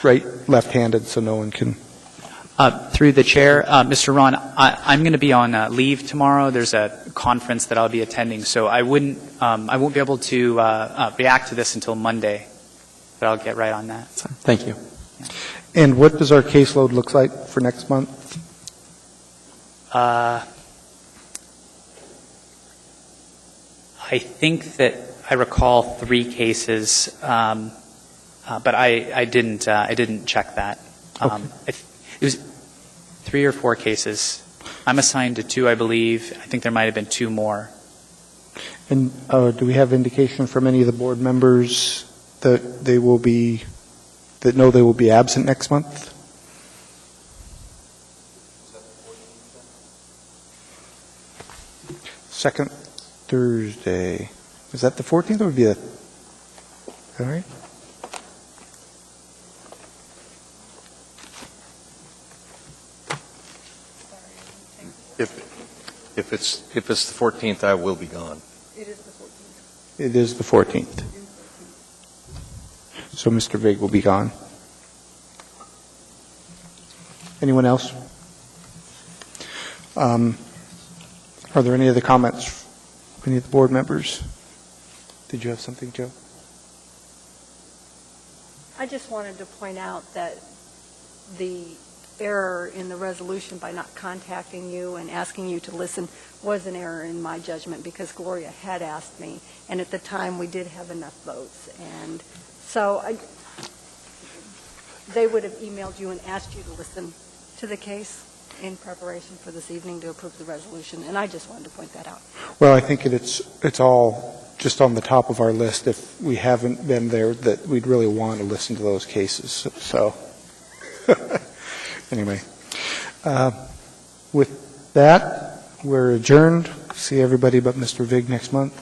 right, left-handed, so no one can... Through the chair, Mr. Ron, I'm going to be on leave tomorrow. There's a conference that I'll be attending, so I won't be able to react to this until Monday, but I'll get right on that. Thank you. And what does our caseload look like for next month? I think that I recall 3 cases, but I didn't check that. Okay. It was 3 or 4 cases. I'm assigned to 2, I believe. I think there might have been 2 more. And do we have indication from any of the board members that they will be absent next month? Second Thursday. Is that the 14th or would be the... All right. If it's the 14th, I will be gone. It is the 14th. It is the 14th. So Mr. Vig will be gone. Anyone else? Are there any other comments from any of the board members? Did you have something, Joe? I just wanted to point out that the error in the resolution by not contacting you and asking you to listen was an error in my judgment, because Gloria had asked me, and at the time we did have enough votes. And so they would have emailed you and asked you to listen to the case in preparation for this evening to approve the resolution, and I just wanted to point that out. Well, I think it's all just on the top of our list. If we haven't been there, that we'd really want to listen to those cases. So anyway, with that, we're adjourned. See everybody but Mr. Vig next month.